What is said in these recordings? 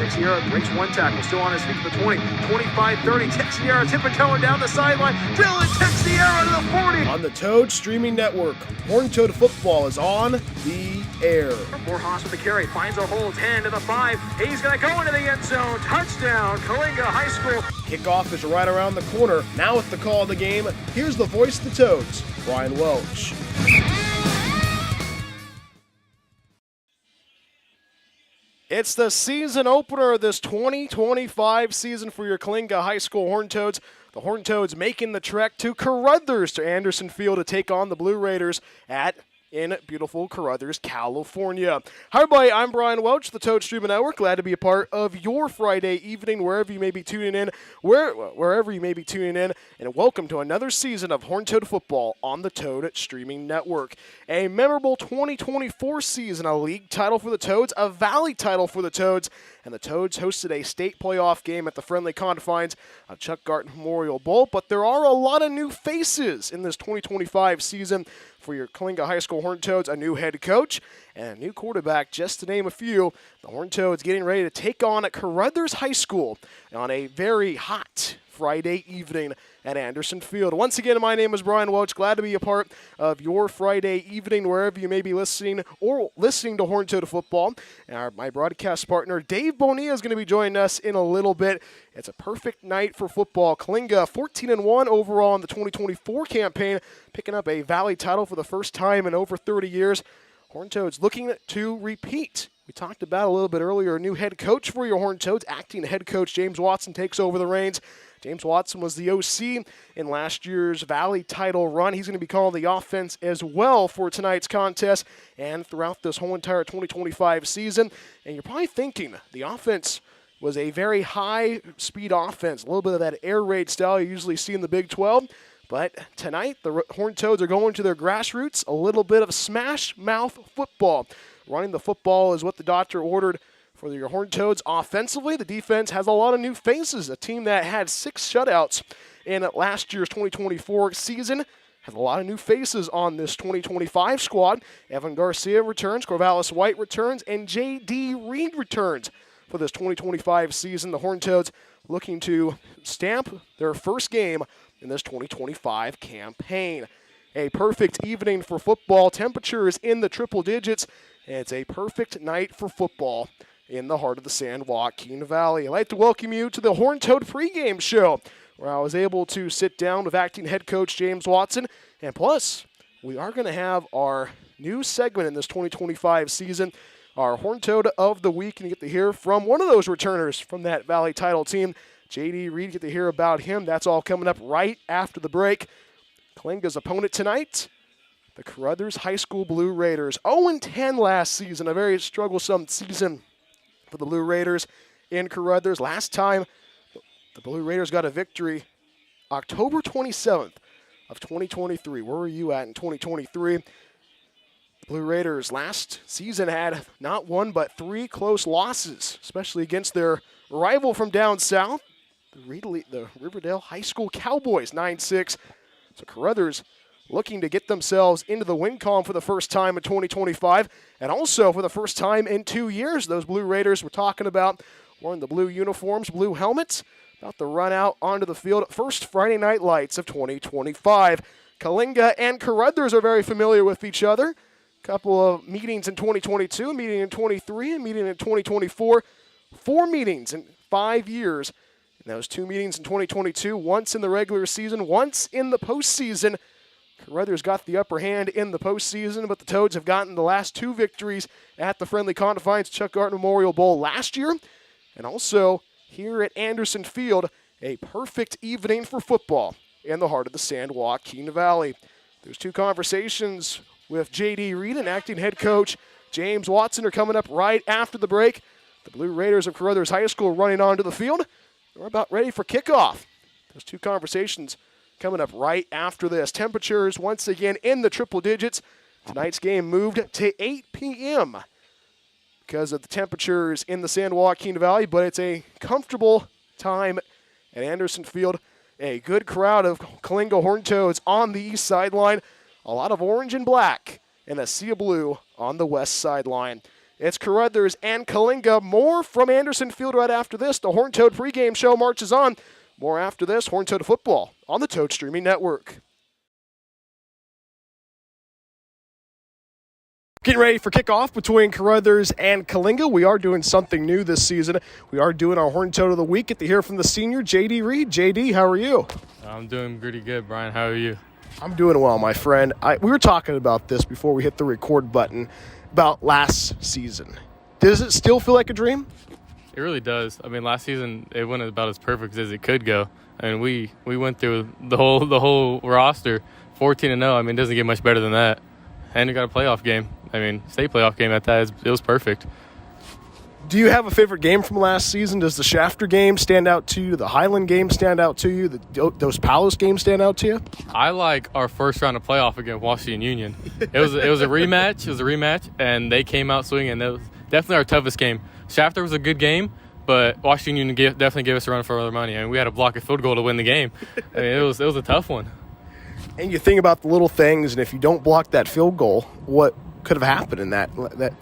Texiera breaks one tackle, still on his feet to the 20, 25, 30. Texiera tip-and-toeing down the sideline. Dylan Texiera to the 40. On the Toad Streaming Network, Horned Toad Football is on the air. Morehouse with the carry, finds a hole, 10 to the 5. He's going to go into the end zone. Touchdown, Coalinga High School. Kickoff is right around the corner. Now with the call of the game, here's the voice of the Toads, Brian Welch. It's the season opener of this 2025 season for your Coalinga High School Horned Toads. The Horned Toads making the trek to Caruthers to Anderson Field to take on the Blue Raiders in beautiful Caruthers, California. Hi, everybody. I'm Brian Welch, the Toad Streaming Network. Glad to be a part of your Friday evening, wherever you may be tuning in, wherever you may be tuning in, and welcome to another season of Horned Toad Football on the Toad Streaming Network. A memorable 2024 season, a league title for the Toads, a Valley title for the Toads, and the Toads hosted a state playoff game at the friendly confines of Chuck Garton Memorial Bowl. But there are a lot of new faces in this 2025 season for your Coalinga High School Horned Toads, a new head coach and a new quarterback, just to name a few. The Horned Toads getting ready to take on Caruthers High School on a very hot Friday evening at Anderson Field. Once again, my name is Brian Welch. Glad to be a part of your Friday evening, wherever you may be listening to Horned Toad Football. And my broadcast partner, Dave Bonilla, is going to be joining us in a little bit. It's a perfect night for football. Coalinga 14-1 overall in the 2024 campaign, picking up a Valley title for the first time in over 30 years. Horned Toads looking to repeat. We talked about a little bit earlier, a new head coach for your Horned Toads. Acting head coach James Watson takes over the reins. James Watson was the OC in last year's Valley title run. He's going to be calling the offense as well for tonight's contest and throughout this whole entire 2025 season. And you're probably thinking the offense was a very high-speed offense, a little bit of that air raid style you usually see in the Big 12. But tonight, the Horned Toads are going to their grassroots, a little bit of smash-mouth football. Running the football is what the doctor ordered for your Horned Toads. Offensively, the defense has a lot of new faces. A team that had 6 shutouts in last year's 2024 season has a lot of new faces on this 2025 squad. Evan Garcia returns, Corvallis White returns, and J.D. Reed returns for this 2025 season. The Horned Toads looking to stamp their first game in this 2025 campaign. A perfect evening for football. Temperatures in the triple digits. And it's a perfect night for football in the heart of the San Joaquin Valley. I'd like to welcome you to the Horned Toad pregame show, where I was able to sit down with acting head coach James Watson. And plus, we are going to have our new segment in this 2025 season, our Horned Toad of the Week, and you get to hear from one of those returners from that Valley title team, J.D. Reed. Get to hear about him. That's all coming up right after the break. Coalinga's opponent tonight, the Caruthers High School Blue Raiders. 0-10 last season, a very strugglesome season for the Blue Raiders in Caruthers. Last time the Blue Raiders got a victory, October 27th of 2023. Where were you at in 2023? The Blue Raiders last season had not one but 3 close losses, especially against their rival from down south, the Riverdale High School Cowboys, 9-6. So Caruthers looking to get themselves into the win column for the first time in 2025, and also for the first time in 2 years. Those Blue Raiders we're talking about wearing the blue uniforms, blue helmets, about to run out onto the field. First Friday Night Lights of 2025. Coalinga and Caruthers are very familiar with each other. A couple of meetings in 2022, a meeting in 23, a meeting in 2024. 4 meetings in 5 years. And those 2 meetings in 2022, once in the regular season, once in the postseason. Caruthers got the upper hand in the postseason, but the Toads have gotten the last 2 victories at the friendly confines Chuck Garton Memorial Bowl last year, and also here at Anderson Field, a perfect evening for football in the heart of the San Joaquin Valley. Those 2 conversations with J.D. Reed and acting head coach James Watson are coming up right after the break. The Blue Raiders of Caruthers High School running onto the field. We're about ready for kickoff. Those 2 conversations coming up right after this. Temperatures once again in the triple digits. Tonight's game moved to 8 p.m. because of the temperatures in the San Joaquin Valley, but it's a comfortable time at Anderson Field. A good crowd of Coalinga Horned Toads on the east sideline. A lot of orange and black and a sea of blue on the west sideline. It's Caruthers and Coalinga. More from Anderson Field right after this. The Horned Toad pregame show marches on. More after this. Horned Toad football on the Toad Streaming Network. Getting ready for kickoff between Caruthers and Coalinga. We are doing something new this season. We are doing our Horned Toad of the Week. Get to hear from the senior, J.D. Reed. J.D., how are you? I'm doing pretty good, Brian. How are you? I'm doing well, my friend. We were talking about this before we hit the record button about last season. Does it still feel like a dream? It really does. I mean, last season it went about as perfect as it could go. I mean, we went through the whole roster, 14-0. I mean, it doesn't get much better than that. And we got a playoff game. I mean, state playoff game at that. It was perfect. Do you have a favorite game from last season? Does the Shafter game stand out to you? The Highland game stand out to you? Those Palos games stand out to you? I like our first round of playoff against Washington Union. It was a rematch. It was a rematch, and they came out swinging. It was definitely our toughest game. Shafter was a good game, but Washington Union definitely gave us a run for our money. I mean, we had to block a field goal to win the game. I mean, it was a tough one. And you think about the little things, and if you don't block that field goal, what could have happened in that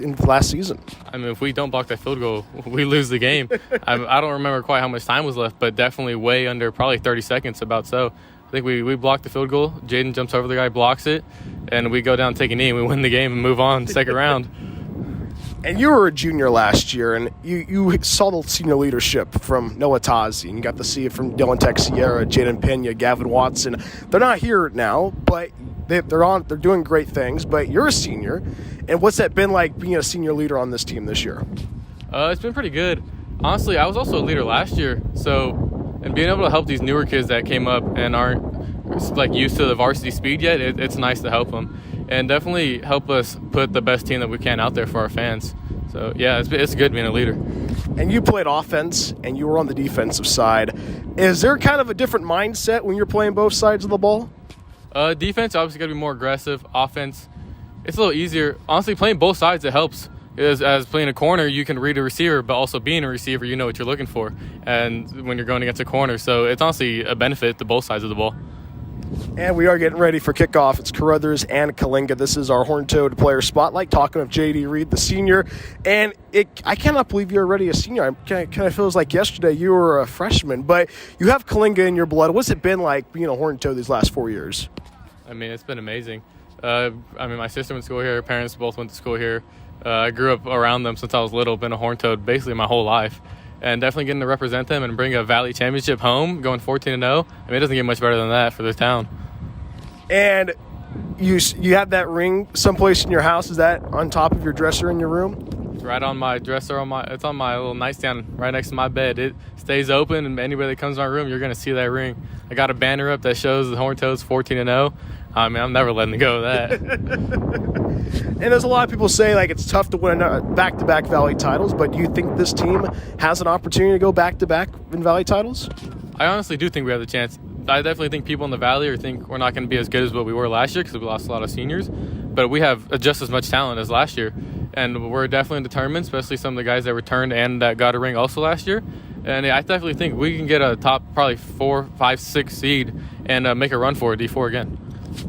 in the last season? I mean, if we don't block that field goal, we lose the game. I don't remember quite how much time was left, but definitely way under probably 30 seconds, about so. I think we blocked the field goal. Jaden jumps over the guy, blocks it, and we go down, take a knee, and we win the game and move on second round. And you were a junior last year, and you saw the senior leadership from Noah Tazi, and you got to see it from Dylan Texiera, Jaden Pena, Gavin Watson. They're not here now, but they're doing great things. But you're a senior, and what's that been like being a senior leader on this team this year? It's been pretty good. Honestly, I was also a leader last year, and being able to help these newer kids that came up and aren't like used to the varsity speed yet, it's nice to help them. And definitely help us put the best team that we can out there for our fans. So, yeah, it's good being a leader. And you played offense, and you were on the defensive side. Is there kind of a different mindset when you're playing both sides of the ball? Defense, obviously, got to be more aggressive. Offense, it's a little easier. Honestly, playing both sides, it helps. As playing a corner, you can read a receiver, but also being a receiver, you know what you're looking for. And when you're going against a corner, so it's honestly a benefit to both sides of the ball. And we are getting ready for kickoff. It's Caruthers and Coalinga. This is our Horned Toad Player Spotlight, talking with J.D. Reed, the senior. And I cannot believe you're already a senior. It kind of feels like yesterday you were a freshman. But you have Coalinga in your blood. What's it been like being a Horned Toad these last 4 years? I mean, it's been amazing. My sister went to school here. Her parents both went to school here. I grew up around them since I was little, been a Horned Toad basically my whole life. And definitely getting to represent them and bring a Valley Championship home, going 14-0. I mean, it doesn't get much better than that for this town. And you have that ring someplace in your house. Is that on top of your dresser in your room? It's right on my dresser. It's on my little nightstand right next to my bed. It stays open, and anybody that comes to my room, you're going to see that ring. I got a banner up that shows the Horned Toads 14-0. I mean, I'm never letting go of that. And there's a lot of people say like it's tough to win back-to-back Valley titles, but do you think this team has an opportunity to go back-to-back in Valley titles? I honestly do think we have the chance. I definitely think people in the Valley think we're not going to be as good as what we were last year because we lost a lot of seniors, but we have just as much talent as last year, and we're definitely determined, especially some of the guys that returned and that got a ring also last year. And I definitely think we can get a top probably 4, 5, 6 seed and make a run for a D4 again.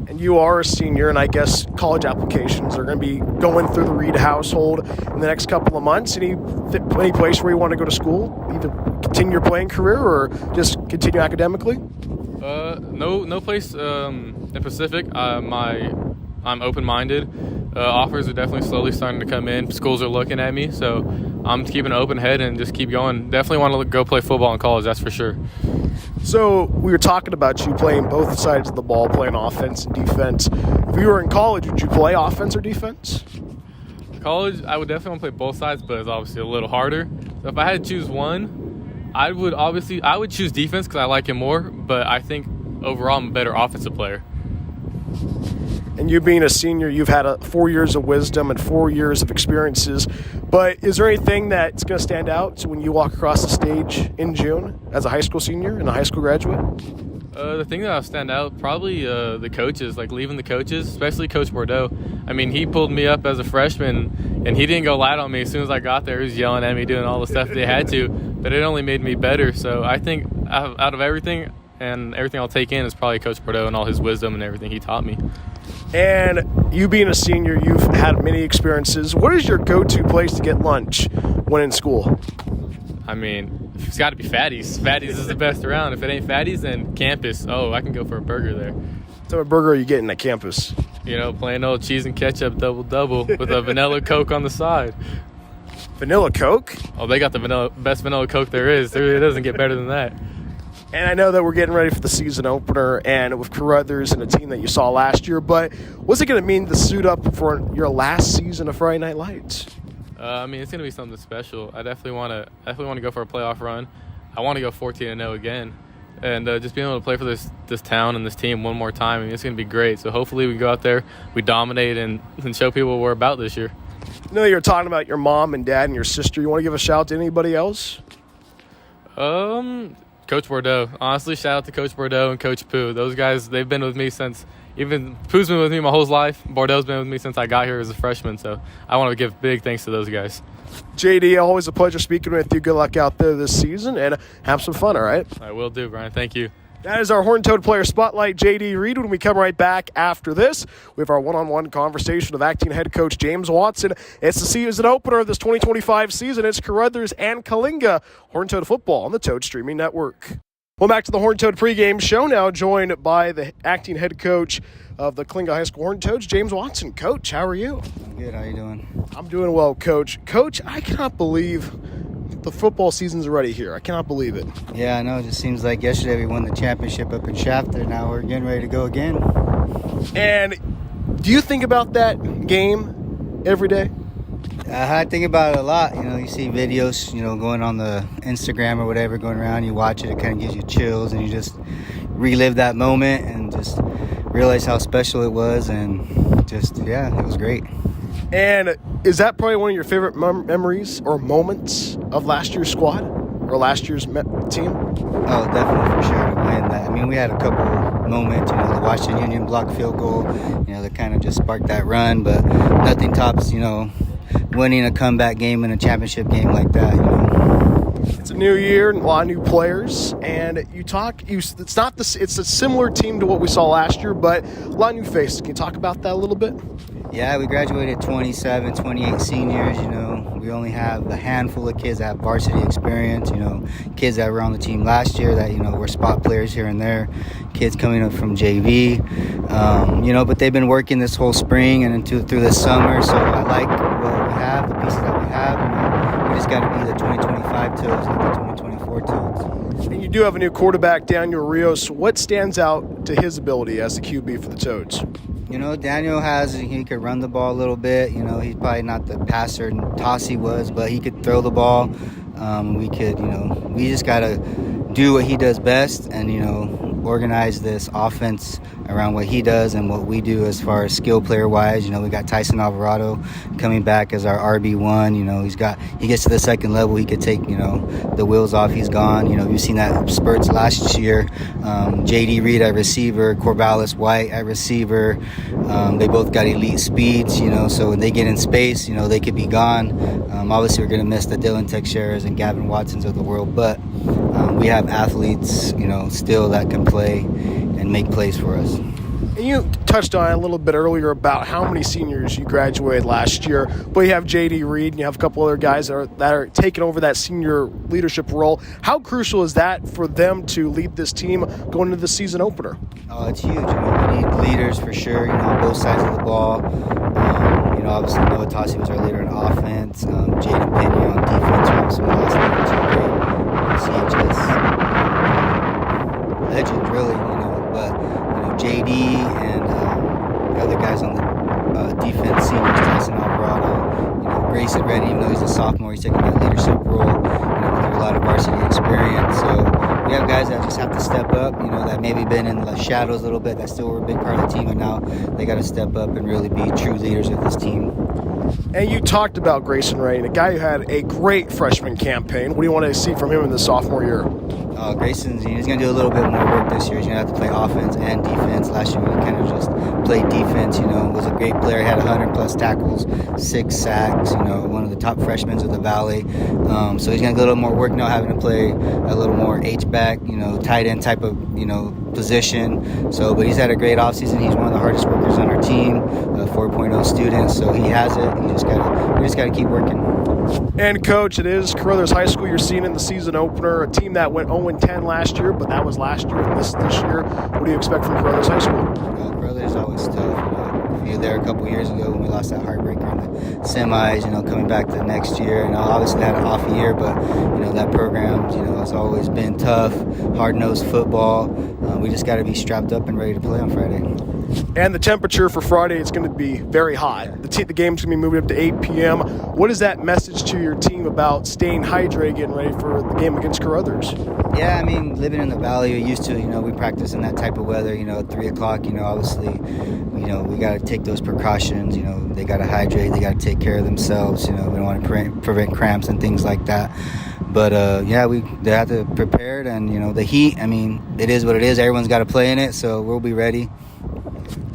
And you are a senior, and I guess college applications are going to be going through the Reed household in the next couple of months. Any place where you want to go to school, either continue your playing career or just continue academically? No place in Pacific. I'm open-minded. Offers are definitely slowly starting to come in. Schools are looking at me, so I'm keeping an open head and just keep going. Definitely want to go play football in college, that's for sure. So we were talking about you playing both sides of the ball, playing offense and defense. If you were in college, would you play offense or defense? College, I would definitely want to play both sides, but it's obviously a little harder. So if I had to choose one, I would choose defense because I like it more, but I think overall I'm a better offensive player. And you being a senior, you've had 4 years of wisdom and 4 years of experiences. But is there anything that's going to stand out when you walk across the stage in June as a high school senior and a high school graduate? The thing that'll stand out, probably the coaches, like leaving the coaches, especially Coach Bordeaux. I mean, he pulled me up as a freshman, and he didn't go light on me. As soon as I got there, he was yelling at me, doing all the stuff they had to. But it only made me better. So I think out of everything, and everything I'll take in is probably Coach Bordeaux and all his wisdom and everything he taught me. And you being a senior, you've had many experiences. What is your go-to place to get lunch when in school? I mean, it's got to be Fatty's. Fatty's is the best around. If it ain't Fatty's, then campus. Oh, I can go for a burger there. What type of burger are you getting at campus? You know, plain old cheese and ketchup double-double with a vanilla Coke on the side. Vanilla Coke? Oh, they got the best vanilla Coke there is. It doesn't get better than that. And I know that we're getting ready for the season opener and with Caruthers and a team that you saw last year, but what's it going to mean to suit up for your last season of Friday Night Lights? I mean, it's going to be something special. I definitely want to go for a playoff run. I want to go 14-0 again. And just being able to play for this town and this team one more time, I mean, it's going to be great. So hopefully we go out there, we dominate, and show people what we're about this year. I know you're talking about your mom and dad and your sister. You want to give a shout out to anybody else? Coach Bordeaux. Honestly, shout out to Coach Bordeaux and Coach Pooh. Those guys, they've been with me since, even Pooh's been with me my whole life. Bordeaux's been with me since I got here as a freshman. So I want to give big thanks to those guys. JD, always a pleasure speaking with you. Good luck out there this season and have some fun, all right? I will do, Brian. Thank you. That is our Horned Toad Player Spotlight, JD Reed. When we come right back after this, we have our one-on-one conversation with acting head coach James Watson. It's the season opener of this 2025 season. It's Caruthers and Coalinga, Horned Toad football on the Toad Streaming Network. Well, back to the Horned Toad pregame show now, joined by the acting head coach of the Coalinga High School Horned Toads, James Watson. Coach, how are you? I'm good. How you doing? I'm doing well, Coach. Coach, I cannot believe the football season's already here. I cannot believe it. Yeah, I know. It just seems like yesterday we won the championship up in Shafter. Now we're getting ready to go again. And do you think about that game every day? I think about it a lot. You know, you see videos, going on the Instagram or whatever, going around. You watch it. It kind of gives you chills, and you just relive that moment and just realize how special it was. And just, yeah, it was great. And is that probably one of your favorite memories or moments of last year's squad or last year's team? Oh, definitely, for sure, to win that. I mean, we had a couple moments, the Washington Union block field goal, that kind of just sparked that run, but nothing tops, winning a comeback game and a championship game like that, It's a new year and a lot of new players, and it's a similar team to what we saw last year, but a lot of new faces. Can you talk about that a little bit? Yeah, we graduated 27, 28 seniors, We only have a handful of kids that have varsity experience, kids that were on the team last year that, were spot players here and there, kids coming up from JV, but they've been working this whole spring and through this summer, so I like what we have, the pieces that we have, we just got to be the 2025 Toads, not the 2024 Toads. And you do have a new quarterback, Daniel Rios. What stands out to his ability as the QB for the Toads? Daniel he could run the ball a little bit. He's probably not the passer Tossie was, but he could throw the ball. We just got to do what he does best and, organize this offense around what he does and what we do as far as skill player-wise. We got Tyson Alvarado coming back as our RB1. He gets to the second level. He could take, the wheels off. He's gone. You've seen that spurts last year. JD Reed at receiver, Corvallis White at receiver. They both got elite speeds, so when they get in space, they could be gone. Obviously, we're going to miss the Dylan Texeras and Gavin Watsons of the world, but we have athletes, still that can play and make plays for us. And you touched on it a little bit earlier about how many seniors you graduated last year, but you have JD Reed and you have a couple other guys that are taking over that senior leadership role. How crucial is that for them to lead this team going into the season opener? Oh, it's huge. We need leaders for sure, on both sides of the ball. Obviously Noah Tossie was our leader in offense. Jaden Pena on defense, obviously last night, great. CHS legend, really, but JD and the other guys on the defense, seniors, Tyson Alvarado, Grayson Reddy, even though he's a sophomore, he's taking that leadership role, with a lot of varsity experience. So we have guys that just have to step up, that maybe been in the shadows a little bit, that still were a big part of the team, and now they got to step up and really be true leaders of this team. And you talked about Grayson Rain, a guy who had a great freshman campaign. What do you want to see from him in the sophomore year? Grayson's he's going to do a little bit more work this year. He's going to have to play offense and defense. Last year, he kind of just played defense, was a great player. He had 100-plus tackles, 6 sacks, one of the top freshmen of the Valley. So he's going to get a little more work now, having to play a little more H-back, tight end type of, position. So, but he's had a great offseason. He's one of the hardest workers on our team, 4.0 student. So he has it. We just got to keep working. And Coach, it is Caruthers High School you're seeing in the season opener, a team that went 0-10 last year, but that was last year and this year. What do you expect from Caruthers High School? Caruthers is always tough. We were there a couple years ago when we lost that heartbreaker in the semis, coming back to the next year. Obviously had an off year, but, that program, has always been tough, hard-nosed football. We just got to be strapped up and ready to play on Friday. And the temperature for Friday is going to be very hot. The game's going to be moving up to 8 p.m. What is that message to your team about staying hydrated, getting ready for the game against Caruthers? Yeah, living in the Valley, we're used to, we practice in that type of weather, at 3 o'clock, obviously, we got to take those precautions, they got to hydrate, they got to take care of themselves, we don't want to prevent cramps and things like that. But, they have to prepare it, and, the heat, it is what it is. Everyone's got to play in it, so we'll be ready.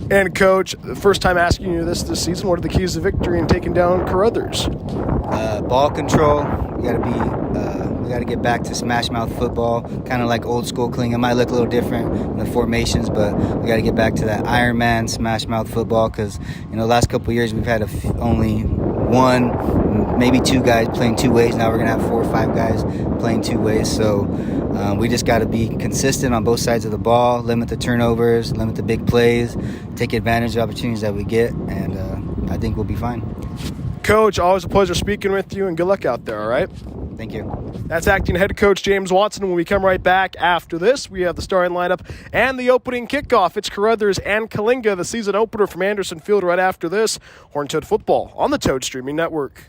And Coach, the first time asking you this season, what are the keys to victory in taking down Caruthers? Ball control. We got to get back to smash mouth football, kind of like old school Coalinga. It might look a little different in the formations, but we got to get back to that Iron Man smash mouth football because the last couple of years we've had only one, maybe 2 guys playing 2 ways. Now we're gonna have 4 or 5 guys playing 2 ways. So we just got to be consistent on both sides of the ball, limit the turnovers, limit the big plays, take advantage of opportunities that we get, and I think we'll be fine. Coach, always a pleasure speaking with you, and good luck out there, all right? Thank you. That's acting head coach James Watson. When we come right back after this, we have the starting lineup and the opening kickoff. It's Caruthers and Coalinga, the season opener from Anderson Field right after this. Horned Toad Football on the Toad Streaming Network.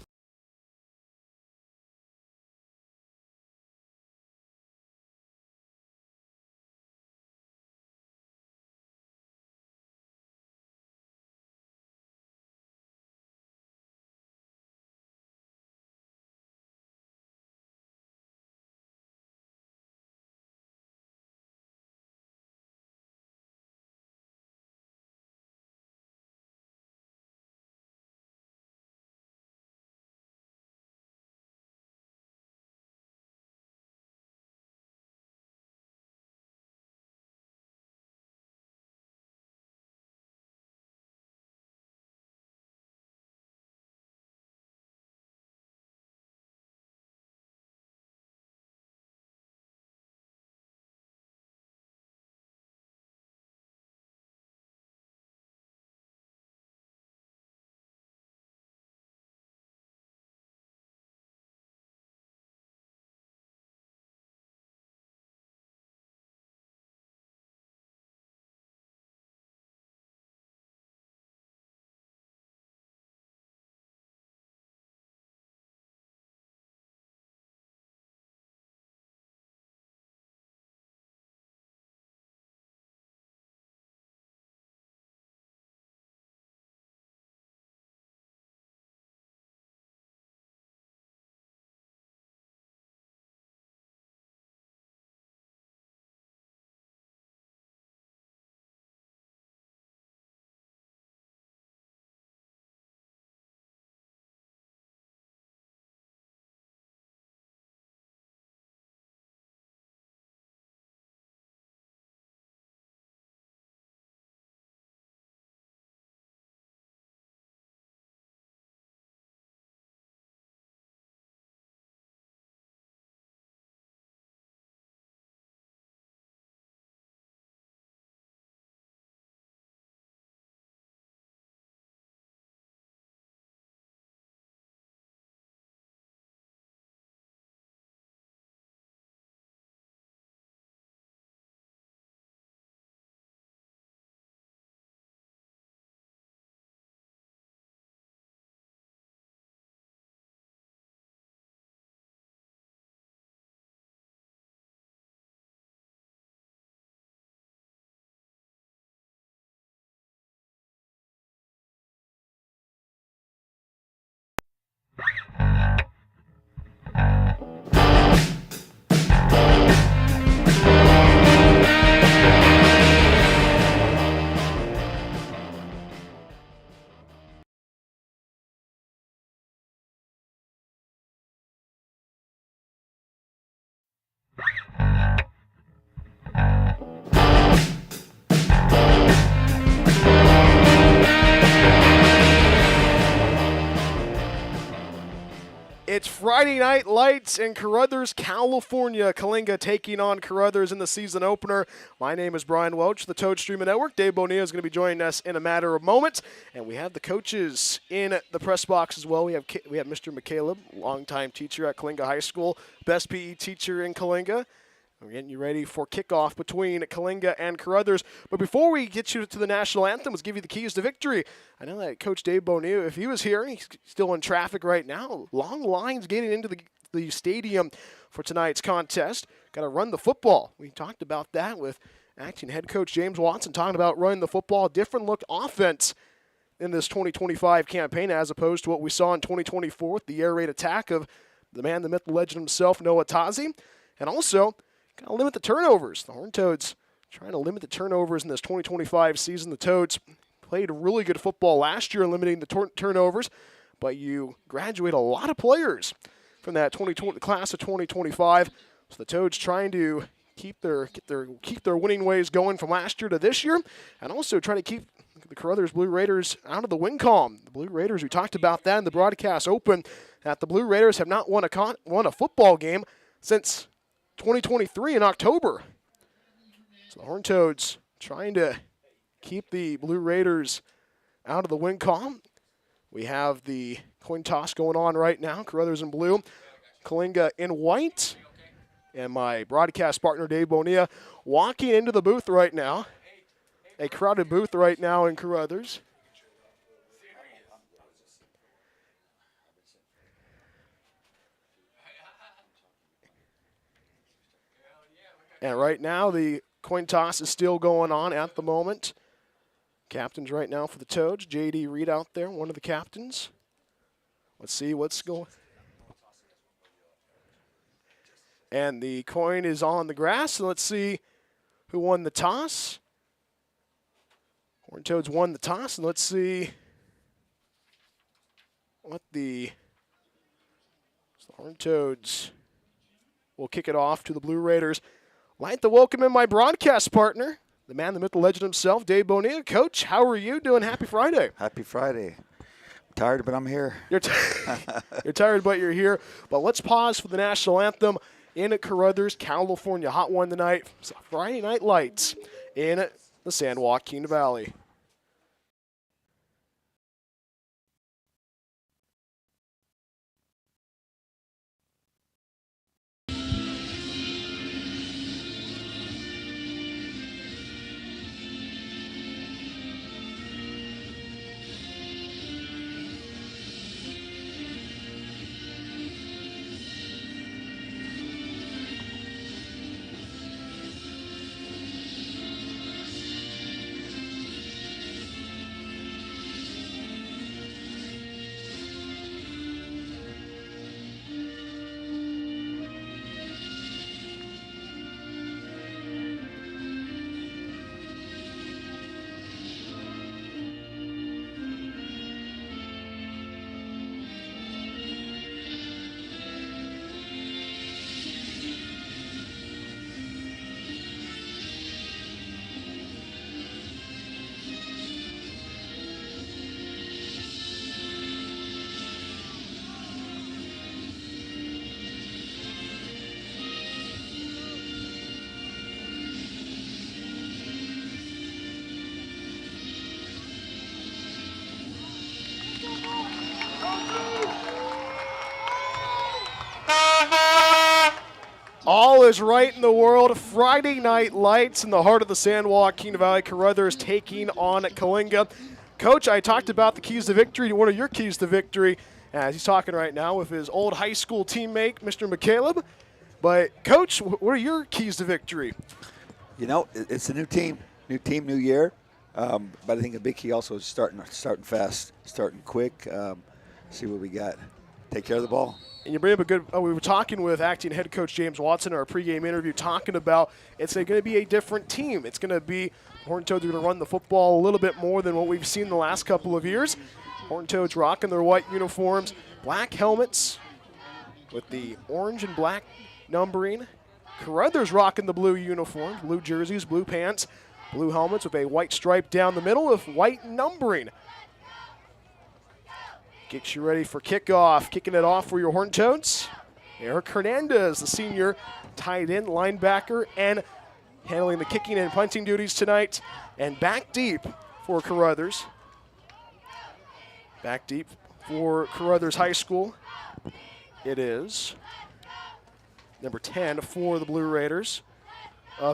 It's Friday Night Lights in Caruthers, California. Coalinga taking on Caruthers in the season opener. My name is Brian Welch, the Toad Streaming Network. Dave Bonilla is going to be joining us in a matter of moments. And we have the coaches in the press box as well. We have Mr. McCaleb, longtime teacher at Coalinga High School, best PE teacher in Coalinga. We're getting you ready for kickoff between Coalinga and Caruthers. But before we get you to the national anthem, let's give you the keys to victory. I know that Coach Dave Bonilla, if he was here, he's still in traffic right now. Long lines getting into the stadium for tonight's contest. Got to run the football. We talked about that with acting head coach James Watson, talking about running the football, different look offense in this 2025 campaign as opposed to what we saw in 2024 with the air raid attack of the man, the myth, the legend himself, Noah Tazi. And also, got to limit the turnovers. The Horned Toads trying to limit the turnovers in this 2025 season. The Toads played really good football last year, limiting the turnovers, but you graduate a lot of players from that class of 2025. So the Toads trying to keep their winning ways going from last year to this year, and also trying to keep the Caruthers Blue Raiders out of the win column. The Blue Raiders, we talked about that in the broadcast open, that the Blue Raiders have not won a football game since 2023 in October. So the Horned Toads trying to keep the Blue Raiders out of the win column. We have the coin toss going on right now. Caruthers in blue, Coalinga in white. And my broadcast partner, Dave Bonilla, walking into the booth right now. A crowded booth right now in Caruthers. And right now, the coin toss is still going on at the moment. Captains right now for the Toads. J.D. Reed out there, one of the captains. Let's see what's going. And the coin is on the grass. So let's see who won the toss. Horned Toads won the toss. And let's see what the Horned Toads will kick it off to the Blue Raiders. I'd like to welcome in my broadcast partner, the man, the myth, the legend himself, Dave Bonilla. Coach, how are you doing? Happy Friday. Happy Friday. I'm tired, but I'm here. You're tired, but you're here. But let's pause for the national anthem in Caruthers, California. Hot one tonight. Friday Night Lights in the San Joaquin Valley. All is right in the world. Friday Night Lights in the heart of the San Joaquin Valley. Caruthers taking on Coalinga. Coach, I talked about the keys to victory. One of your keys to victory, as he's talking right now with his old high school teammate, Mr. McCaleb. But, Coach, what are your keys to victory? You know, it's a new team, new year. But I think a big key also is starting fast, starting quick, see what we got. Take care of the ball. And you bring up a good we were talking with acting head coach James Watson in our pregame interview, talking about it's going to be a different team. It's going to be Horned Toads are going to run the football a little bit more than what we've seen the last couple of years. Horned Toads rocking their white uniforms, black helmets with the orange and black numbering. Caruthers rocking the blue uniforms, blue jerseys, blue pants, blue helmets with a white stripe down the middle with white numbering. Gets you ready for kickoff. Kicking it off for your Horned Toads. Eric Hernandez, the senior tight end, linebacker, and handling the kicking and punting duties tonight. And back deep for Caruthers. Back deep for Caruthers High School. It is number 10 for the Blue Raiders.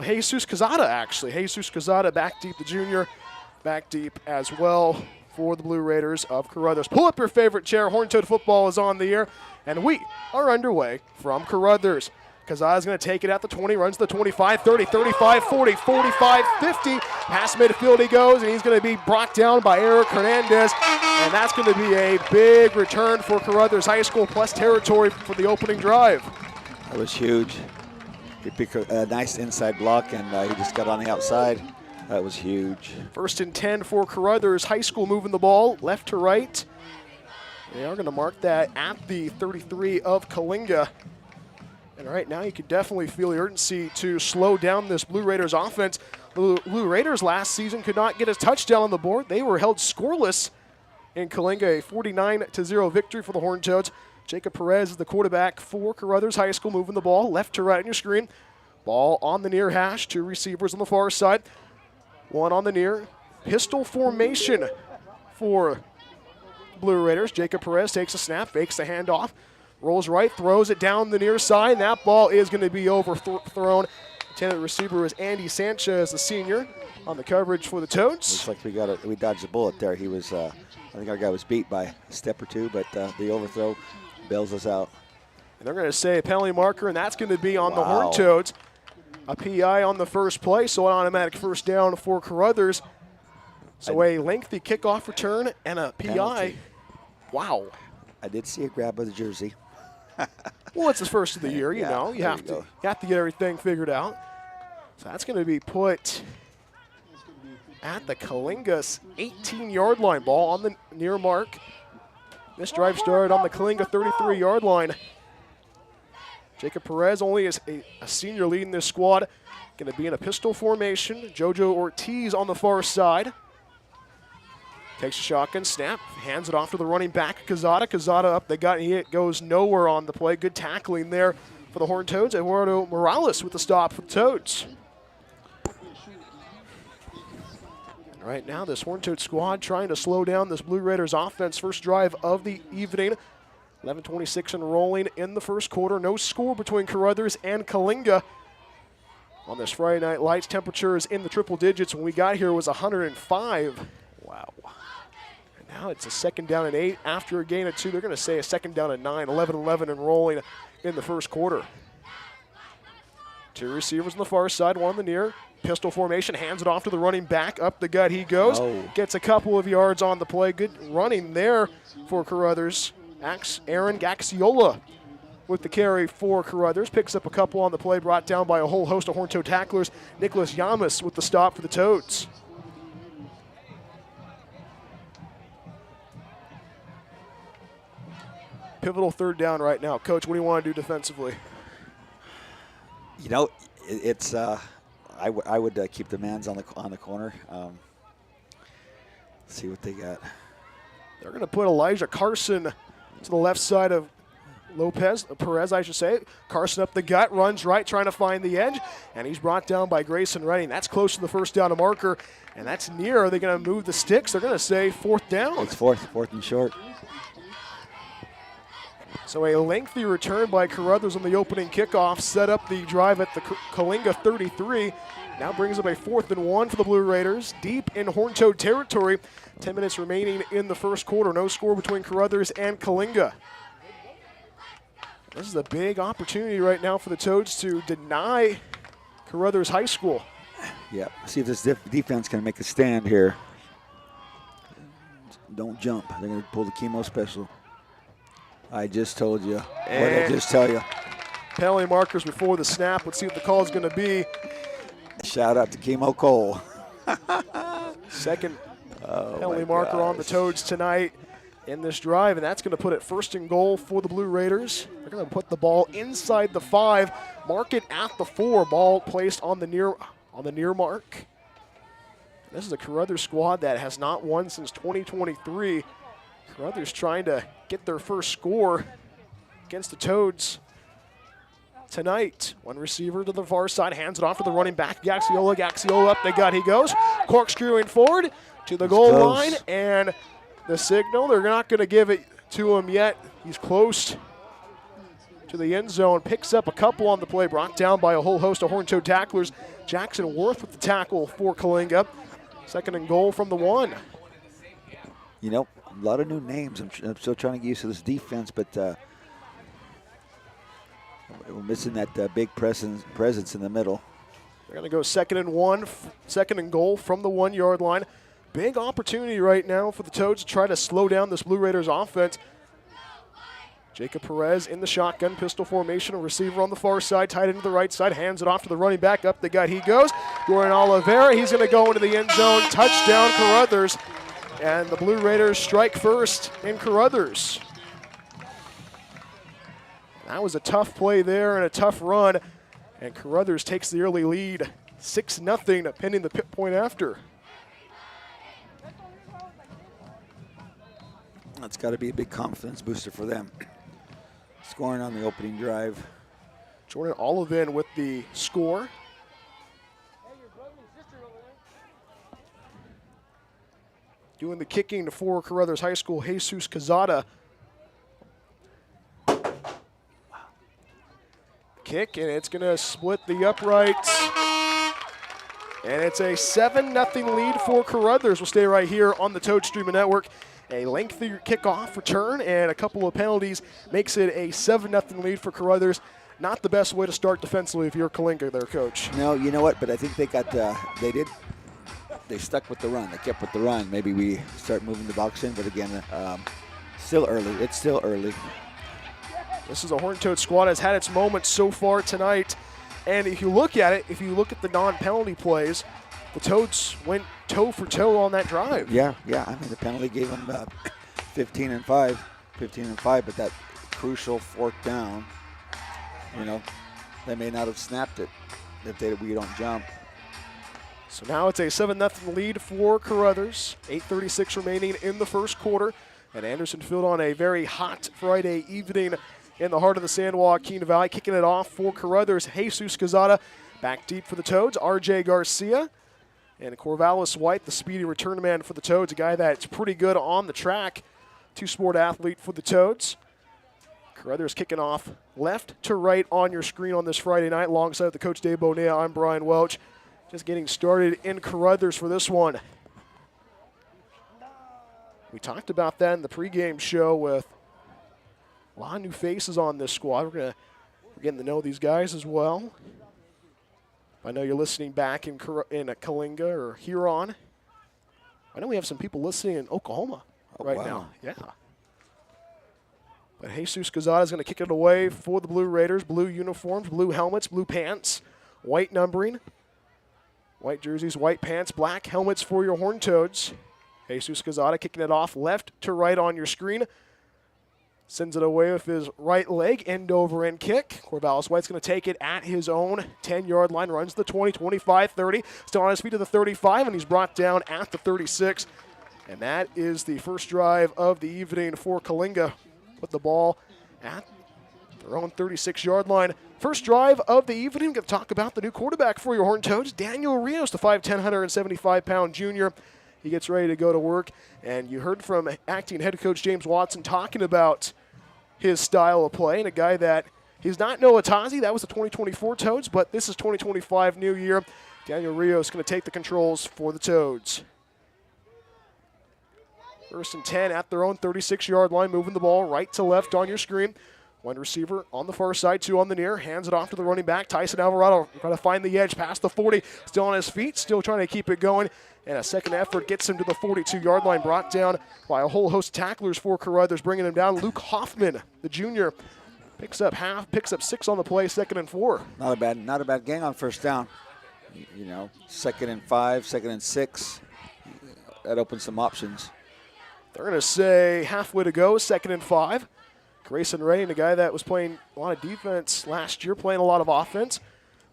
Jesus Cazada, actually. Jesus Cazada back deep, the junior. Back deep as well for the Blue Raiders of Caruthers. Pull up your favorite chair. Horned Toad football is on the air, and we are underway from Caruthers. Cazada's going to take it at the 20, runs the 25, 30, 35, 40, 45, 50. Past midfield he goes, and he's going to be brought down by Eric Hernandez. And that's going to be a big return for Caruthers High School, plus territory for the opening drive. That was huge. He picked a nice inside block, and he just got on the outside. That was huge. 1st and 10 for Caruthers High School, moving the ball left to right. They are going to mark that at the 33 of Coalinga. And right now you can definitely feel the urgency to slow down this Blue Raiders offense. The Blue Raiders last season could not get a touchdown on the board. They were held scoreless in Coalinga, a 49-0 victory for the Horned Toads. Jacob Perez is the quarterback for Caruthers High School, moving the ball left to right on your screen. Ball on the near hash, 2 receivers on the far side. 1 on the near. Pistol formation for Blue Raiders. Jacob Perez takes a snap, fakes the handoff, rolls right, throws it down the near side. That ball is going to be overthrown. Intended receiver is Andy Sanchez, the senior, on the coverage for the Toads. Looks like we dodged a bullet there. He was, I think our guy was beat by a step or two, but the overthrow bails us out. And they're going to say a penalty marker, and that's going to be on the Horned Toads. A PI on the first play, so an automatic first down for Caruthers. So a lengthy kickoff return and a PI. Penalty. Wow. I did see a grab of the jersey. Well, it's the first of the year, you know. You have to get everything figured out. So that's going to be put at the Coalinga 18-yard line. Ball on the near mark. This drive started on the Coalinga 33-yard line. Jacob Perez only is a senior leading this squad. Going to be in a pistol formation. Jojo Ortiz on the far side. Takes a shotgun snap, hands it off to the running back, Cazada. Cazada up, it goes nowhere on the play. Good tackling there for the Horned Toads. Eduardo Morales with the stop for the Toads. Right now, this Horned Toad squad trying to slow down this Blue Raiders offense. First drive of the evening. 11:26 and rolling in the first quarter. No score between Caruthers and Coalinga. On this Friday Night Lights, temperatures in the triple digits. When we got here, it was 105. Wow. And now it's a 2nd down and 8. After a gain of 2, they're going to say a 2nd down and 9. 11-11 and rolling in the first quarter. 2 receivers on the far side, 1 on the near. Pistol formation, hands it off to the running back. Up the gut he goes. Gets a couple of yards on the play. Good running there for Caruthers. Aaron Gaxiola with the carry for Caruthers. Picks up a couple on the play, brought down by a whole host of Horned Toad tacklers. Nicholas Yamas with the stop for the Toads. Pivotal 3rd down right now. Coach, what do you want to do defensively? You know, it's I would keep the mans on the corner. See what they got. They're going to put Elijah Carson to the left side of Perez, I should say. Carson up the gut, runs right, trying to find the edge, and he's brought down by Grayson Redding. That's close to the first down marker, and that's near. Are they going to move the sticks? They're going to say 4th down. It's fourth and short. So a lengthy return by Caruthers on the opening kickoff set up the drive at the Coalinga 33. Now brings up a 4th and 1 for the Blue Raiders, deep in Horned Toad territory. 10 minutes remaining in the first quarter. No score between Caruthers and Coalinga. This is a big opportunity right now for the Toads to deny Caruthers High School. Yeah, see if this defense can make a stand here. Don't jump. They're going to pull the chemo special. I just told you. What did I just tell you? Penalty markers before the snap. Let's see what the call is going to be. Shout out to Chemo Cole. Second penalty marker on the Toads tonight in this drive, and that's going to put it 1st and goal for the Blue Raiders. They're going to put the ball inside the 5, mark it at the 4. Ball placed on the near mark. This is a Caruthers squad that has not won since 2023. Caruthers trying to get their first score against the Toads tonight. One receiver to the far side, hands it off to the running back, Gaxiola. Gaxiola up, he goes. Corkscrewing forward to the goal line, and the signal, they're not going to give it to him yet. He's close to the end zone, picks up a couple on the play, brought down by a whole host of Horned Toad tacklers. Jackson Worth with the tackle for Coalinga. 2nd and goal from the 1. You know, a lot of new names. I'm still trying to get used to this defense, but we're missing that big presence in the middle. They're going to go 2nd and 1, 2nd and goal from the 1-yard line. Big opportunity right now for the Toads to try to slow down this Blue Raiders offense. Jacob Perez in the shotgun pistol formation, a receiver on the far side, tight into the right side, hands it off to the running back. Up he goes. Dorian Oliveira, he's going to go into the end zone. Touchdown, Caruthers. And the Blue Raiders strike first in Caruthers. That was a tough play there and a tough run. And Caruthers takes the early lead, 6-0, pending the pit point after. That's got to be a big confidence booster for them. Scoring on the opening drive. Jordan Olivin with the score. Doing the kicking for Caruthers High School, Jesus Cazada. Kick, and it's going to split the uprights. And it's a 7-0 lead for Caruthers. We'll stay right here on the Toad Streaming Network. A lengthy kickoff return and a couple of penalties makes it a 7-0 lead for Caruthers. Not the best way to start defensively if you're Coalinga there, Coach. No, you know what? But I think they stuck with the run. They kept with the run. Maybe we start moving the box in, but again, still early. It's still early. This is a Horned Toad squad has had its moments so far tonight. And if you look at it, if you look at the non-penalty plays, the Toads went toe for toe on that drive. Yeah. I mean, the penalty gave them 15 and 5, but that crucial 4th down, you know, they may not have snapped it if we don't jump. So now it's a 7-0 lead for Caruthers. 8:36 remaining in the first quarter. And Anderson Field on a very hot Friday evening in the heart of the San Joaquin Valley. Kicking it off for Caruthers, Jesus Cazada. Back deep for the Toads, R.J. Garcia. And Corvallis White, the speedy return man for the Toads, a guy that's pretty good on the track. Two-sport athlete for the Toads. Caruthers kicking off left to right on your screen on this Friday night. Alongside the Coach Dave Bonilla, I'm Brian Welch. Just getting started in Caruthers for this one. We talked about that in the pregame show with a lot of new faces on this squad. We're getting to know these guys as well. I know you're listening back in Coalinga or Huron. I know we have some people listening in Oklahoma now. Yeah. But Jesus Cazada is going to kick it away for the Blue Raiders. Blue uniforms, blue helmets, blue pants, white numbering, white jerseys, white pants, black helmets for your Horned Toads. Jesus Cazada kicking it off left to right on your screen. Sends it away with his right leg, end over end kick. Corvallis White's going to take it at his own 10-yard line, runs the 20, 25, 30. Still on his feet to the 35, and he's brought down at the 36. And that is the first drive of the evening for Coalinga. Put the ball at their own 36-yard line. First drive of the evening. We're going to talk about the new quarterback for your Horned Toads, Daniel Rios, the 5'10", 175-pound junior. He gets ready to go to work, and you heard from acting head coach James Watson talking about his style of play, and a guy that he's not Noah Tazi. That was the 2024 Toads, but this is 2025 new year. Daniel Rios going to take the controls for the Toads. 1st and 10 at their own 36-yard line, moving the ball right to left on your screen. One receiver on the far side, two on the near. Hands it off to the running back, Tyson Alvarado. Trying to find the edge past the 40. Still on his feet, still trying to keep it going. And a second effort gets him to the 42-yard line, brought down by a whole host of tacklers for Caruthers, bringing him down. Luke Hoffman, the junior, picks up 6 on the play, 2nd and 4. Not a bad gang on first down. You know, 2nd and 5, 2nd and 6. That opens some options. They're going to say halfway to go, 2nd and 5. Grayson Ray, a guy that was playing a lot of defense last year, playing a lot of offense.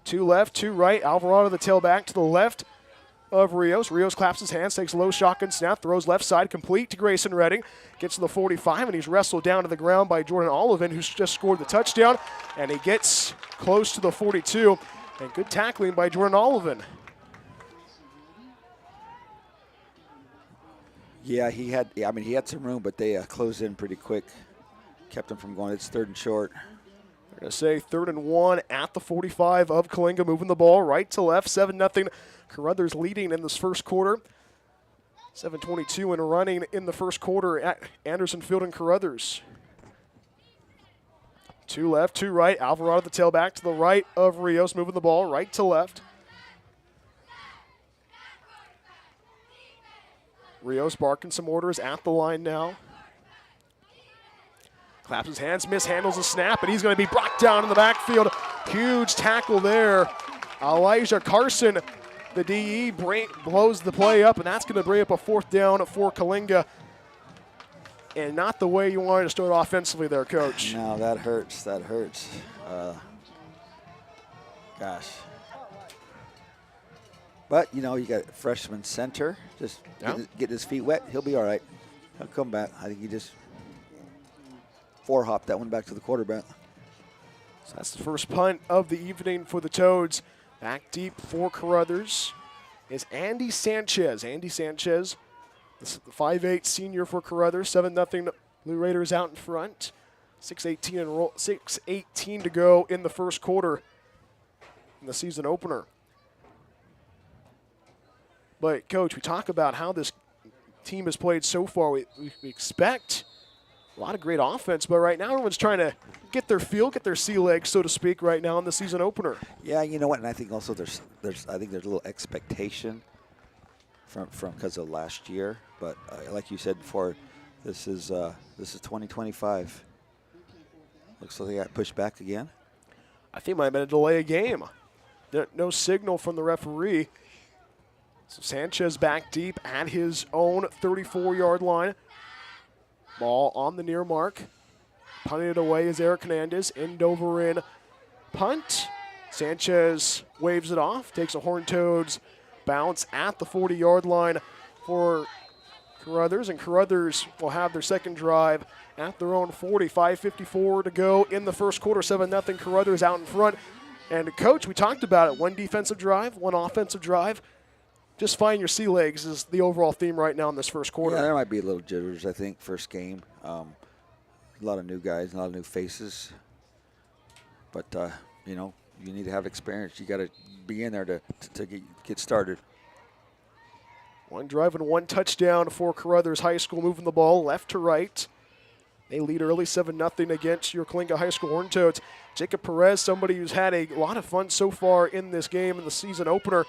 2 left, 2 right. Alvarado, the tailback to the left. of Rios. Rios claps his hands, takes a low shotgun snap, throws left side, complete to Grayson Redding. Gets to the 45, and he's wrestled down to the ground by Jordan Olivan, who's just scored the touchdown. And he gets close to the 42. And good tackling by Jordan Olivan. Yeah, he had some room, but they closed in pretty quick. Kept him from going. It's 3rd and short. They're going to say 3rd and 1 at the 45 of Coalinga, moving the ball right to left, 7-0. Caruthers leading in this first quarter. 7:22 and running in the first quarter at Anderson Field and Caruthers. 2 left, 2 right. Alvarado the tailback to the right of Rios, moving the ball right to left. Rios barking some orders at the line now. Claps his hands, mishandles the snap, and he's going to be brought down in the backfield. Huge tackle there. Elijah Carson, the DE, blows the play up, and that's going to bring up a 4th down for Coalinga. And not the way you wanted to start offensively there, Coach. No, that hurts. That hurts. Gosh. But, you know, you got freshman center. Just get his feet wet. He'll be all right. He'll come back. I think he just 4-hopped that one back to the quarterback. So that's the first punt of the evening for the Toads. Back deep for Caruthers is Andy Sanchez. Andy Sanchez, the 5'8" senior for Caruthers. 7-0 Blue Raiders out in front. 6:18 to go in the first quarter in the season opener. But, Coach, we talk about how this team has played so far. We expect a lot of great offense, but right now everyone's trying to get their feel, get their sea legs, so to speak, right now in the season opener. Yeah, you know what, and I think also there's a little expectation from because of last year. But like you said before, this is 2025. Looks like they got pushed back again. I think it might have been a delay of game. No signal from the referee. So Sanchez back deep at his own 34-yard line. Ball on the near mark. Punting it away is Eric Hernandez. End over in punt. Sanchez waves it off. Takes a Horned Toads bounce at the 40-yard line for Caruthers. And Caruthers will have their second drive at their own 40. 5:54 to go in the first quarter. 7-0 Caruthers out in front. And, Coach, we talked about it. One defensive drive, one offensive drive. Just find your sea legs is the overall theme right now in this first quarter. Yeah, there might be a little jitters, I think, first game. A lot of new guys, a lot of new faces. But, you know, you need to have experience. You got to be in there to get started. One drive and one touchdown for Caruthers High School, moving the ball left to right. They lead early 7-0 against your Coalinga High School Horned Toads. Jacob Perez, somebody who's had a lot of fun so far in this game in the season opener.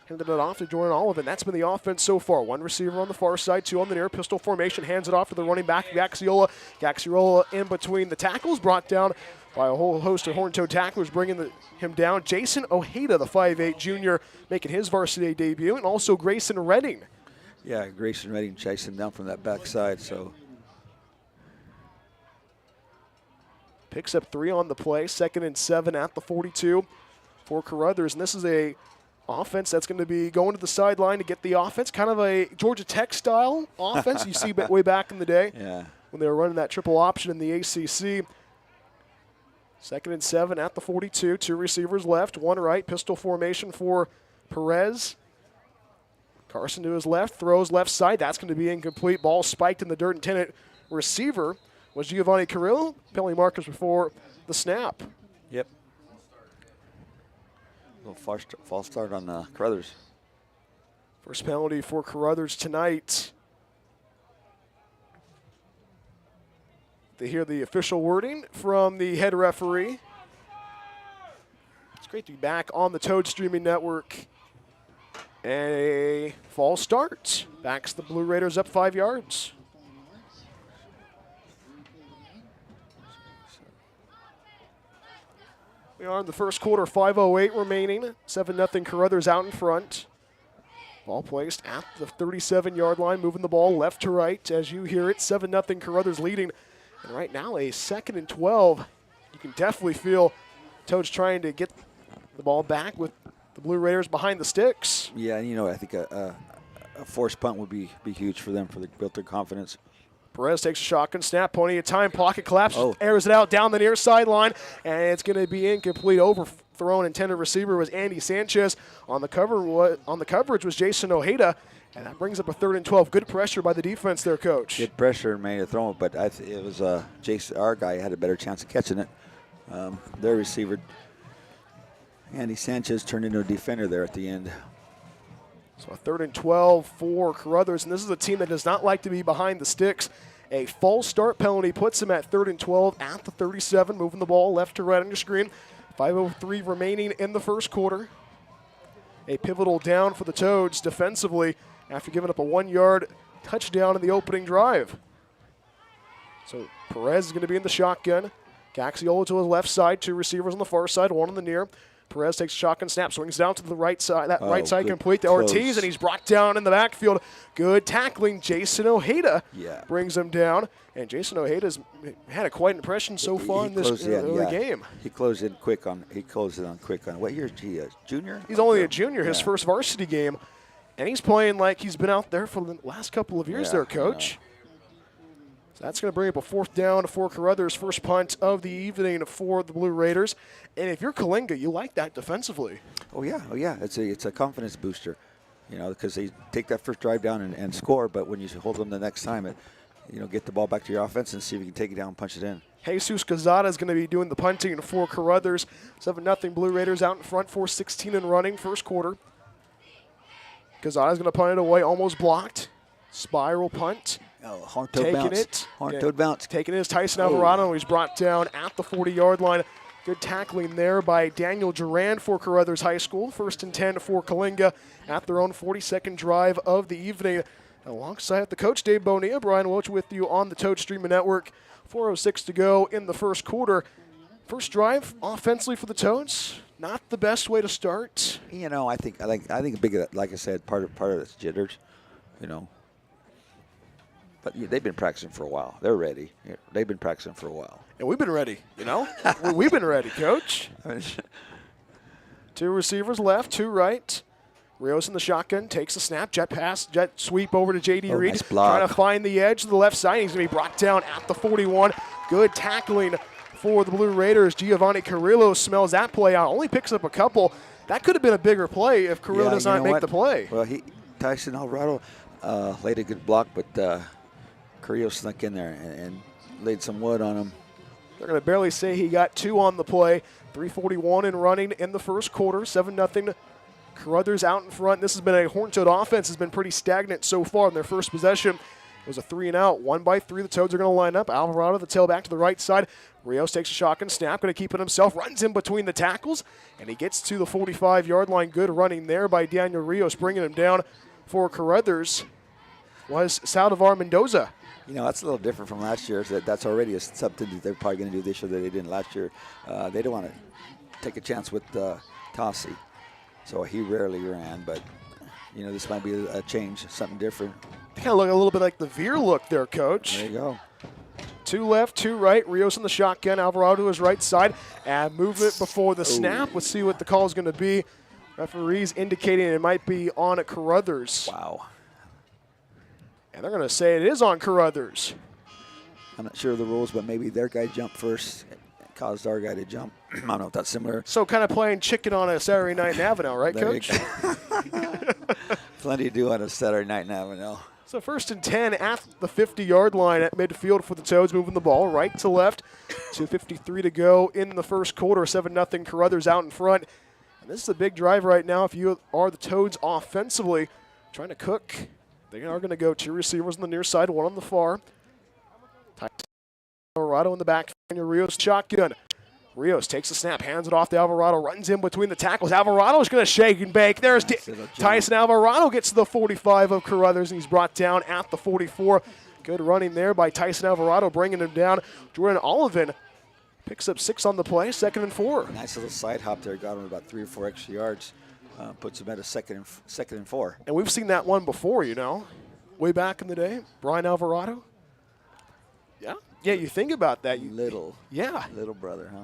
Handed it off to Jordan Olivan. That's been the offense so far. One receiver on the far side, 2 on the near. Pistol formation, hands it off to the running back, Gaxiola. Gaxiola in between the tackles, brought down by a whole host of Horned Toad tacklers, bringing him down. Jason Ojeda, the 5'8" junior, making his varsity debut, and also Grayson Redding. Yeah, Grayson Redding chased him down from that backside, so. Picks up 3 on the play, 2nd and 7 at the 42 for Caruthers, and this is a offense that's going to be going to the sideline to get the offense, kind of a Georgia Tech style offense you see way back in the day when they were running that triple option in the ACC. 2nd and 7 at the 42, 2 receivers left, 1 right, pistol formation for Perez. Carson to his left, throws left side, that's going to be incomplete. Ball spiked in the dirt, intended receiver was Giovanni Carrillo. Penalty markers before the snap. Yep. Little false start on Caruthers. First penalty for Caruthers tonight. They hear the official wording from the head referee. It's great to be back on the Toad Streaming Network. And a false start. Backs the Blue Raiders up 5 yards. We are in the first quarter, 5:08 remaining. 7-0 Caruthers out in front. Ball placed at the 37-yard line, moving the ball left to right as you hear it. 7-0 Caruthers leading. And right now a 2nd and 12. You can definitely feel Toads trying to get the ball back with the Blue Raiders behind the sticks. Yeah, you know, I think a forced punt would be huge for them, build their confidence. Perez takes a shotgun snap, plenty of time, pocket collapses, Oh. airs it out down the near sideline, and it's going to be incomplete. Overthrown intended receiver was Andy Sanchez. On the coverage was Jason Ojeda, and that brings up a 3rd and 12. Good pressure by the defense there, Coach. Good pressure and made a throw, but it was Jason, our guy, had a better chance of catching it. Their receiver, Andy Sanchez, turned into a defender there at the end. So a 3rd and 12 for Caruthers, and this is a team that does not like to be behind the sticks. A false start penalty puts them at 3rd and 12 at the 37, moving the ball left to right on your screen. 5:03 remaining in the first quarter. A pivotal down for the Toads defensively after giving up a 1-yard touchdown in the opening drive. So Perez is going to be in the shotgun. Gaxiola to his left side, 2 receivers on the far side, 1 on the near. Perez takes a shotgun snap, swings down to the right side. That right side complete to close. Ortiz, and he's brought down in the backfield. Good tackling. Jason Ojeda Yeah. brings him down. And Jason Ojeda's had a quite impression so far in this early game. He closed in quick on. What year is he? Junior? He's only a junior, his first varsity game, and he's playing like he's been out there for the last couple of years there, Coach. So that's going to bring up a 4th down for Caruthers, first punt of the evening for the Blue Raiders. And if you're Coalinga, you like that defensively. Oh yeah. It's a confidence booster, you know, because they take that first drive down and score. But when you hold them the next time, get the ball back to your offense and see if you can take it down and punch it in. Jesus Quezada is going to be doing the punting for Caruthers. 7-0 Blue Raiders out in front, 4:16 and running, first quarter. Quezada's going to punt it away, almost blocked. Spiral punt. Oh, horn-toed bounce. Horn-toed bounce. Taking it is Tyson Alvarado. He's brought down at the 40-yard line. Good tackling there by Daniel Duran for Caruthers High School. 1st and 10 for Coalinga at their own 42nd drive of the evening. Alongside the coach, Dave Bonilla, Brian Welch with you on the Toad Streaming Network. 4:06 to go in the first quarter. First drive offensively for the Toads. Not the best way to start. You know, I think a big, like I said, part of it's jitters, you know. But they've been practicing for a while. They're ready. They've been practicing for a while. And we've been ready, you know? We've been ready, Coach. 2 receivers left, 2 right. Rios in the shotgun, takes a snap, jet sweep over to J.D. Reed. Nice block. Trying to find the edge to the left side. He's going to be brought down at the 41. Good tackling for the Blue Raiders. Giovanni Carrillo smells that play out. Only picks up a couple. That could have been a bigger play if Carrillo does not make the play. Well, Tyson Alvarado laid a good block, but Carrillo snuck in there and laid some wood on him. They're going to barely say he got 2 on the play. 3:41 in running in the first quarter. 7-0 Caruthers out in front. This has been a Horn-Toad offense has been pretty stagnant so far in their first possession. It was a 3-and-out. 1 by 3. The Toads are going to line up. Alvarado, the tailback to the right side. Rios takes a shotgun snap, going to keep it himself. Runs in between the tackles, and he gets to the 45-yard line. Good running there by Daniel Rios, bringing him down for Caruthers. Was Saldivar Mendoza. You know, that's a little different from last year. That's already something that they're probably going to do this year that they didn't last year. They don't want to take a chance with Tossi. So he rarely ran, but, you know, this might be a change, something different. They kind of look a little bit like the Veer look there, Coach. There you go. 2 left, 2 right. Rios in the shotgun. Alvarado to his right side. And movement before the snap. Let's see what the call is going to be. Referees indicating it might be on Caruthers. Wow. And they're going to say it is on Caruthers. I'm not sure of the rules, but maybe their guy jumped first. Caused our guy to jump. I don't know if that's similar. So kind of playing chicken on a Saturday night in Avenel, right, There Coach? Plenty to do on a Saturday night in Avenel. So 1st and 10 at the 50-yard line at midfield for the Toads, moving the ball right to left. 2:53 to go in the first quarter. 7-0 Caruthers out in front. And this is a big drive right now if you are the Toads offensively. Trying to cook. They are going to go 2 receivers on the near side, 1 on the far. Alvarado in the back. Daniel Rios shotgun. Rios takes the snap, hands it off to Alvarado, runs in between the tackles. Alvarado's going to shake and bake. There's Tyson Alvarado gets to the 45 of Caruthers, and he's brought down at the 44. Good running there by Tyson Alvarado, bringing him down. Jordan Olivan picks up 6 on the play, 2nd and 4. Nice little side hop there. Got him about 3 or 4 extra yards. Puts him at a second and 4. And we've seen that one before, you know, way back in the day. Brian Alvarado. Yeah, you think about that. Little Yeah. brother, huh?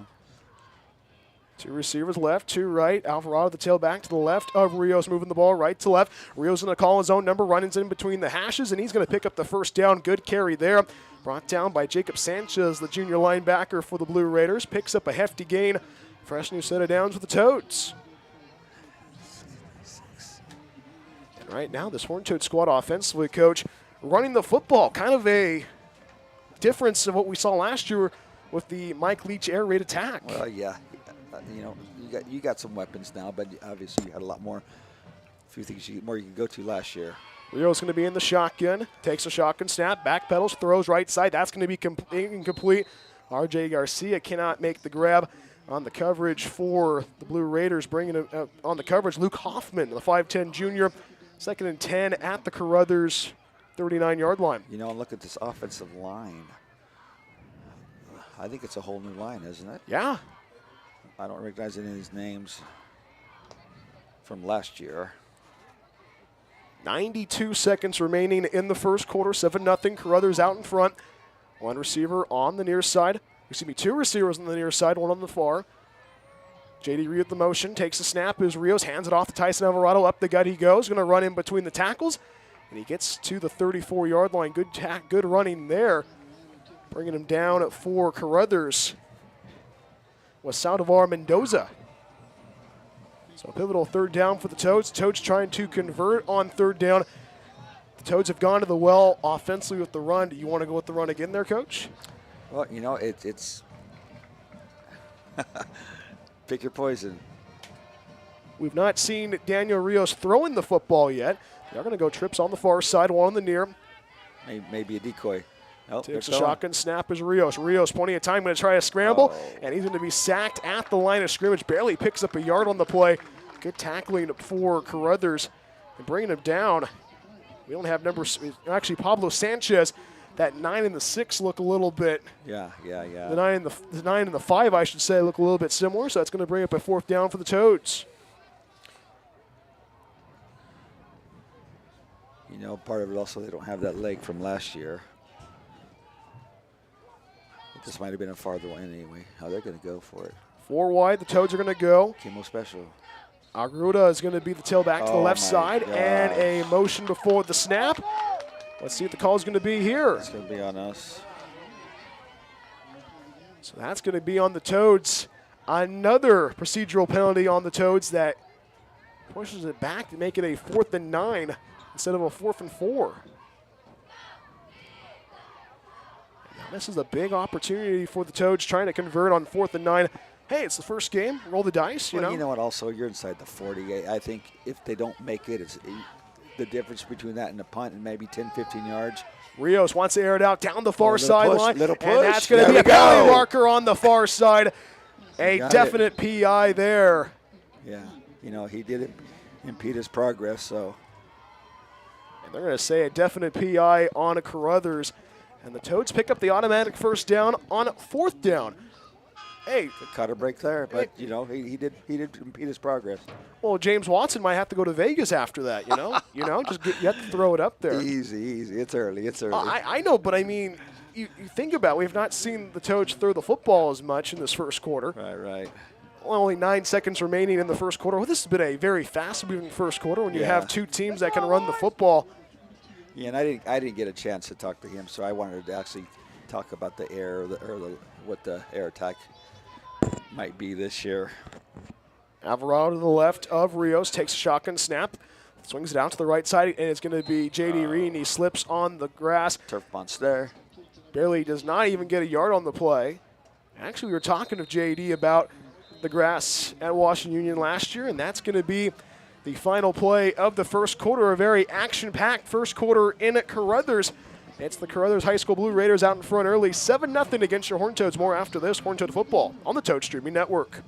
Two receivers left, two right. Alvarado, the tailback, to the left of Rios, moving the ball right to left. Rios going to call his own number, runnings in between the hashes, and he's going to pick up the first down. Good carry there. Brought down by Jacob Sanchez, the junior linebacker for the Blue Raiders. Picks up a hefty gain. Fresh new set of downs with the Toads. And right now, this Horned Toad squad offensively, Coach, running the football. Kind of a difference of what we saw last year with the Mike Leach air raid attack. Well, yeah. You got some weapons now, but obviously you had a lot more. A few things you can go to last year. Rio's going to be in the shotgun. Takes a shotgun snap, backpedals, throws right side. That's going to be incomplete. R.J. Garcia cannot make the grab on the coverage for the Blue Raiders. Bringing it on the coverage, Luke Hoffman, the 5'10 junior. 2nd and 10 at the Caruthers 39-yard line. Look at this offensive line. I think it's a whole new line, isn't it? Yeah. I don't recognize any of these names from last year. 92 seconds remaining in the first quarter. 7-0. Caruthers out in front. One receiver on the near side. Two receivers on the near side, one on the far. J.D. Reed with the motion, takes a snap as Rios hands it off to Tyson Alvarado. Up the gut he goes, going to run in between the tackles. And he gets to the 34-yard line. Good running there. Bringing him down for Caruthers was Saldivar Mendoza. So a pivotal 3rd down for the Toads. Toads trying to convert on 3rd down. The Toads have gone to the well offensively with the run. Do you want to go with the run again there, Coach? Well, it's pick your poison. We've not seen Daniel Rios throwing the football yet. They're going to go trips on the far side, one on the near. Maybe a decoy. Nope, Takes a shotgun snap as Rios. Rios, plenty of time, going to try a scramble, and he's going to be sacked at the line of scrimmage. Barely picks up a yard on the play. Good tackling for Caruthers and bringing him down. We don't have numbers. Actually, Pablo Sanchez, that 9 and the 6 look a little bit. Yeah. The 9 and the 5, I should say, look a little bit similar. So that's going to bring up a 4th down for the Toads. Part of it also, they don't have that leg from last year. This might have been a farther one anyway. How they're going to go for it. 4 wide, the Toads are going to go. Chemo special. Agruda is going to be the tailback to the left side, and a motion before the snap. Let's see what the call is going to be here. It's going to be on us. So that's going to be on the Toads. Another procedural penalty on the Toads that pushes it back to make it a 4th and 9 instead of a 4th and 4. This is a big opportunity for the Toads trying to convert on 4th and 9. Hey, it's the first game. Roll the dice, you know what? Also, you're inside the 40. I think if they don't make it, it's the difference between that and a punt and maybe 10, 15 yards. Rios wants to air it out down the far sideline. Little push. And that's going to be a penalty marker on the far side. A definite PI there. Yeah, he did impede his progress, so. And they're going to say a definite PI on a Caruthers. And the Toads pick up the automatic 1st down on 4th down. Hey, cut a break there, but he did impede his progress. Well, James Watson might have to go to Vegas after that. You have to throw it up there. Easy. It's early. I know, but I mean, you think about it, we've not seen the Toads throw the football as much in this first quarter. Right. Only 9 seconds remaining in the first quarter. Well, this has been a very fast-moving first quarter when you have 2 teams that can run the football. Yeah, and I didn't get a chance to talk to him, so I wanted to actually talk about the air what the air attack might be this year. Alvarado to the left of Rios takes a shotgun snap, swings it out to the right side, and it's going to be J.D. Reed, and he slips on the grass. Turf bunts there. Barely does not even get a yard on the play. Actually, we were talking to J.D. about the grass at Washington Union last year, and that's going to be the final play of the first quarter, a very action-packed first quarter in at Caruthers. It's the Caruthers High School Blue Raiders out in front early, 7-0 against your Horned Toads. More after this, Horned Toad football on the Toad Streaming Network.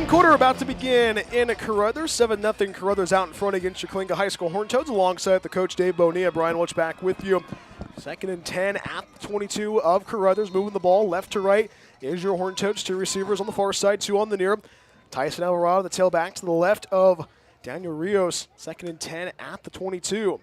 quarter about to begin in Caruthers. 7-0 Caruthers out in front against your Coalinga High School Horned Toads alongside the coach Dave Bonilla. Brian Welch back with you. 2nd and 10 at the 22 of Caruthers. Moving the ball left to right is your Horned Toads. 2 receivers on the far side, 2 on the near. Tyson Alvarado, the tailback to the left of Daniel Rios. 2nd and 10 at the 22.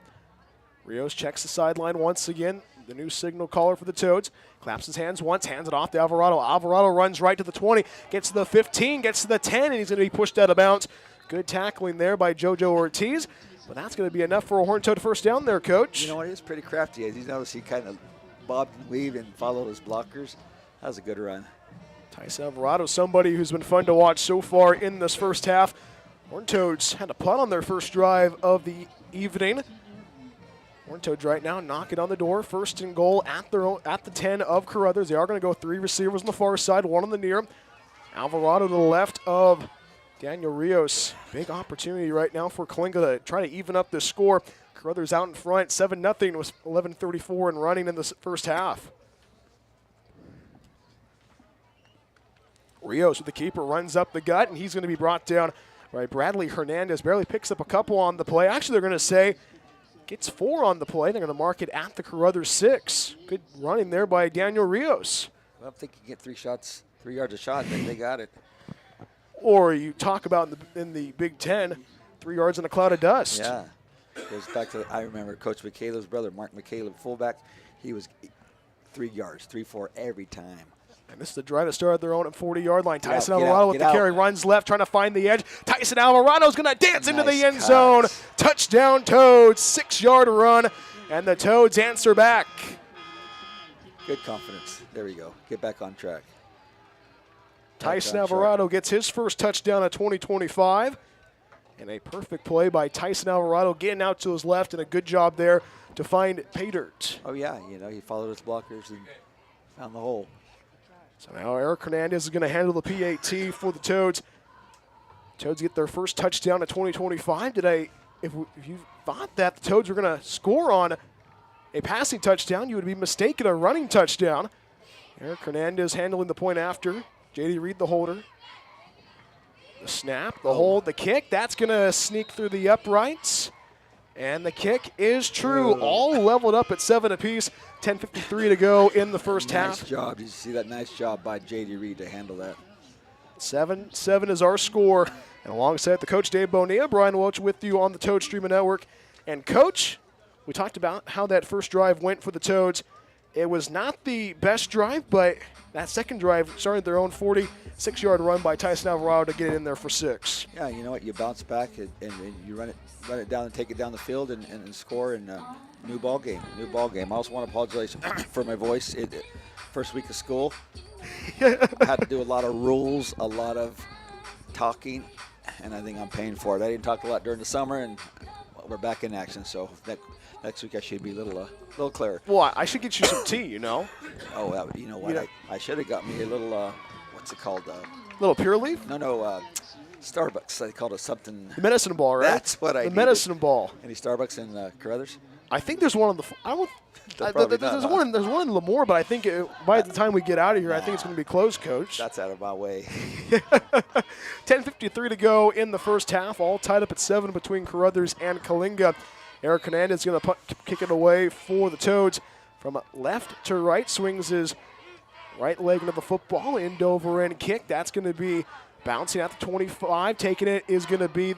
Rios checks the sideline once again. The new signal caller for the Toads. Claps his hands once, hands it off to Alvarado. Alvarado runs right to the 20, gets to the 15, gets to the 10, and he's going to be pushed out of bounds. Good tackling there by JoJo Ortiz, but that's going to be enough for a Horned Toad first down there, Coach. You know what? He's pretty crafty. As you notice, he kind of bobbed and weaved and followed his blockers. That was a good run. Tyson Alvarado, somebody who's been fun to watch so far in this first half. Horned Toads had a punt on their first drive of the evening. Horned Toads right now knocking on the door. 1st and goal at the 10 of Caruthers. They are going to go 3 receivers on the far side, 1 on the near. Alvarado to the left of Daniel Rios. Big opportunity right now for Coalinga to try to even up this score. Caruthers out in front, 7-0 with 11:34 and running in the first half. Rios with the keeper runs up the gut, and he's going to be brought down by Bradley Hernandez. Barely picks up a couple on the play. Actually, they're going to say gets 4 on the play. They're going to mark it at the Caruthers 6. Good running there by Daniel Rios. Well, if they can get 3 yards a shot, then they got it. Or you talk about in the Big Ten, 3 yards in a cloud of dust. Yeah. Goes back to, I remember Coach McCaleb's brother, Mark McCaleb, fullback. He was 3 yards, 3-4 every time. And this is the drive to start at their own 40-yard line. Tyson out, Alvarado with the carry, runs left, trying to find the edge. Tyson Alvarado's going to dance into the end zone. Touchdown Toads, 6-yard run, and the Toads answer back. Good confidence. There we go. Get back on track. Tyson Alvarado gets his first touchdown at 2025. And a perfect play by Tyson Alvarado getting out to his left, and a good job there to find Paydirt. Oh, yeah. You know, he followed his blockers and found the hole. So now Eric Hernandez is going to handle the PAT for the Toads. Toads get their first touchdown of 2025 today. If you thought that the Toads were going to score on a passing touchdown, you would be mistaken, a running touchdown. Eric Hernandez handling the point after. J.D. Reed, the holder. The snap, the hold, the kick. That's going to sneak through the uprights. And the kick is true. All leveled up at 7 apiece. 10:53 to go in the first half. Nice job. Did you see that nice job by J.D. Reed to handle that? 7-7 is our score. And alongside the coach, Dave Bonilla, Brian Welch with you on the Toad Streaming Network. And, Coach, we talked about how that first drive went for the Toads. It was not the best drive, but that second drive started their own 46-yard run by Tyson Alvarado to get it in there for 6. Yeah, you know what? You bounce back and you run it down and take it down the field and score in new ball game. New ball game. I also want to apologize for my voice. First week of school, had to do a lot of rules, a lot of talking, and I think I'm paying for it. I didn't talk a lot during the summer, and we're back in action. So next week I should be a little clearer. Well, I should get you some tea, you know. Oh, you know what? Yeah. I should have got me a little, what's it called? Little Pure Leaf? No, Starbucks. They called it something. The medicine ball, right? That's what I needed. The medicine ball. Any Starbucks in Caruthers? I think there's one on the. There's one in Lemoore, but I think by the time we get out of here, I think it's going to be closed, Coach. That's out of my way. 10:53 to go in the first half. All tied up at 7 between Caruthers and Coalinga. Eric Hernandez is going to kick it away for the Toads. From left to right, swings his right leg into the football. End over end kick. That's going to be bouncing at the 25. Taking it is going to be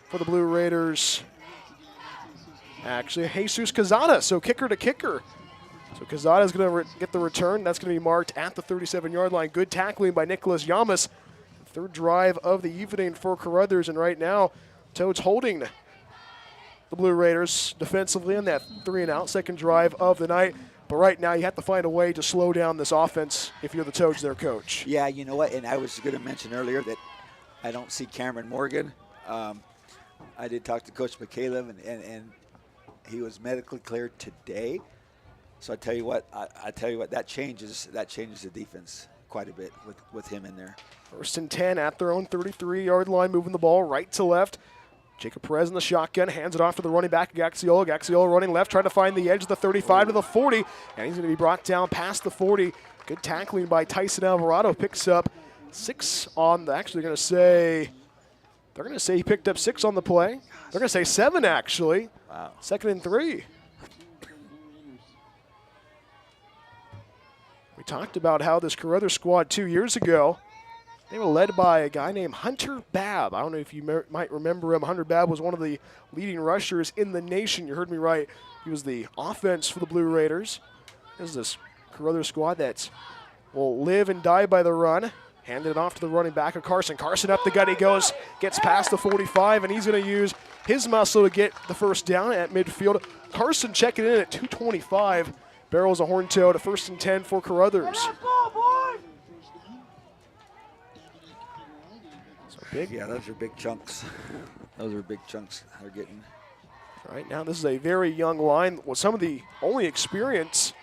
for the Blue Raiders. Actually, Jesus Quezada, so kicker to kicker. So Quezada is going to get the return. That's going to be marked at the 37-yard line. Good tackling by Nicholas Yamas. Third drive of the evening for Caruthers, and right now, Toads holding the Blue Raiders defensively in that 3-and-out second drive of the night. But right now, you have to find a way to slow down this offense if you're the Toads, their coach. Yeah, you know what? And I was going to mention earlier that I don't see Cameron Morgan. I did talk to Coach McCaleb, and he was medically cleared today. So I tell you what, that changes the defense quite a bit with him in there. 1st and 10 at their own 33-yard line, moving the ball right to left. Jacob Perez in the shotgun, hands it off to the running back, Gaxiola. Gaxiola running left, trying to find the edge of the 35 to the 40, and he's going to be brought down past the 40. Good tackling by Tyson Alvarado, picks up 6 on the, actually they're going to say he picked up 6 on the play. They're going to say 7 actually. Wow. 2nd and 3. We talked about how this Caruthers squad 2 years ago, they were led by a guy named Hunter Babb. I don't know if you might remember him. Hunter Babb was one of the leading rushers in the nation. You heard me right. He was the offense for the Blue Raiders. This is this Caruthers squad that will live and die by the run. Handed it off to the running back of Carson. Carson up the gut he goes, gets past the 45, and he's going to use his muscle to get the first down at midfield. Carson checking in at 225. Barrels a horn toe to 1st and 10 for Caruthers. So big. Yeah, those are big chunks. Those are big chunks they're getting. Right now, this is a very young line. Well, some of the only experience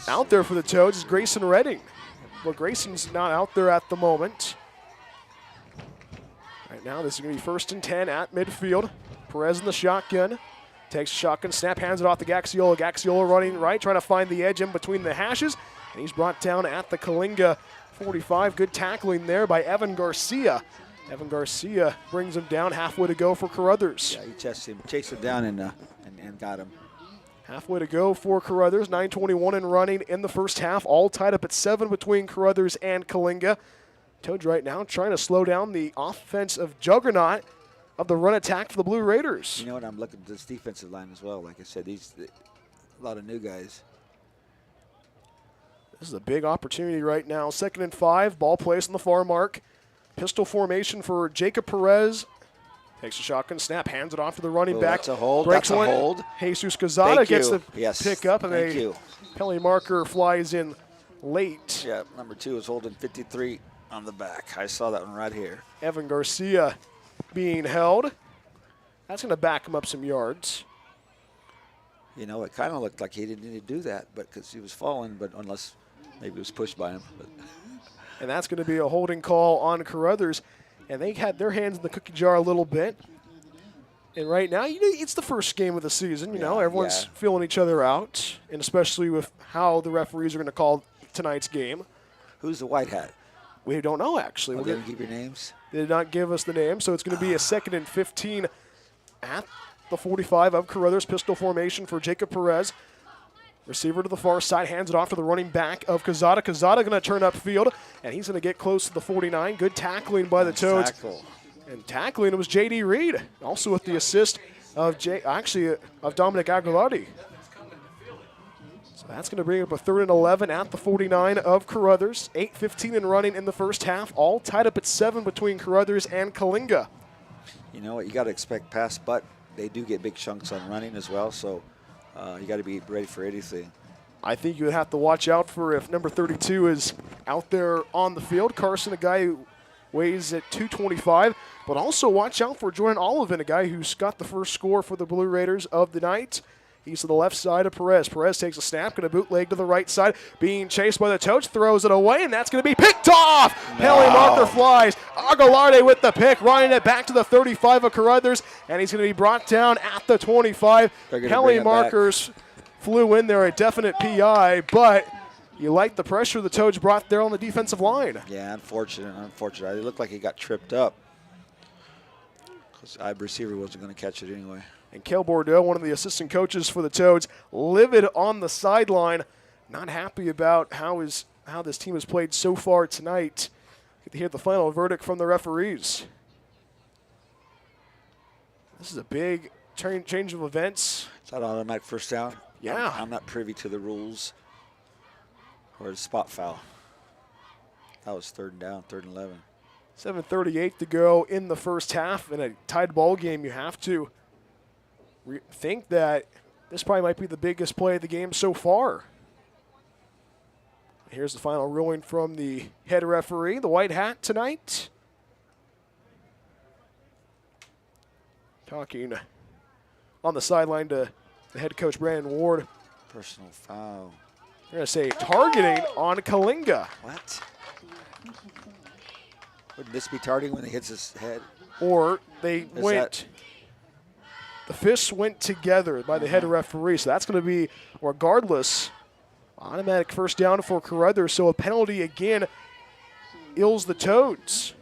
out there for the Toads is Grayson Redding. Well, Grayson's not out there at the moment. Right now, this is going to be 1st and 10 at midfield. Perez in the shotgun. Takes a shotgun snap, hands it off to Gaxiola. Gaxiola running right, trying to find the edge in between the hashes. And he's brought down at the Coalinga 45. Good tackling there by Evan Garcia. Evan Garcia brings him down, halfway to go for Caruthers. Yeah, he chased him down and got him. Halfway to go for Caruthers, 9:21 in running in the first half, all tied up at 7 between Caruthers and Coalinga. Toads right now trying to slow down the offensive juggernaut of the run attack for the Blue Raiders. You know what? I'm looking at this defensive line as well. Like I said, a lot of new guys. This is a big opportunity right now. 2nd and 5, ball placed on the far mark. Pistol formation for Jacob Perez. Takes a shotgun snap, hands it off to the running back. That's a hold. Breaks That's a one. hold. Jesus Quezada gets the Yes. pick up, and Thank a you. penalty marker flies in late. Yeah, number 2 is holding 53 on the back. I saw that one right here. Evan Garcia being held. That's going to back him up some yards. You know, it kind of looked like he didn't need to do that, but because he was falling, but unless maybe it was pushed by him. But. And that's going to be a holding call on Caruthers. And they had their hands in the cookie jar a little bit. And right now, it's the first game of the season. You know, everyone's feeling each other out, and especially with how the referees are going to call tonight's game. Who's the white hat? We don't know, actually. They didn't give your names? They did not give us the name, so it's going to be a 2nd and 15 at the 45 of Caruthers. Pistol formation for Jacob Perez. Receiver to the far side, hands it off to the running back of Quezada. Quezada going to turn upfield, and he's going to get close to the 49. Good tackling by the Toads. And tackling, it was J.D. Reed, also with the assist of Dominic Aguilardi. So that's going to bring up a 3rd and 11 at the 49 of Caruthers. 8:15 in running in the first half, all tied up at 7 between Caruthers and Coalinga. You know what? You got to expect pass, but they do get big chunks on running as well, so you got to be ready for anything. I think you would have to watch out for if number 32 is out there on the field. Carson, a guy who weighs at 225, but also watch out for Jordan Olivan, a guy who's got the first score for the Blue Raiders of the night. He's to the left side of Perez. Perez takes a snap, going to bootleg to the right side, being chased by the Toads, throws it away, and that's going to be picked off. No. Penalty marker flies. Aguilardi with the pick, running it back to the 35 of Caruthers, and he's going to be brought down at the 25. Penalty markers flew in there, a definite PI, but you like the pressure the Toads brought there on the defensive line. Yeah, unfortunate. It looked like he got tripped up because the receiver wasn't going to catch it anyway. And Cale Bordeaux, one of the assistant coaches for the Toads, livid on the sideline, not happy about how this team has played so far tonight. Get to hear the final verdict from the referees. This is a big change of events. Is that automatic first down? Yeah. I'm not privy to the rules or the spot foul. That was 3rd and down, 3rd and 11. 7:38 to go in the first half. In a tied ball game, you have to think that this probably might be the biggest play of the game so far. Here's the final ruling from the head referee, the white hat tonight. Talking on the sideline to the head coach, Brandon Ward. Personal foul. They're going to say targeting on Coalinga. What? Wouldn't this be targeting when he hits his head? Or they went... The fists went together by the head referee, so that's going to be, regardless, automatic first down for Caruthers. So a penalty again Ills the Toads.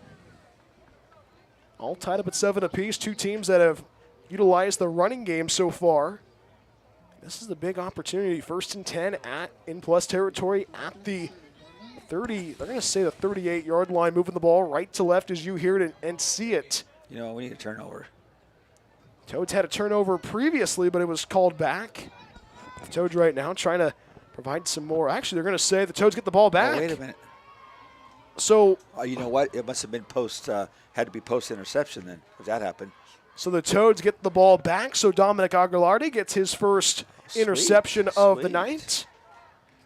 All tied up at 7 apiece. Two teams that have utilized the running game so far. This is the big opportunity. 1st and 10 at in-plus territory at the 30. They're going to say the 38-yard line, moving the ball right to left as you hear it and see it. You know, we need a turnover. Toads had a turnover previously, but it was called back. The Toads right now trying to provide some more. Actually, they're going to say the Toads get the ball back. Oh, wait a minute. So, You know what? It must have been had to be post-interception then, if that happened. So the Toads get the ball back. So Dominic Aguilardi gets his first interception of the night.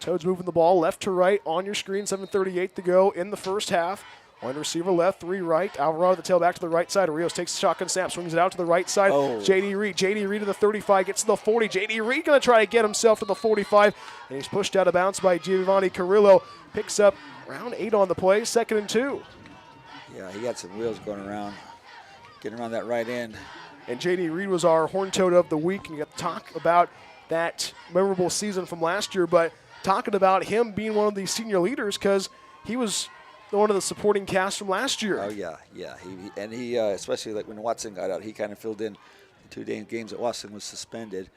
Toads moving the ball left to right on your screen. 7:38 to go in the first half. One receiver left, 3 right. Alvarado the tailback to the right side. Rios takes the shotgun snap, swings it out to the right side. Oh. J.D. Reed to the 35, gets to the 40. J.D. Reed going to try to get himself to the 45, and he's pushed out of bounds by Giovanni Carrillo. Picks up round 8 on the play, 2nd and 2. Yeah, he got some wheels going around, getting around that right end. And J.D. Reed was our Horn Toad of the week, and you got to talk about that memorable season from last year, but talking about him being one of the senior leaders because he was one of the supporting cast from last year. Oh, yeah. He especially like when Watson got out, he kind of filled in the 2 games that Watson was suspended.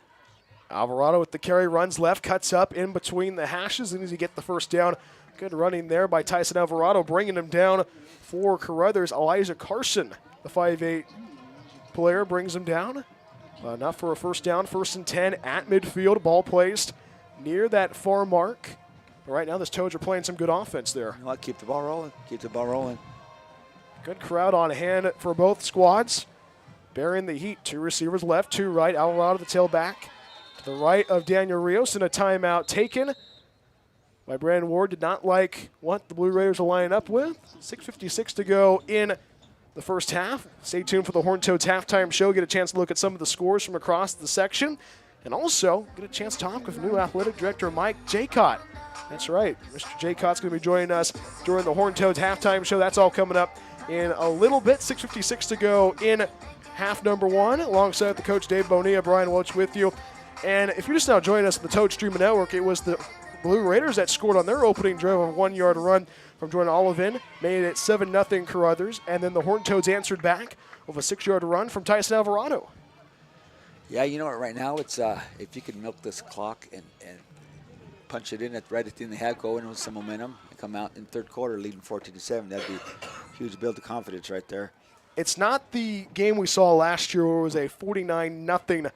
Alvarado with the carry, runs left, cuts up in between the hashes, and as he get the first down. Good running there by Tyson Alvarado, bringing him down for Caruthers. Elijah Carson, the 5'8" player, brings him down. Not for a first down. 1st and 10 at midfield. Ball placed near that far mark. But right now, the Toads are playing some good offense there. You know what? Keep the ball rolling. Keep the ball rolling. Good crowd on hand for both squads. Bearing the heat. 2 receivers left, 2 right. Alvarado the tailback to the right of Daniel Rios, and a timeout taken by Brandon Ward. Did not like what the Blue Raiders are lining up with. 6:56 to go in the first half. Stay tuned for the Horned Toads halftime show. Get a chance to look at some of the scores from across the section. And also get a chance to talk with new athletic director Mike Jaycott. That's right. Mr. Jaycott's going to be joining us during the Horned Toads halftime show. That's all coming up in a little bit. 6:56 to go in half number 1. Alongside the coach Dave Bonilla, Brian Welch with you. And if you're just now joining us on the Toad Streaming Network, it was the Blue Raiders that scored on their opening drive of a 1-yard run from Jordan Olivin, made it 7-0 Caruthers, and then the Horned Toads answered back with a 6-yard run from Tyson Alvarado. Yeah, you know what? Right now, it's if you can milk this clock and punch it in right at the end of the half, go in with some momentum, and come out in third quarter leading 14-7. That'd be a huge build of confidence right there. It's not the game we saw last year where it was a 49-0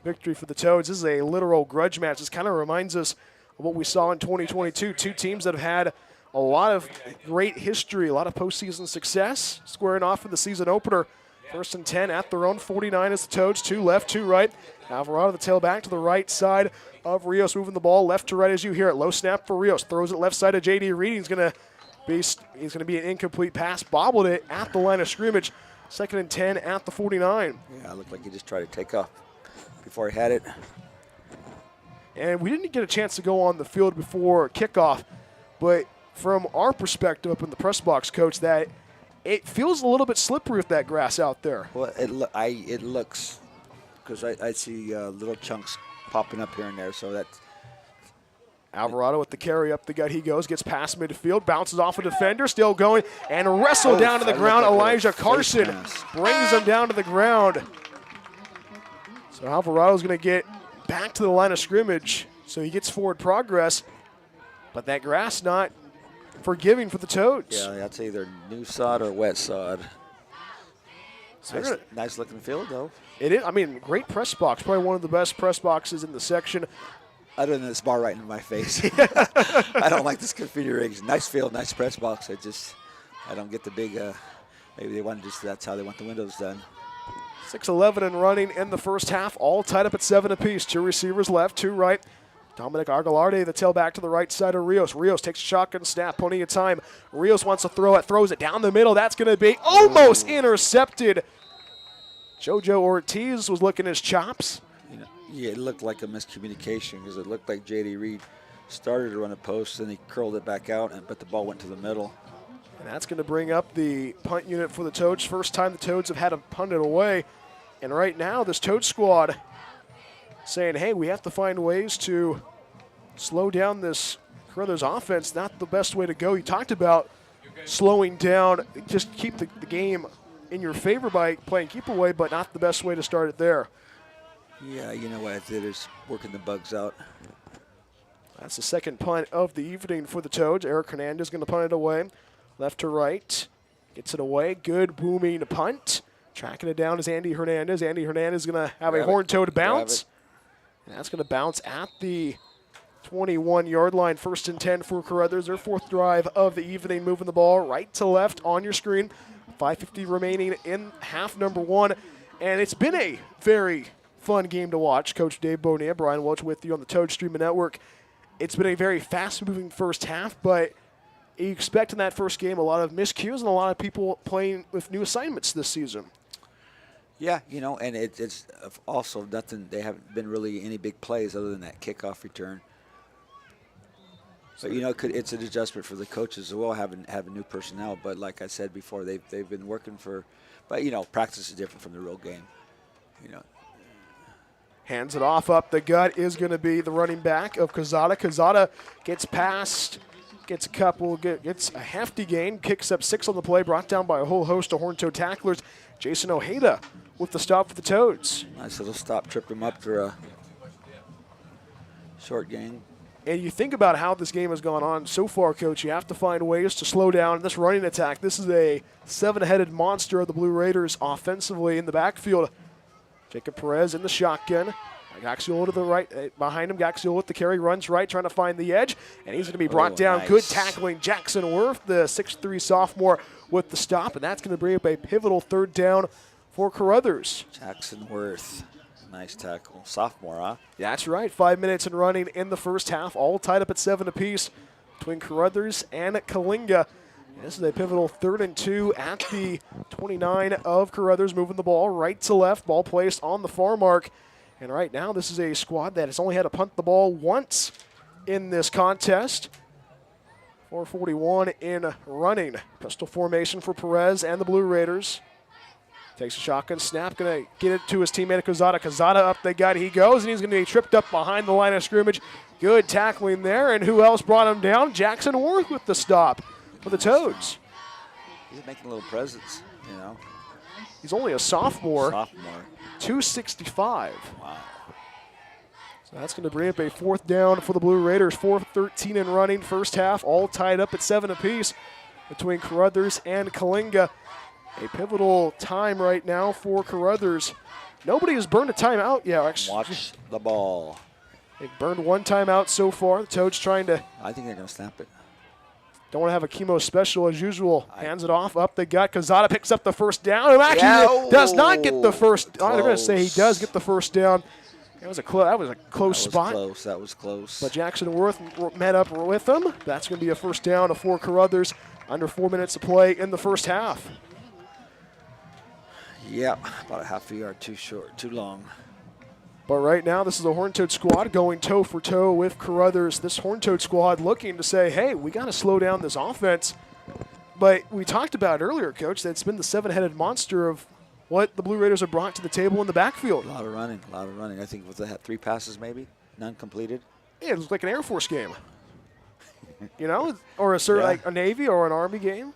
victory for the Toads. This is a literal grudge match. This kind of reminds us of what we saw in 2022. 2 teams that have had a lot of great history, a lot of postseason success, squaring off in the season opener. 1st and 10 at their own 49 as the Toads. 2 left, 2 right. Alvarado the tailback to the right side of Rios, moving the ball left to right as you hear it. Low snap for Rios. Throws it left side of J.D. Reed. He's going to be an incomplete pass. Bobbled it at the line of scrimmage. 2nd and 10 at the 49. Yeah, it looked like he just tried to take off before he had it. And we didn't get a chance to go on the field before kickoff, but from our perspective up in the press box, Coach, that it feels a little bit slippery with that grass out there. Well, it looks, because I see little chunks popping up here and there, so that's. Alvarado with the carry up the gut he goes, gets past midfield, bounces off a defender, still going, and wrestled down to the ground. Elijah Carson brings him down to the ground. So Alvarado's going to get back to the line of scrimmage, so he gets forward progress, but that grass not forgiving for the Toads. Yeah, that's either new sod or wet sod. Nice looking field, though. It is. I mean, great press box. Probably one of the best press boxes in the section. Other than this bar right in my face. I don't like this configuration. Nice field, nice press box. I don't get the big, maybe they want that's how they want the windows done. 6-11 and running in the first half, all tied up at 7 apiece. 2 receivers left, 2 right. Dominic Aguilardi, the tailback to the right side of Rios. Rios takes a shotgun snap, plenty of time. Rios wants to throw it, throws it down the middle. That's going to be almost intercepted. JoJo Ortiz was licking his chops. Yeah, it looked like a miscommunication because it looked like J.D. Reed started to run a post, and he curled it back out, but the ball went to the middle. And that's going to bring up the punt unit for the Toads. First time the Toads have had to punt it away. And right now, this Toad squad saying, hey, we have to find ways to slow down this Caruthers offense. Not the best way to go. You talked about slowing down, just keep the game in your favor by playing keep away, but not the best way to start it there. Yeah, you know what? They're just working the bugs out. That's the second punt of the evening for the Toads. Eric Hernandez going to punt it away. Left to right. Gets it away. Good booming punt. Tracking it down is Andy Hernandez. Andy Hernandez is going to have a horn-toed bounce. And that's going to bounce at the 21-yard line. 1st and 10 for Caruthers. Their 4th drive of the evening, moving the ball right to left on your screen. 5:50 remaining in half number 1. And it's been a very fun game to watch. Coach Dave Bonilla, Brian Welch with you on the Toad Streaming Network. It's been a very fast-moving first half, but you expect in that first game a lot of miscues and a lot of people playing with new assignments this season. Yeah, you know, and it's also nothing. They haven't been really any big plays other than that kickoff return. But, you know, it's an adjustment for the coaches as well, having new personnel. But like I said before, they've been working for – but, you know, practice is different from the real game, you know. Hands it off up the gut is going to be the running back of Quezada. Quezada gets past, gets a hefty gain, kicks up 6 on the play, brought down by a whole host of horn-toed tacklers. Jason Ojeda with the stop for the Toads. Nice little stop, tripped him up for a short gain. And you think about how this game has gone on so far, Coach. You have to find ways to slow down this running attack. This is a 7-headed monster of the Blue Raiders offensively in the backfield. Jacob Perez in the shotgun. Gaxiola to the right, behind him. Gaxiola with the carry, runs right, trying to find the edge, and he's going to be brought down. Nice. Good tackling, Jackson Worth, the 6'3" sophomore, with the stop, and that's going to bring up a pivotal 3rd down for Caruthers. Jackson Worth, nice tackle. Sophomore, huh? That's right. 5 minutes and running in the first half, all tied up at 7 apiece between Caruthers and Coalinga. This is a pivotal 3rd and 2 at the 29 of Caruthers, moving the ball right to left. Ball placed on the far mark. And right now, this is a squad that has only had to punt the ball once in this contest. 4:41 in running. Pistol formation for Perez and the Blue Raiders. Takes a shotgun snap, going to get it to his teammate Quezada. Quezada up the gut he goes, and he's going to be tripped up behind the line of scrimmage. Good tackling there, and who else brought him down? Jackson Worth with the stop for the Toads. He's making a little presence, you know. He's only a sophomore. 265. Wow. So that's going to bring up a 4th down for the Blue Raiders. 4:13 in running, first half, all tied up at 7 apiece between Caruthers and Coalinga. A pivotal time right now for Caruthers. Nobody has burned a timeout yet. Actually, watch the ball. They've burned 1 timeout so far. The Toads trying to. I think they're going to snap it. Don't want to have a chemo special as usual. Hands it off, up the gut. Quezada picks up the 1st down. And actually does not get the first. I'm going to say he does get the 1st down. That was a close spot. That was close. But Jackson Worth met up with him. That's going to be a 1st down for Caruthers. Under 4 minutes to play in the first half. Yeah, about a half a yard too short, too long. But right now, this is a Horn-Toad squad going toe-for-toe with Caruthers. This Horn-Toad squad looking to say, hey, we got to slow down this offense. But we talked about earlier, Coach, that it's been the 7-headed monster of what the Blue Raiders have brought to the table in the backfield. A lot of running. I think they had 3 passes maybe, none completed. Yeah, it was like an Air Force game. You know, or like a Navy or an Army game.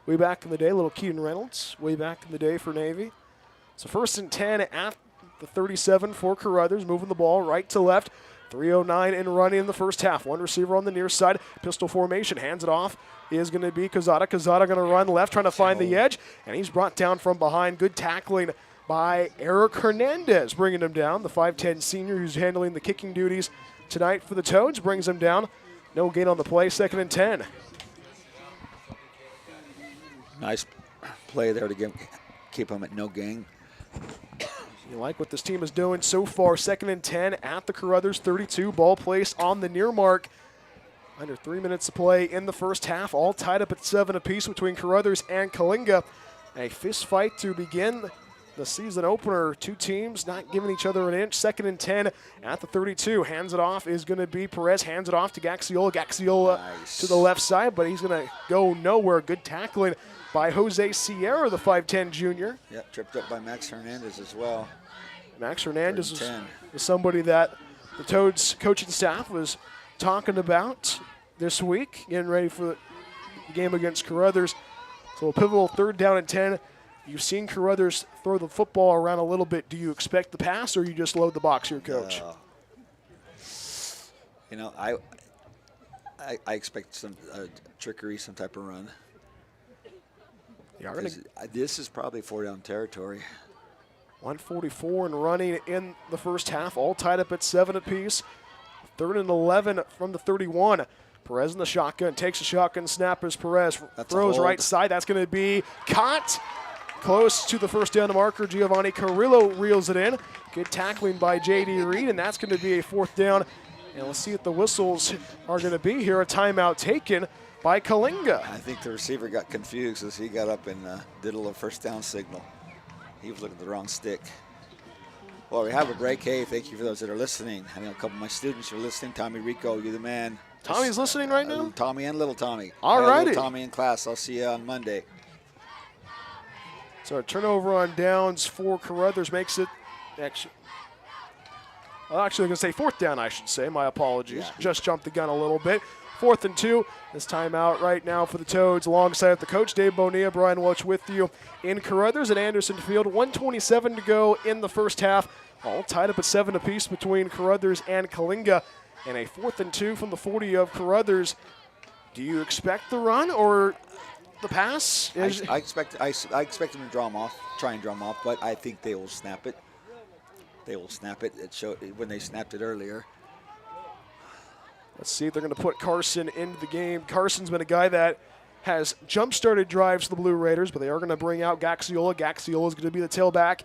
Way back in the day, little Keaton Reynolds, way back in the day for Navy. So 1st and 10 at the 37 for Caruthers, moving the ball right to left. 3:09 in running in the first half. 1 receiver on the near side. Pistol formation, hands it off. Is going to be Quezada. Quezada going to run left, trying to find the edge, and he's brought down from behind. Good tackling by Eric Hernandez, bringing him down. The 5'10 senior who's handling the kicking duties tonight for the Toads brings him down. No gain on the play, 2nd and 10. Nice play there to keep him at no gain. You like what this team is doing so far. 2nd and 10 at the Caruthers 32. Ball placed on the near mark. Under 3 minutes to play in the first half. All tied up at 7 apiece between Caruthers and Coalinga. A fist fight to begin the season opener. 2 teams not giving each other an inch. 2nd and 10 at the 32. Hands it off is going to be Perez. Hands it off to Gaxiola. Gaxiola to the left side, but he's going to go nowhere. Good tackling by Jose Sierra, the 5'10 junior. Yep, tripped up by Max Hernandez as well. Max Hernandez was somebody that the Toads coaching staff was talking about this week, getting ready for game against Caruthers. So a pivotal 3rd down and 10. You've seen Caruthers throw the football around a little bit. Do you expect the pass, or you just load the box here, Coach? You know, I expect some trickery, some type of run. This is probably 4-down territory. 144 and running in the first half, all tied up at 7 apiece. 3rd and 11 from the 31. Perez in the shotgun, takes a shotgun snap as Perez throws right side. That's going to be caught close to the first down marker. Giovanni Carrillo reels it in. Good tackling by J.D. Reed, and that's going to be a 4th down. And let's see what the whistles are going to be here. A timeout taken by Coalinga. I think the receiver got confused as he got up and did a little first down signal. He was looking at the wrong stick. Well, we have a break. Hey, thank you for those that are listening. I know a couple of my students are listening. Tommy Rico, you're the man. Tommy's listening right now? Tommy and little Tommy. All righty. Little Tommy in class. I'll see you on Monday. So a turnover on downs for Caruthers makes it actually I'm going to say 4th down, I should say. My apologies. Yeah. Just jumped the gun a little bit. 4th and 2. This timeout right now for the Toads. Alongside the coach, Dave Bonilla, Brian Welch with you in Caruthers at Anderson Field. 1:27 to go in the first half. All tied up at 7 apiece between Caruthers and Coalinga. And a 4th and 2 from the 40 of Caruthers. Do you expect the run or the pass? I expect them to draw them off, try and draw them off, but I think they will snap it. They will snap it. It showed when they snapped it earlier. Let's see if they're going to put Carson into the game. Carson's been a guy that has jump-started drives for the Blue Raiders, but they are going to bring out Gaxiola. Gaxiola is going to be the tailback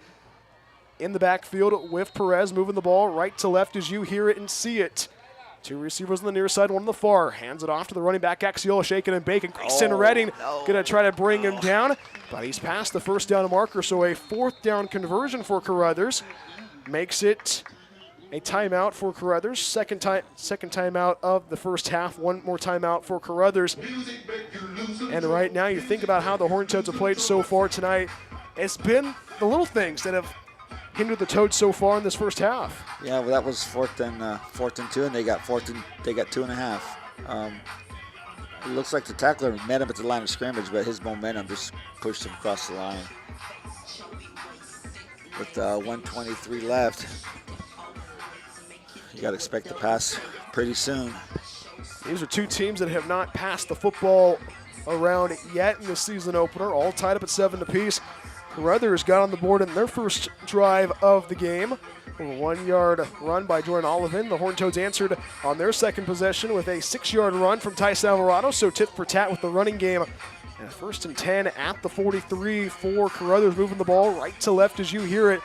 in the backfield with Perez moving the ball right to left as you hear it and see it. 2 receivers on the near side, 1 on the far. Hands it off to the running back, Gaxiola, shaking and baking. Grayson Redding going to try to bring him down, but he's past the first down marker, so a 4th down conversion for Caruthers makes it a timeout for Caruthers. Second timeout of the first half. 1 more timeout for Caruthers. And right now, you think about how the Horned Toads have played so far tonight. It's been the little things that have hindered the Toads so far in this first half. Yeah, well, that was 4th and 2, and they got 2.5. It looks like the tackler met him at the line of scrimmage, but his momentum just pushed him across the line. With 1:23 left, you got to expect the pass pretty soon. These are 2 teams that have not passed the football around yet in the season opener, all tied up at 7 apiece. Caruthers got on the board in their first drive of the game. A 1-yard run by Jordan Olivin. The Horned Toads answered on their second possession with a 6-yard run from Tyson Alvarado, so tit for tat with the running game. And 1st and 10 at the 43 for Caruthers, moving the ball right to left as you hear it.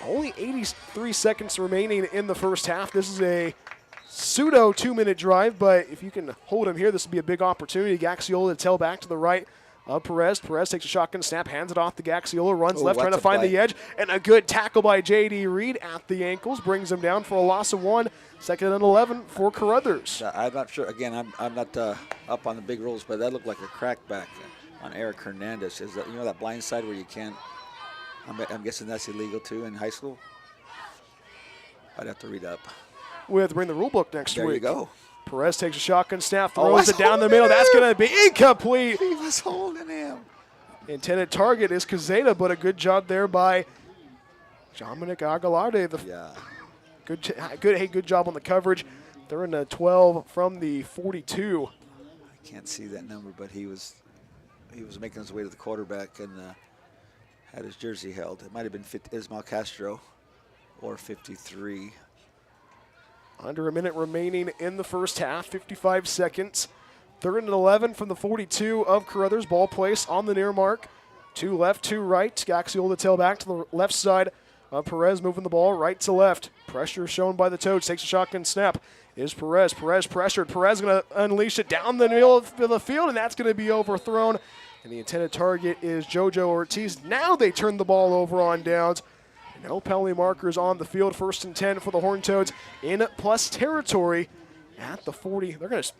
Only 83 seconds remaining in the first half. This is a pseudo 2-minute drive, but if you can hold him here, this would be a big opportunity. Gaxiola to tail back to the right of Perez. Perez takes a shotgun snap, hands it off to Gaxiola, runs left, trying to find the edge, and a good tackle by J.D. Reed at the ankles, brings him down for a loss of 1. 2nd and 11 for Caruthers. I'm not sure. Again, I'm not up on the big rules, but that looked like a crackback on Eric Hernandez. Is that, that blind side where you can't? I'm guessing that's illegal too in high school. I'd have to read up. We have to bring the rule book next week. There you go. Perez takes a shotgun snap, throws it down the middle. That's going to be incomplete. He was holding him. Intended target is Cazeta, but a good job there by Dominic Aguilarde. Good job on the coverage. They're in a 12 from the 42. I can't see that number, but he was making his way to the quarterback and had his jersey held. It might have been Ismael Castro or 53. Under a minute remaining in the first half, 55 seconds. 3rd and 11 from the 42 of Caruthers. Ball placed on the near mark. 2 left, 2 right. Gaxiola to tailback to the left side. Perez moving the ball right to left. Pressure shown by the Toads. Takes a shotgun snap. Is Perez. Perez pressured. Perez going to unleash it down the middle of the field, and that's going to be overthrown. And the intended target is JoJo Ortiz. Now they turn the ball over on downs. No penalty markers on the field. 1st and 10 for the Horned Toads in plus territory at the 40. They're going to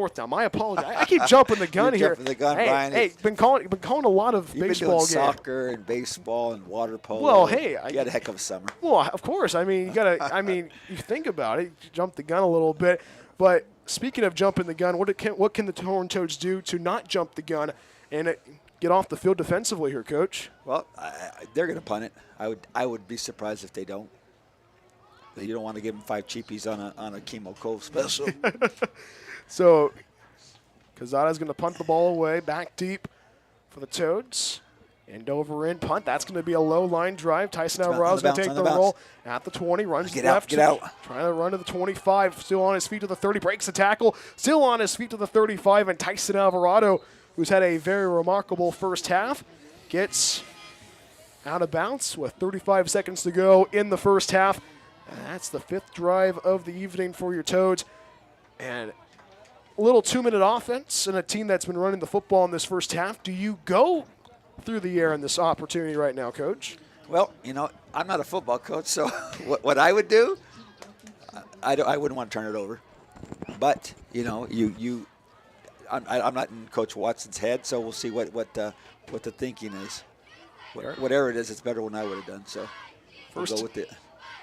Fourth down. My apologies. I keep jumping the gun You're here. jumping the gun, hey, Brian. Hey, been calling a lot of You've baseball been doing games. soccer and baseball and water polo. Well, hey, you had a heck of a summer. Well, of course. I mean, you gotta. I mean, you think about it. You jump the gun a little bit. But speaking of jumping the gun, what can the Horned Toads do to not jump the gun and get off the field defensively here, Coach? Well, they're going to punt it. I would be surprised if they don't. You don't want to give them 5 cheapies on a Chemo Cove special. So, Quezada's going to punt the ball away, back deep for the Toads. End over in punt. That's going to be a low line drive. Tyson Alvarado's going to take the roll at the 20. Runs left. Get out. Trying to run to the 25. Still on his feet to the 30. Breaks the tackle. Still on his feet to the 35. And Tyson Alvarado, who's had a very remarkable first half, gets out of bounds with 35 seconds to go in the first half. And that's the 5th drive of the evening for your Toads. And a little 2-minute offense and a team that's been running the football in this first half. Do you go through the air in this opportunity right now, Coach? Well, I'm not a football coach, so what I would do, I wouldn't want to turn it over. But, I'm not in Coach Watson's head, so we'll see what the thinking is. Whatever it is, it's better than I would have done. So we'll go with it.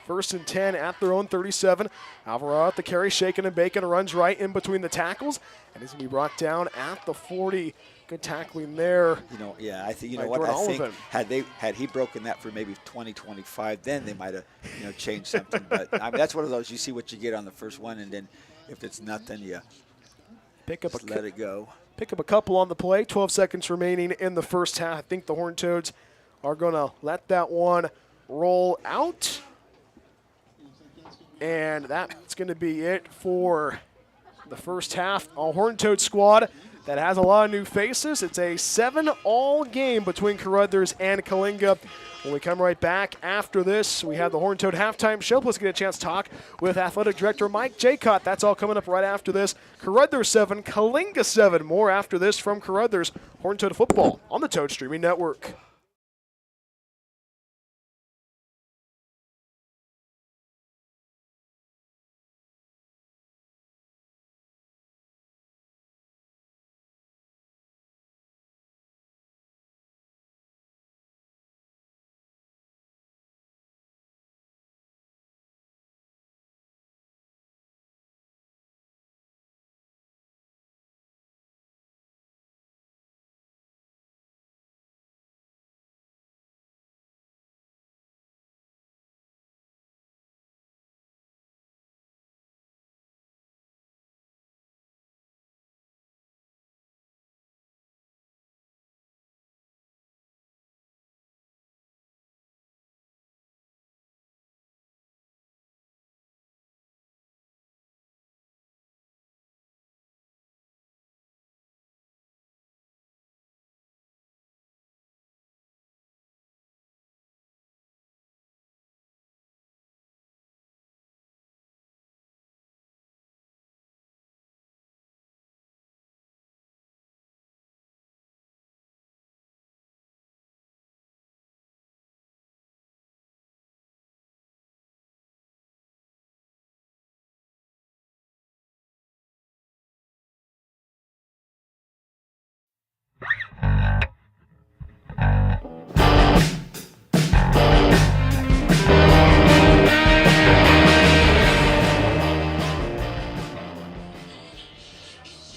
1st and 10 at their own 37. Alvarado at the carry, shaking and baking, runs right in between the tackles, and he's going to be brought down at the 40. Good tackling there. I think I think had he broken that for maybe 20-25, then they might have changed something. But that's one of those, you see what you get on the first one, and then if it's nothing, you let it go. Pick up a couple on the play. 12 seconds remaining in the first half. I think the Horned Toads are going to let that one roll out. And that's going to be it for the first half. A Horned Toad squad that has a lot of new faces. It's a 7-all game between Caruthers and Coalinga. When we come right back after this, we have the Horned Toad halftime show. Let's get a chance to talk with Athletic Director Mike Jaycott. That's all coming up right after this. Caruthers 7, Coalinga 7. More after this from Caruthers. Horned Toad football on the Toad Streaming Network.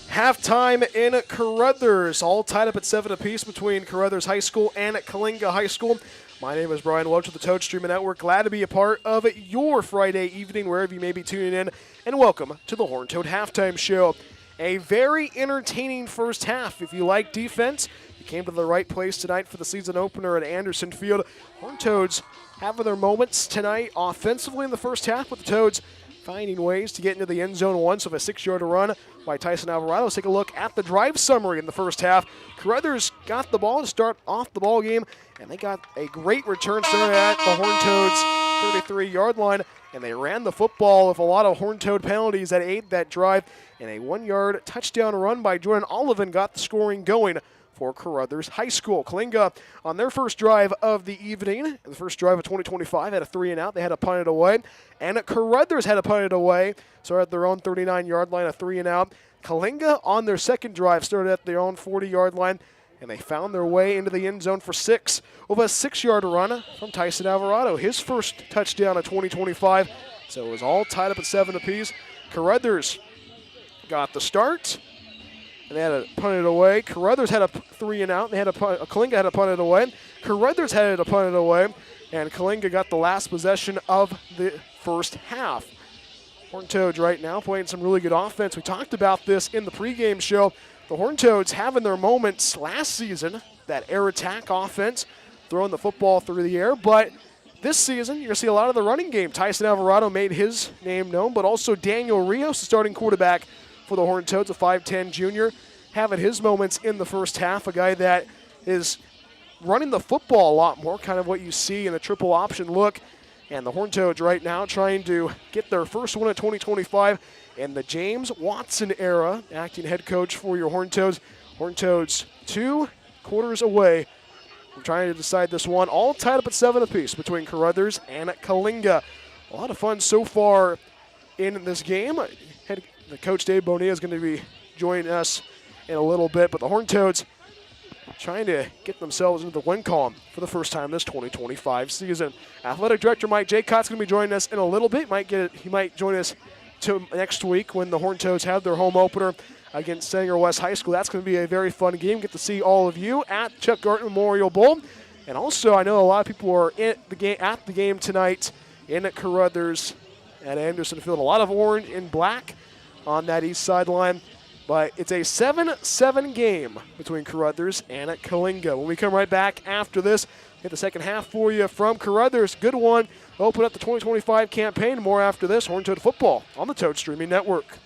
Halftime in Caruthers, all tied up at 7 apiece between Caruthers High School and Coalinga High School. My name is Brian. Welcome to the Toad Streaming Network. Glad to be a part of your Friday evening, wherever you may be tuning in, and welcome to the Horned Toad Halftime Show. A very entertaining first half. If you like defense, you came to the right place tonight for the season opener at Anderson Field. Horned Toads having their moments tonight offensively in the first half, with the Toads finding ways to get into the end zone once with a 6-yard run by Tyson Alvarado. Let's take a look at the drive summary in the first half. Caruthers got the ball to start off the ball game, and they got a great return starting at the Horned Toads' 33-yard line, and they ran the football with a lot of Horned Toad penalties that aided that drive, and a 1-yard touchdown run by Jordan Olivan got the scoring going for Caruthers High School. Coalinga on their first drive of the evening, the first drive of 2025, had a 3-and-out. They had to punt it away. And Caruthers had to punt it away. Started at their own 39-yard line, a 3-and-out. Coalinga on their second drive started at their own 40-yard line, and they found their way into the end zone for 6. With a 6-yard run from Tyson Alvarado, his first touchdown of 2025. So it was all tied up at 7 apiece. Caruthers got the start, and they had to punt it away. Caruthers had a 3-and-out. They had Coalinga had to punt it away. Caruthers had to punt it away, and Coalinga got the last possession of the first half. Horned Toads right now playing some really good offense. We talked about this in the pregame show. The Horned Toads having their moments last season, that air attack offense, throwing the football through the air. But this season, you're going to see a lot of the running game. Tyson Alvarado made his name known, but also Daniel Rios, the starting quarterback for the Horned Toads, a 5'10 junior, having his moments in the first half, a guy that is running the football a lot more, kind of what you see in the triple option look. And the Horned Toads right now trying to get their first one of 2025 in the James Watson era, acting head coach for your Horned Toads. Horned Toads 2 quarters away from trying to decide this one, all tied up at 7 apiece between Caruthers and Coalinga. A lot of fun so far in this game. The coach Dave Bonilla is going to be joining us in a little bit, but the Horned Toads trying to get themselves into the win column for the first time this 2025 season. Athletic Director Mike Jaycott's going to be joining us in a little bit. He might join us next week when the Horned Toads have their home opener against Sanger West High School. That's going to be a very fun game. Get to see all of you at Chuck Garton Memorial Bowl. And also, I know a lot of people are at the game tonight in at Caruthers at Anderson Field. A lot of orange and black on that east sideline. But it's a 7-7 game between Caruthers and Coalinga. When we come right back after this, hit the second half for you from Caruthers. Good one. Open up the 2025 campaign. More after this. Horned Toad football on the Toad Streaming Network.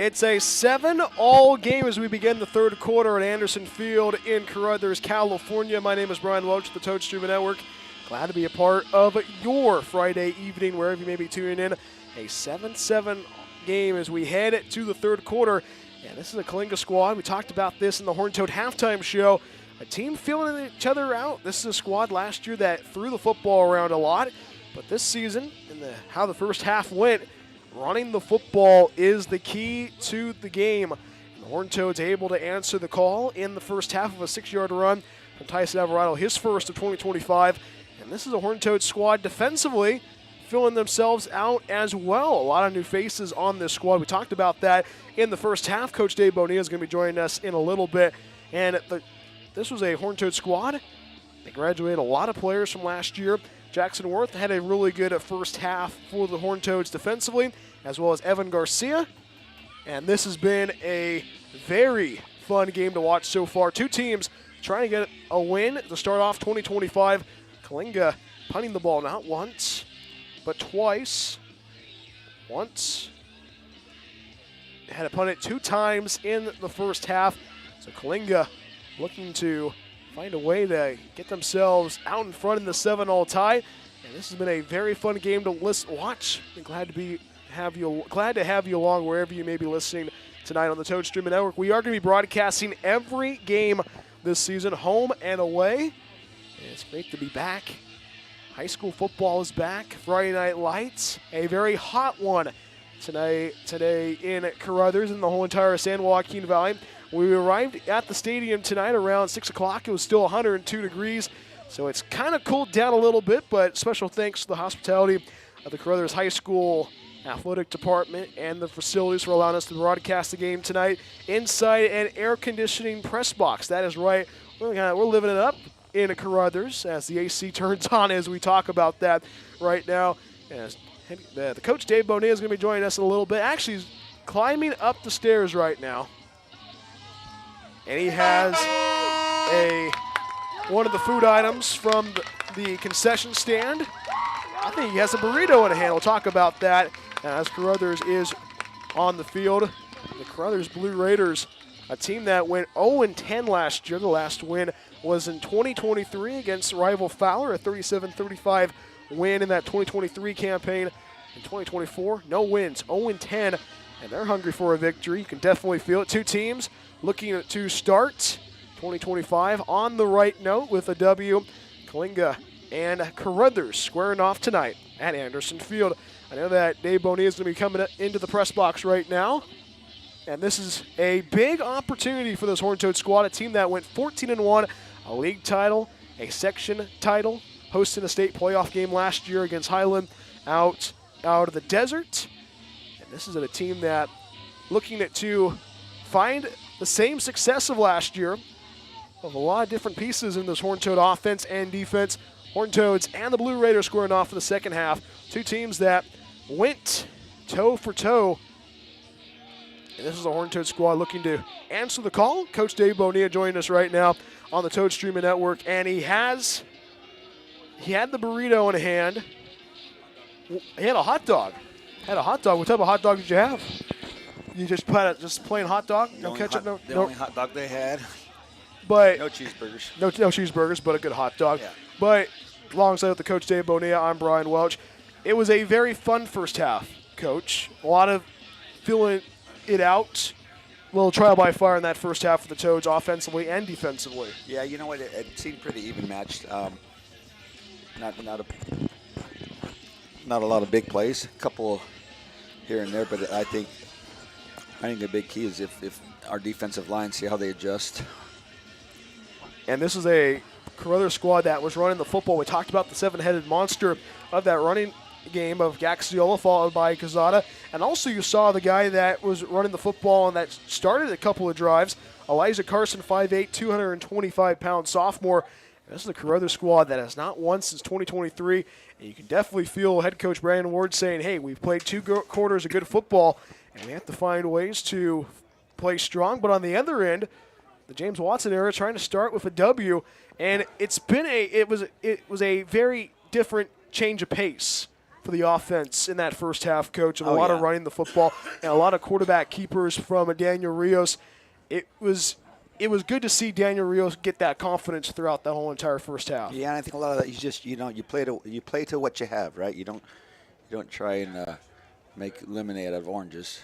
It's a 7-all game as we begin the third quarter at Anderson Field in Caruthers, California. My name is Brian Welch, the Toad Streamer Network. Glad to be a part of your Friday evening, wherever you may be tuning in. A 7-7 game as we head to the third quarter. And this is a Coalinga squad. We talked about this in the Horn Toad halftime show. A team feeling each other out. This is a squad last year that threw the football around a lot. But this season, how the first half went, running the football is the key to the game. And the Horn Toads able to answer the call in the first half of a 6-yard run from Tyson Alvarado, his first of 2025. And this is a Horn Toad squad defensively filling themselves out as well. A lot of new faces on this squad. We talked about that in the first half. Coach Dave Bonilla is going to be joining us in a little bit. And this was a Horn Toad squad. They graduated a lot of players from last year. Jackson Worth had a really good first half for the Horn Toads defensively, as well as Evan Garcia. And this has been a very fun game to watch so far. Two teams trying to get a win to start off 2025. Coalinga punting the ball not once, but twice. Once. They had to punt it 2 times in the first half. So Coalinga looking to find a way to get themselves out in front in the 7-all tie. And this has been a very fun game to watch. I'm glad to have you along wherever you may be listening tonight on the Toad Streamer Network. We are going to be broadcasting every game this season, home and away. And it's great to be back. High school football is back. Friday Night Lights, a very hot one today in Caruthers and the whole entire San Joaquin Valley. We arrived at the stadium tonight around 6 o'clock. It was still 102 degrees, so it's kind of cooled down a little bit, but special thanks to the hospitality of the Caruthers High School Athletic Department and the facilities for allowing us to broadcast the game tonight inside an air conditioning press box. That is right. We're living it up in Caruthers as the AC turns on as we talk about that right now. As the Coach Dave Bonilla is going to be joining us in a little bit. Actually, he's climbing up the stairs right now. And he has one of the food items from the concession stand. I think he has a burrito in a hand. We'll talk about that as Caruthers is on the field. The Caruthers Blue Raiders, a team that went 0-10 last year. The last win was in 2023 against rival Fowler, a 37-35 win in that 2023 campaign. In 2024, no wins, 0-10, and they're hungry for a victory. You can definitely feel it. Two teams looking to start 2025 on the right note with a W. Coalinga and Caruthers squaring off tonight at Anderson Field. I know that Dave Bonilla is going to be coming into the press box right now. And this is a big opportunity for this Horn Toad squad, a team that went 14-1, a league title, a section title, hosting a state playoff game last year against Highland out of the desert. And this is a team that looking to find the same success of last year, of a lot of different pieces in this Horn Toad offense and defense. Horn Toads and the Blue Raiders scoring off for the second half. Two teams that went toe for toe. And this is a Horn Toad squad looking to answer the call. Coach Dave Bonilla joining us right now on the Toad Streamer Network. And he had the burrito in hand. He had a hot dog. What type of hot dog did you have? You just plain hot dog? No ketchup? The only hot dog they had. But no cheeseburgers. No cheeseburgers, but a good hot dog. Yeah. But alongside with the Coach Dave Bonilla, I'm Brian Welch. It was a very fun first half, Coach. A lot of feeling it out. A little trial by fire in that first half for the Toads offensively and defensively. Yeah, you know what? It seemed pretty even matched. Not a lot of big plays. A couple here and there, but I think the big key is if our defensive line, see how they adjust. And this is a Caruthers squad that was running the football. We talked about the 7-headed monster of that running game of Gaxiola followed by Cazada. And also you saw the guy that was running the football and that started a couple of drives, Elijah Carson, 5'8", 225-pound sophomore. And this is the Caruthers squad that has not won since 2023. And you can definitely feel head coach Brandon Ward saying, hey, we've played 2 quarters of good football, and we have to find ways to play strong. But on the other end, the James Watson era trying to start with a W, and it was a very different change of pace for the offense in that first half, Coach, and a lot of running the football and a lot of quarterback keepers from Daniel Rios. It was good to see Daniel Rios get that confidence throughout the whole entire first half. Yeah, and I think a lot of that is just you play to what you have, right? You don't try and make lemonade out of oranges.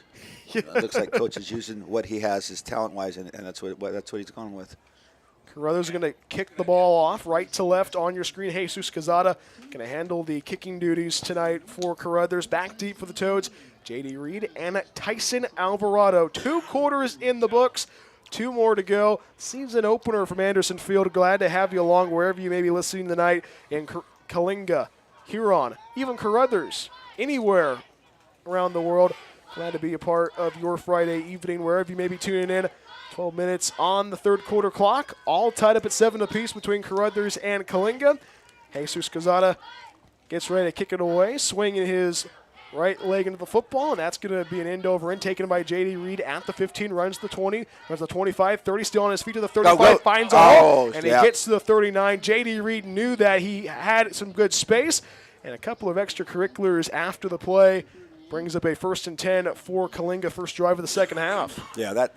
It looks like Coach is using what he has, his talent-wise, and that's what he's going with. Caruthers going to kick the ball off right to left on your screen. Jesus Quezada going to handle the kicking duties tonight for Caruthers. Back deep for the Toads, J.D. Reed and Tyson Alvarado. 2 quarters in the books. 2 more to go. Season opener from Anderson Field. Glad to have you along wherever you may be listening tonight in Coalinga, Huron, even Caruthers, anywhere around the world. Glad to be a part of your Friday evening wherever you may be tuning in. 12 minutes on the third quarter clock, all tied up at 7 apiece between Caruthers and Coalinga. Jesus Quezada gets ready to kick it away, swinging his right leg into the football, and that's going to be an end over end taken by J.D. Reed at the 15, runs the 20, runs the 25, 30, still on his feet to the 35, finds a hole, and he gets to the 39. J.D. Reed knew that he had some good space, and a couple of extracurriculars after the play brings up a 1st and 10 for Coalinga, first drive of the second half. Yeah,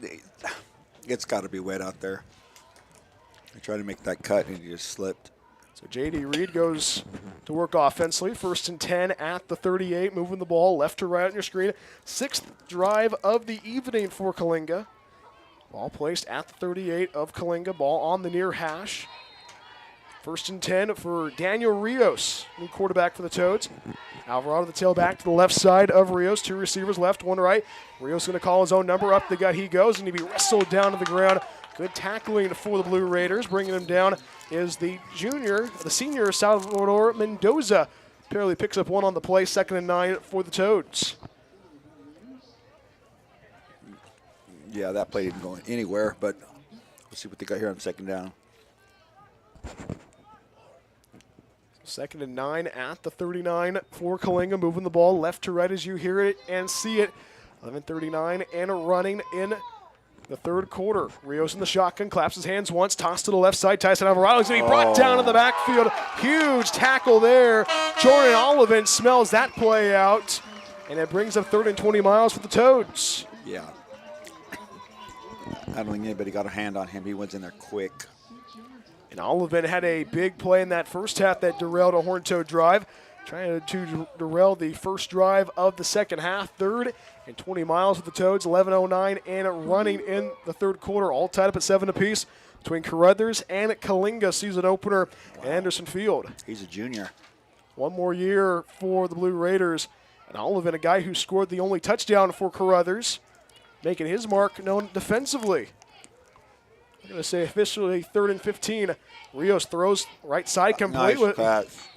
it's got to be wet out there. I tried to make that cut, and he just slipped. So J.D. Reed goes to work offensively. 1st and 10 at the 38, moving the ball left to right on your screen. 6th drive of the evening for Coalinga. Ball placed at the 38 of Coalinga. Ball on the near hash. 1st and 10 for Daniel Rios, new quarterback for the Toads. Alvarado, the tailback to the left side of Rios. 2 receivers left, 1 right. Rios going to call his own number. Up the gut he goes, and he'll be wrestled down to the ground. Good tackling for the Blue Raiders. Bringing him down is the senior Salvador Mendoza. Apparently picks up 1 on the play. 2nd and 9 for the Toads. Yeah, that play didn't go anywhere, but we'll see what they got here on 2nd down. 2nd and 9 at the 39 for Coalinga, moving the ball left to right as you hear it and see it. 11:39 and running in the third quarter. Rios in the shotgun, claps his hands once, tossed to the left side. Tyson Alvarado is going to be brought down in the backfield. Huge tackle there. Jordan Olivan smells that play out, and it brings up 3rd and 20 miles for the Toads. Yeah. I don't think anybody got a hand on him. He was in there quick. And Olivan had a big play in that first half that derailed a Horn Toad drive. Trying to derail the first drive of the second half. 3rd and 20 miles with the Toads. 11:09 and running in the third quarter. All tied up at 7 apiece between Caruthers and Coalinga, season opener at Anderson Field. He's a junior. 1 more year for the Blue Raiders. And Olivan, a guy who scored the only touchdown for Caruthers, making his mark known defensively. I'm going to say officially 3rd and 15. Rios throws right side complete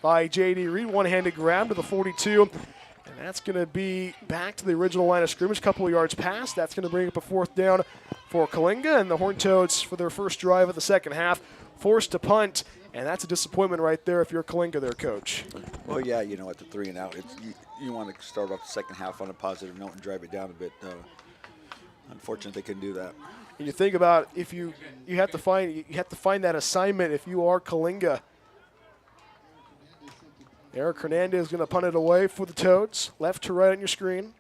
by J.D. Reed. One-handed grab to the 42. And that's going to be back to the original line of scrimmage, a couple of yards past. That's going to bring up a 4th down for Coalinga. And the Horn Toads, for their first drive of the second half, forced to punt. And that's a disappointment right there if you're Coalinga there, Coach. Well, yeah, you know, at the 3 and out, you want to start off the second half on a positive note and drive it down a bit. Unfortunately, they couldn't do that. And you think about if you have to find that assignment if you are Coalinga. Eric Hernandez is going to punt it away for the Toads. Left to right on your screen.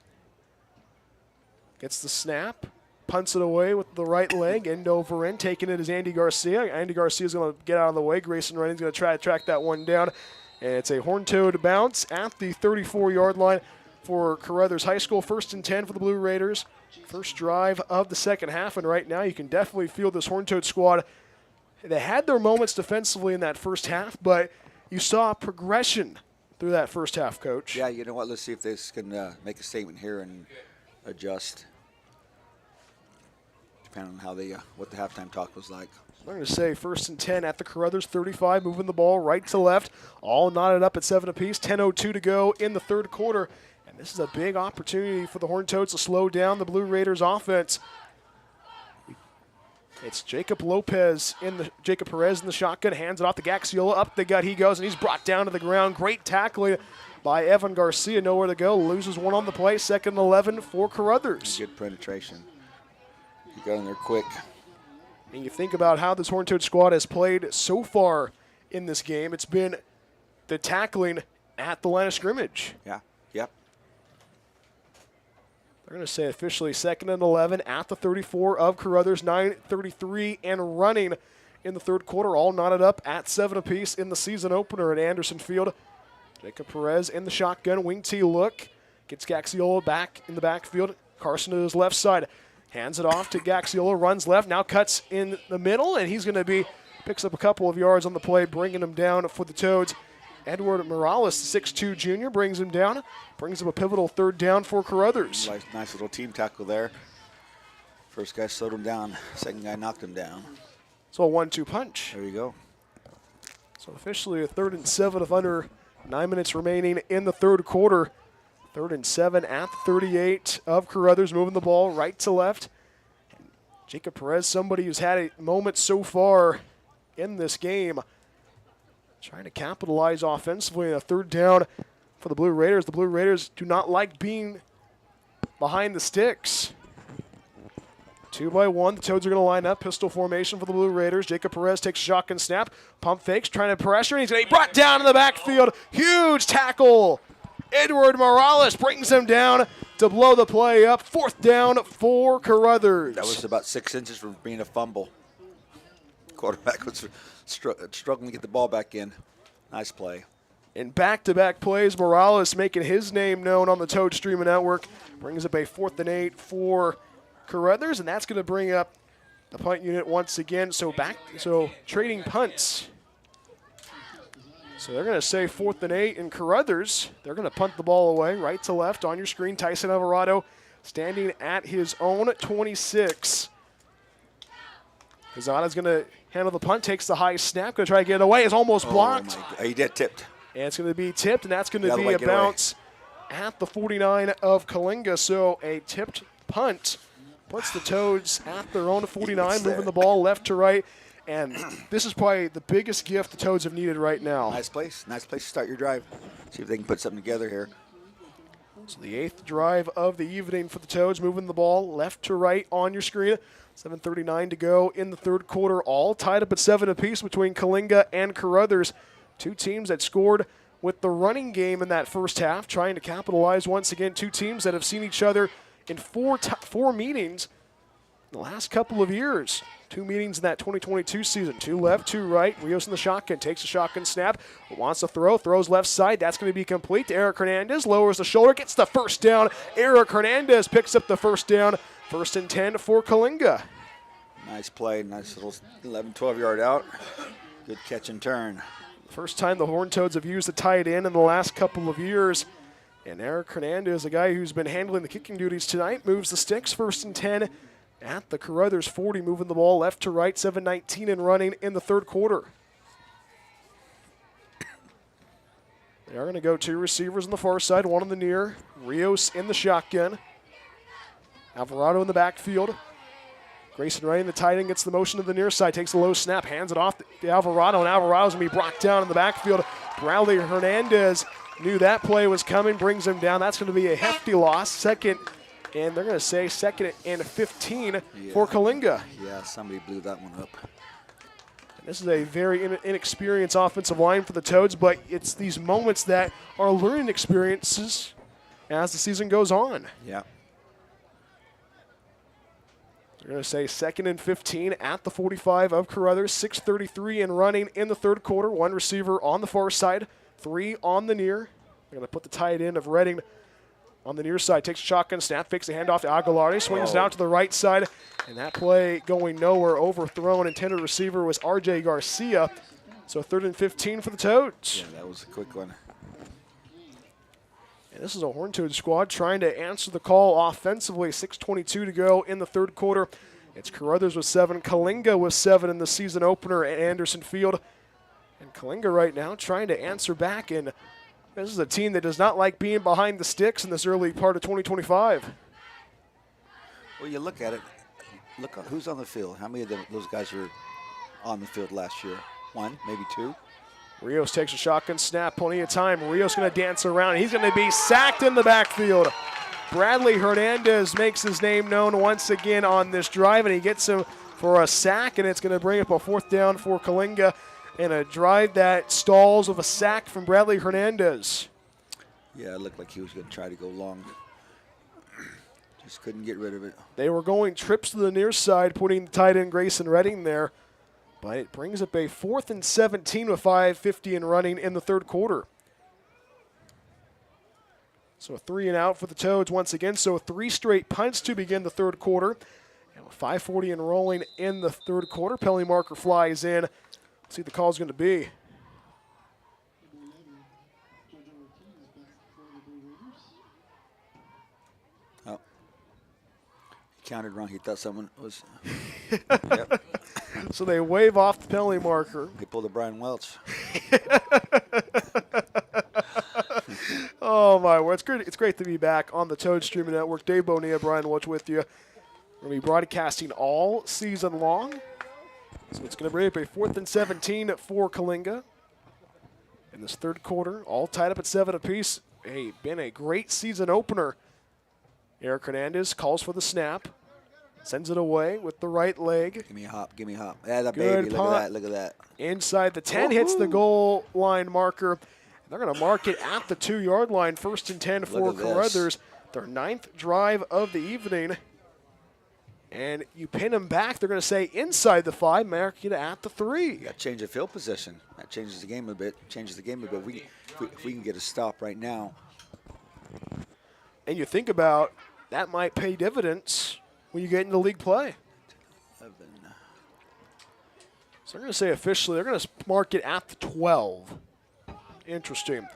Gets the snap. Punts it away with the right leg. End over end. Taking it is Andy Garcia. Andy Garcia is going to get out of the way. Grayson Running's going to try to track that one down. And it's a Horn Toad bounce at the 34-yard line for Caruthers High School. 1st and 10 for the Blue Raiders. First drive of the second half, and right now you can definitely feel this Horn Toad squad. They had their moments defensively in that first half, but you saw progression through that first half, Coach. Yeah, you know what? Let's see if they can make a statement here and adjust, depending on how they what the halftime talk was like. I'm going to say 1st and 10 at the Caruthers 35, moving the ball right to left, all knotted up at 7 apiece. 10:02 to go in the third quarter. And this is a big opportunity for the Horn Toads to slow down the Blue Raiders offense. It's Jacob Perez in the shotgun, hands it off to Gaxiola, up the gut he goes, and he's brought down to the ground. Great tackling by Evan Garcia, nowhere to go. Loses 1 on the play, 2nd and 11 for Caruthers. Good penetration. He got in there quick. And you think about how this Horn Toad squad has played so far in this game. It's been the tackling at the line of scrimmage. Yeah. Yep. They're going to say officially 2nd and 11 at the 34 of Caruthers. 9:33 and running in the third quarter. All knotted up at 7 apiece in the season opener at Anderson Field. Jacob Perez in the shotgun. Wing T look. Gets Gaxiola back in the backfield. Carson to his left side. Hands it off to Gaxiola. Runs left. Now cuts in the middle. And he's going to picks up a couple of yards on the play, bringing him down for the Toads. Edward Morales, the 6'2 junior, brings him down. Brings him a pivotal 3rd down for Caruthers. Nice little team tackle there. First guy slowed him down. Second guy knocked him down. So a 1-2 punch. There you go. So officially a 3rd and 7 of under 9 minutes remaining in the third quarter. 3rd and 7 at the 38 of Caruthers, moving the ball right to left. Jacob Perez, somebody who's had a moment so far in this game, trying to capitalize offensively. A 3rd down for the Blue Raiders. The Blue Raiders do not like being behind the sticks. 2 by 1. The Toads are going to line up. Pistol formation for the Blue Raiders. Jacob Perez takes a shotgun snap. Pump fakes, trying to pressure. And he's going to be brought down in the backfield. Huge tackle. Edward Morales brings him down to blow the play up. 4th down for Caruthers. That was about 6 inches from being a fumble. Quarterback was struggling to get the ball back in. Nice play. In back-to-back plays, Morales making his name known on the Toad Streaming Network. Brings up a 4th and 8 for Caruthers, and that's going to bring up the punt unit once again. So trading punts. So they're going to say 4th and 8 in Caruthers. They're going to punt the ball away right to left on your screen. Tyson Alvarado standing at his own 26. Quezada's going to handle the punt, takes the high snap, going to try to get it away. It's almost blocked. He did tipped. And it's going to be tipped, and that's going to be a bounce at the 49 of Coalinga. So a tipped punt puts the Toads at their own 49, moving the ball left to right. And this is probably the biggest gift the Toads have needed right now. Nice place to start your drive. See if they can put something together here. So the 8th drive of the evening for the Toads, moving the ball left to right on your screen. 7:39 to go in the third quarter, all tied up at 7 apiece between Coalinga and Caruthers. 2 teams that scored with the running game in that first half, trying to capitalize once again. 2 teams that have seen each other in 4 meetings in the last couple of years. 2 meetings in that 2022 season. 2 left, 2 right. Rios in the shotgun, takes a shotgun snap, wants to throws left side. That's going to be complete to Eric Hernandez, lowers the shoulder, gets the first down. Eric Hernandez picks up the first down. 1st and 10 for Coalinga. Nice play, nice little 11, 12-yard out. Good catch and turn. First time the Horned Toads have used the tight end in the last couple of years. And Eric Hernandez, a guy who's been handling the kicking duties tonight, moves the sticks. 1st and 10 at the Caruthers 40, moving the ball left to right. 7:19 and running in the third quarter. They are going to go 2 receivers on the far side, 1 on the near. Rios in the shotgun. Alvarado in the backfield. Grayson Ray in the tight end gets the motion to the near side, takes a low snap, hands it off to Alvarado, and Alvarado's going to be brought down in the backfield. Bradley Hernandez knew that play was coming, brings him down. That's going to be a hefty loss. 2nd, and they're going to say 2nd and 15 for Coalinga. Yeah, somebody blew that one up. This is a very inexperienced offensive line for the Toads, but it's these moments that are learning experiences as the season goes on. Yeah. They're going to say 2nd and 15 at the 45 of Caruthers. 6:33 and running in the third quarter. 1 receiver on the far side, 3 on the near. They're going to put the tight end of Redding on the near side. Takes a shotgun snap, fakes the handoff to Aguilar. Swings it out to the right side, and that play going nowhere. Overthrown. Intended receiver was R.J. Garcia. So 3rd and 15 for the Toads. Yeah, that was a quick one. And this is a Horned Toad squad trying to answer the call offensively. 6:22 to go in the third quarter. It's Caruthers with 7, Coalinga with 7 in the season opener at Anderson Field. And Coalinga right now trying to answer back. And this is a team that does not like being behind the sticks in this early part of 2025. Well, you look at it. Look at who's on the field. How many of those guys were on the field last year? 1, maybe 2. Rios takes a shotgun snap, plenty of time. Rios going to dance around. He's going to be sacked in the backfield. Bradley Hernandez makes his name known once again on this drive, and he gets him for a sack, and it's going to bring up a 4th down for Coalinga and a drive that stalls with a sack from Bradley Hernandez. Yeah, it looked like he was going to try to go long. Just couldn't get rid of it. They were going trips to the near side, putting the tight end Grayson Redding there. But it brings up a 4th and 17 with 5:50 and running in the third quarter. So a 3 and out for the Toads once again. So 3 straight punts to begin the third quarter. And with 5:40 and rolling in the third quarter, penalty marker flies in. Let's see what the call's going to be. Oh. He counted wrong. He thought someone was. Yep. So they wave off the penalty marker. He pulled a Brian Welch. Oh my word! It's great to be back on the Toad Streaming Network. Dave Bonilla, Brian Welch with you. We're going to be broadcasting all season long. So it's going to bring up a 4th and 17 for Coalinga in this third quarter. All tied up at 7 apiece. Hey, been a great season opener. Eric Hernandez calls for the snap. Sends it away with the right leg. Give me a hop. Give me a hop. Yeah, that Good baby. punt. Look at that. Look at that. Inside the 10, hits the goal line marker. They're going to mark it at the 2-yard line. 1st and 10 for Look at this. Caruthers. Their 9th drive of the evening. And you pin them back. They're going to say inside the 5, mark it at the 3. Got to change the field position. That changes the game a bit. Changes the game a bit. If we can get a stop right now. And you think about that might pay dividends when you get into league play. 11. So they're going to say officially, they're going to mark it at the 12. Interesting.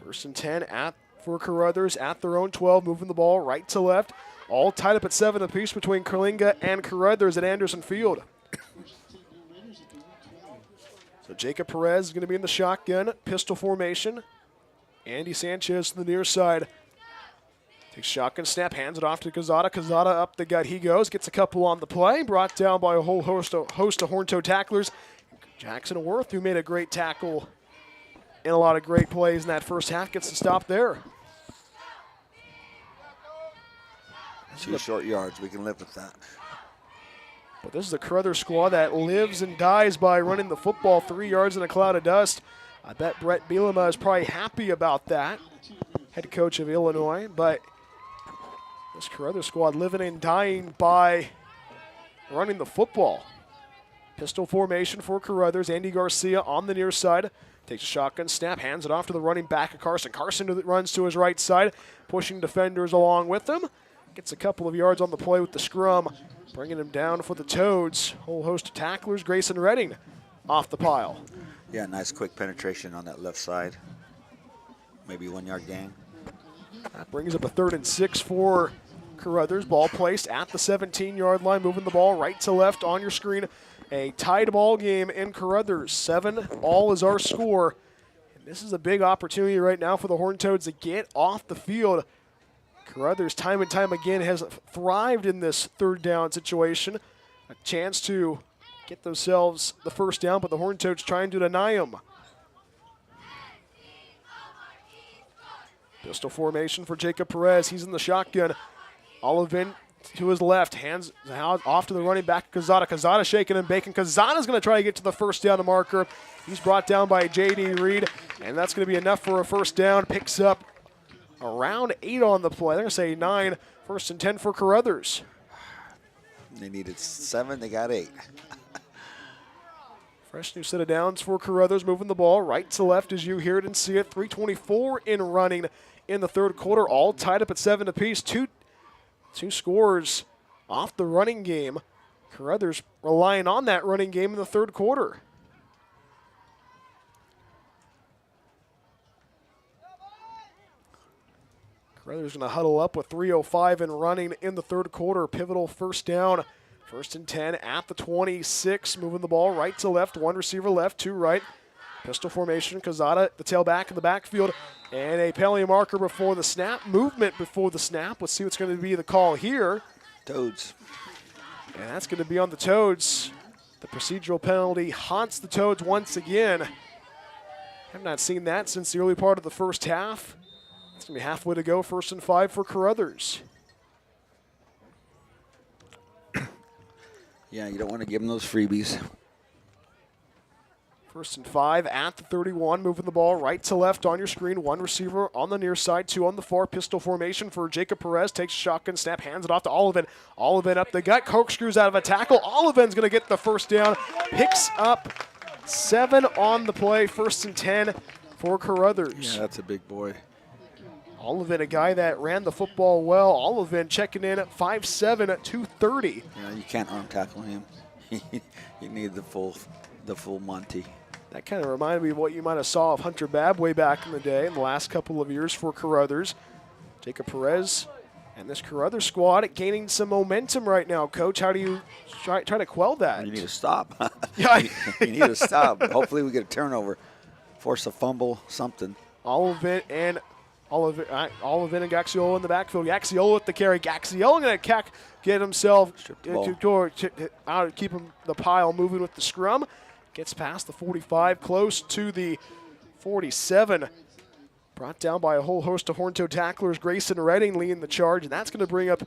1st and 10 for Caruthers at their own 12, moving the ball right to left. All tied up at 7 apiece between Coalinga and Caruthers at Anderson Field. So Jacob Perez is going to be in the shotgun, pistol formation. Andy Sanchez to the near side. Takes shotgun snap, hands it off to Cazada. Cazada up the gut he goes, gets a couple on the play, brought down by a whole host of Horntoad tacklers. Jackson Worth, who made a great tackle and a lot of great plays in that first half, gets the stop there. 2 short yards. We can live with that. But this is the Caruthers squad that lives and dies by running the football 3 yards in a cloud of dust. I bet Brett Bielema is probably happy about that, head coach of Illinois. But this Caruthers squad living and dying by running the football. Pistol formation for Caruthers. Andy Garcia on the near side. Takes a shotgun snap, hands it off to the running back of Carson. Carson runs to his right side, pushing defenders along with him. Gets a couple of yards on the play with the scrum, bringing him down for the Toads. Whole host of tacklers. Grayson Redding off the pile. Yeah, nice quick penetration on that left side. Maybe 1 yard gain. That brings up a 3rd and 6 for Caruthers. Ball placed at the 17-yard line, moving the ball right to left on your screen. A tied ball game in Caruthers. 7-all is our score. And this is a big opportunity right now for the Horned Toads to get off the field. Caruthers time and time again has thrived in this 3rd down situation. A chance to get themselves the first down, but the Horned Toads trying to deny them. Pistol formation for Jacob Perez. He's in the shotgun. Olivin to his left, hands off to the running back, Cazada. Cazada shaking and baking. Cazada's going to try to get to the first down marker. He's brought down by J.D. Reed, and that's going to be enough for a first down. Picks up around 8 on the play. They're going to say 9. 1st and 10 for Caruthers. They needed 7. They got 8. Fresh new set of downs for Caruthers, moving the ball right to left as you hear it and see it. 3:24 in running in the third quarter, all tied up at 7 apiece. Two scores off the running game. Caruthers relying on that running game in the third quarter. Caruthers going to huddle up with 3:05 in running in the third quarter. Pivotal first down. 1st and 10 at the 26. Moving the ball right to left. 1 receiver left, 2 right. Pistol formation. Cazada, the tailback in the backfield. And a penalty marker before the snap. Movement before the snap. Let's see what's going to be the call here. Toads. And that's going to be on the Toads. The procedural penalty haunts the Toads once again. Have not seen that since the early part of the first half. It's going to be halfway to go. 1st and 5 for Caruthers. Yeah, you don't want to give them those freebies. First and 5 at the 31, moving the ball right to left on your screen. One receiver on the near side, two on the far. Pistol formation for Jacob Perez. Takes a shotgun snap, hands it off to Olivan. Olivan up the gut, corkscrews out of a tackle. Olivan's going to get the first down. Picks up 7 on the play. First and 10 for Caruthers. Yeah, that's a big boy. Olivan, a guy that ran the football well. Olivan checking in at 5'7", at 230. You can't arm tackle him. You need the full Monty. That kind of reminded me of what you might have saw of Hunter Babb way back in the day in the last couple of years for Caruthers. Jacob Perez and this Caruthers squad gaining some momentum right now. Coach, how do you try to quell that? You need to stop. Yeah. You need to stop. Hopefully we get a turnover, force a fumble, something. Olivan and Gaxiola in the backfield. Gaxiola with the carry. Gaxiola going to get himself out, keep the pile moving with the scrum. Gets past the 45, close to the 47. Brought down by a whole host of Horned Toad tacklers. Grayson Redding leading the charge, and that's going to bring up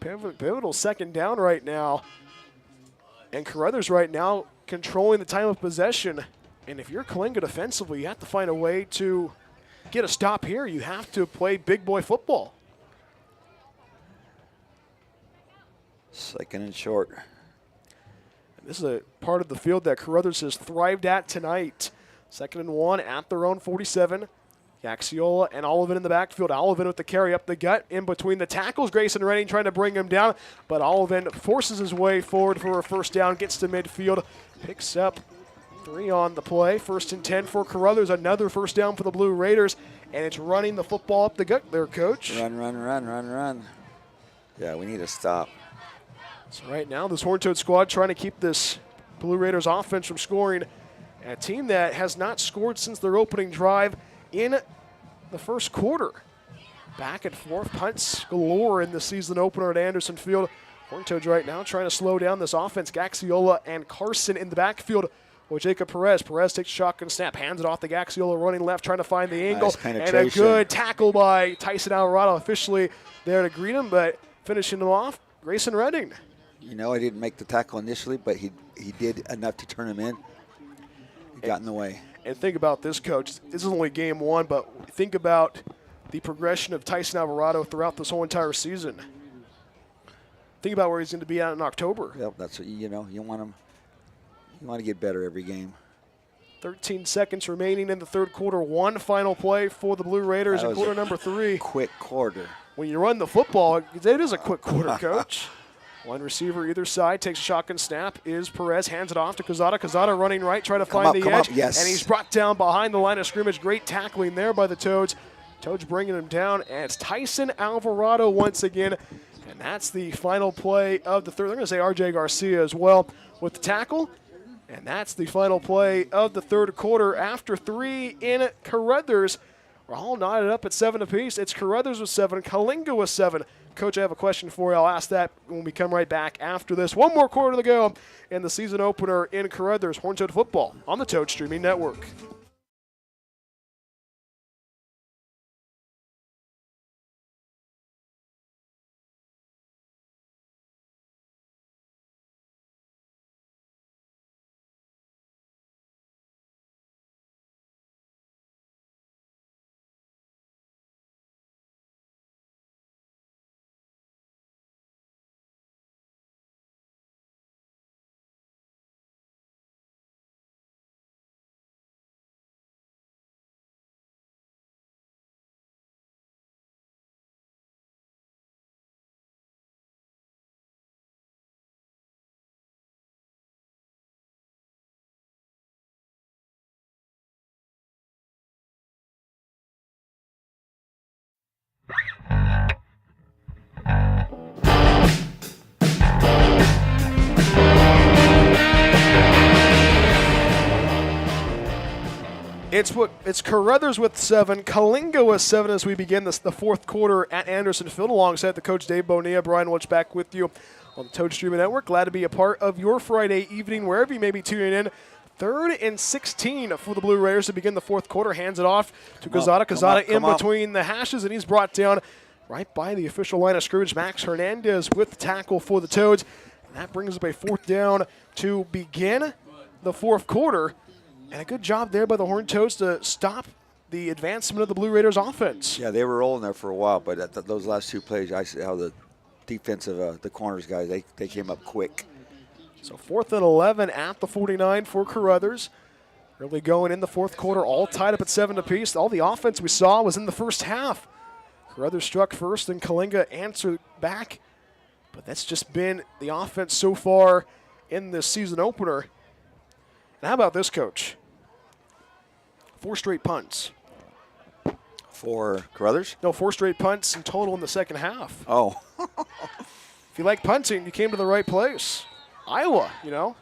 pivotal second down right now. And Caruthers right now controlling the time of possession. And if you're Coalinga defensively, you have to find a way to get a stop here. You have to play big boy football. Second and short. This is a part of the field that Caruthers has thrived at tonight. 2nd and 1 at their own 47. Gaxiola and Olivan in the backfield. Olivan with the carry up the gut in between the tackles. Grayson Redding trying to bring him down, but Olivan forces his way forward for a first down, gets to midfield, picks up 3 on the play. 1st and 10 for Caruthers. Another first down for the Blue Raiders, and it's running the football up the gut there, Coach. Run. Yeah, we need to stop. So right now, this Horned Toad squad trying to keep this Blue Raiders offense from scoring. A team that has not scored since their opening drive in the first quarter. Back and forth, punts galore in the season opener at Anderson Field. Horned Toads right now trying to slow down this offense. Gaxiola and Carson in the backfield with Jacob Perez. Perez takes a shotgun snap, hands it off to Gaxiola, running left, trying to find the angle. Nice and a good tackle by Tyson Alvarado, officially there to greet him, but finishing him off, Grayson Redding. You know, I didn't make the tackle initially, but he did enough to turn him in. He got in the way. And think about this, Coach. This is only game 1, but think about the progression of Tyson Alvarado throughout this whole entire season. Think about where he's going to be at in October. Yep, that's what you want him. You want to get better every game. 13 seconds remaining in the third quarter. One final play for the Blue Raiders in quarter number 3. Quick quarter. When you run the football, it is a quick quarter, Coach. One receiver either side takes a shotgun snap. Is Perez, hands it off to Quezada. Quezada running right, trying to find the edge. Yes. And he's brought down behind the line of scrimmage. Great tackling there by the Toads. Toads bringing him down, and it's Tyson Alvarado once again. And that's the final play of the third. They're going to say R.J. Garcia as well with the tackle. And that's the final play of the third quarter. After 3 in Caruthers, we're all knotted up at 7 apiece. It's Caruthers with 7, Coalinga with 7. Coach, I have a question for you. I'll ask that when we come right back after this. One more quarter to go in the season opener in Caruthers. Horned Toad football on the Toad Streaming Network. It's Caruthers with 7, Coalinga with 7 as we begin the fourth quarter at Anderson Field alongside the coach Dave Bonilla. Brian Welch back with you on the Toad Streaming Network. Glad to be a part of your Friday evening wherever you may be tuning in. 3rd and 16 for the Blue Raiders to begin the fourth quarter. Hands it off to Quezada. Quezada in between the hashes, and he's brought down right by the official line of scrimmage. Max Hernandez with the tackle for the Toads. And that brings up a 4th down to begin the fourth quarter. And a good job there by the Horned Toads to stop the advancement of the Blue Raiders offense. Yeah, they were rolling there for a while, but at those last 2 plays, I see how the defensive, the corners guys, they came up quick. So 4th and 11 at the 49 for Caruthers. Really going in the fourth quarter, all tied up at 7 apiece. All the offense we saw was in the first half. Caruthers struck first, and Coalinga answered back. But that's just been the offense so far in this season opener. And how about this, Coach? 4 straight punts. For Caruthers? No, 4 straight punts in total in the second half. Oh. If you like punting, you came to the right place. Iowa, you know.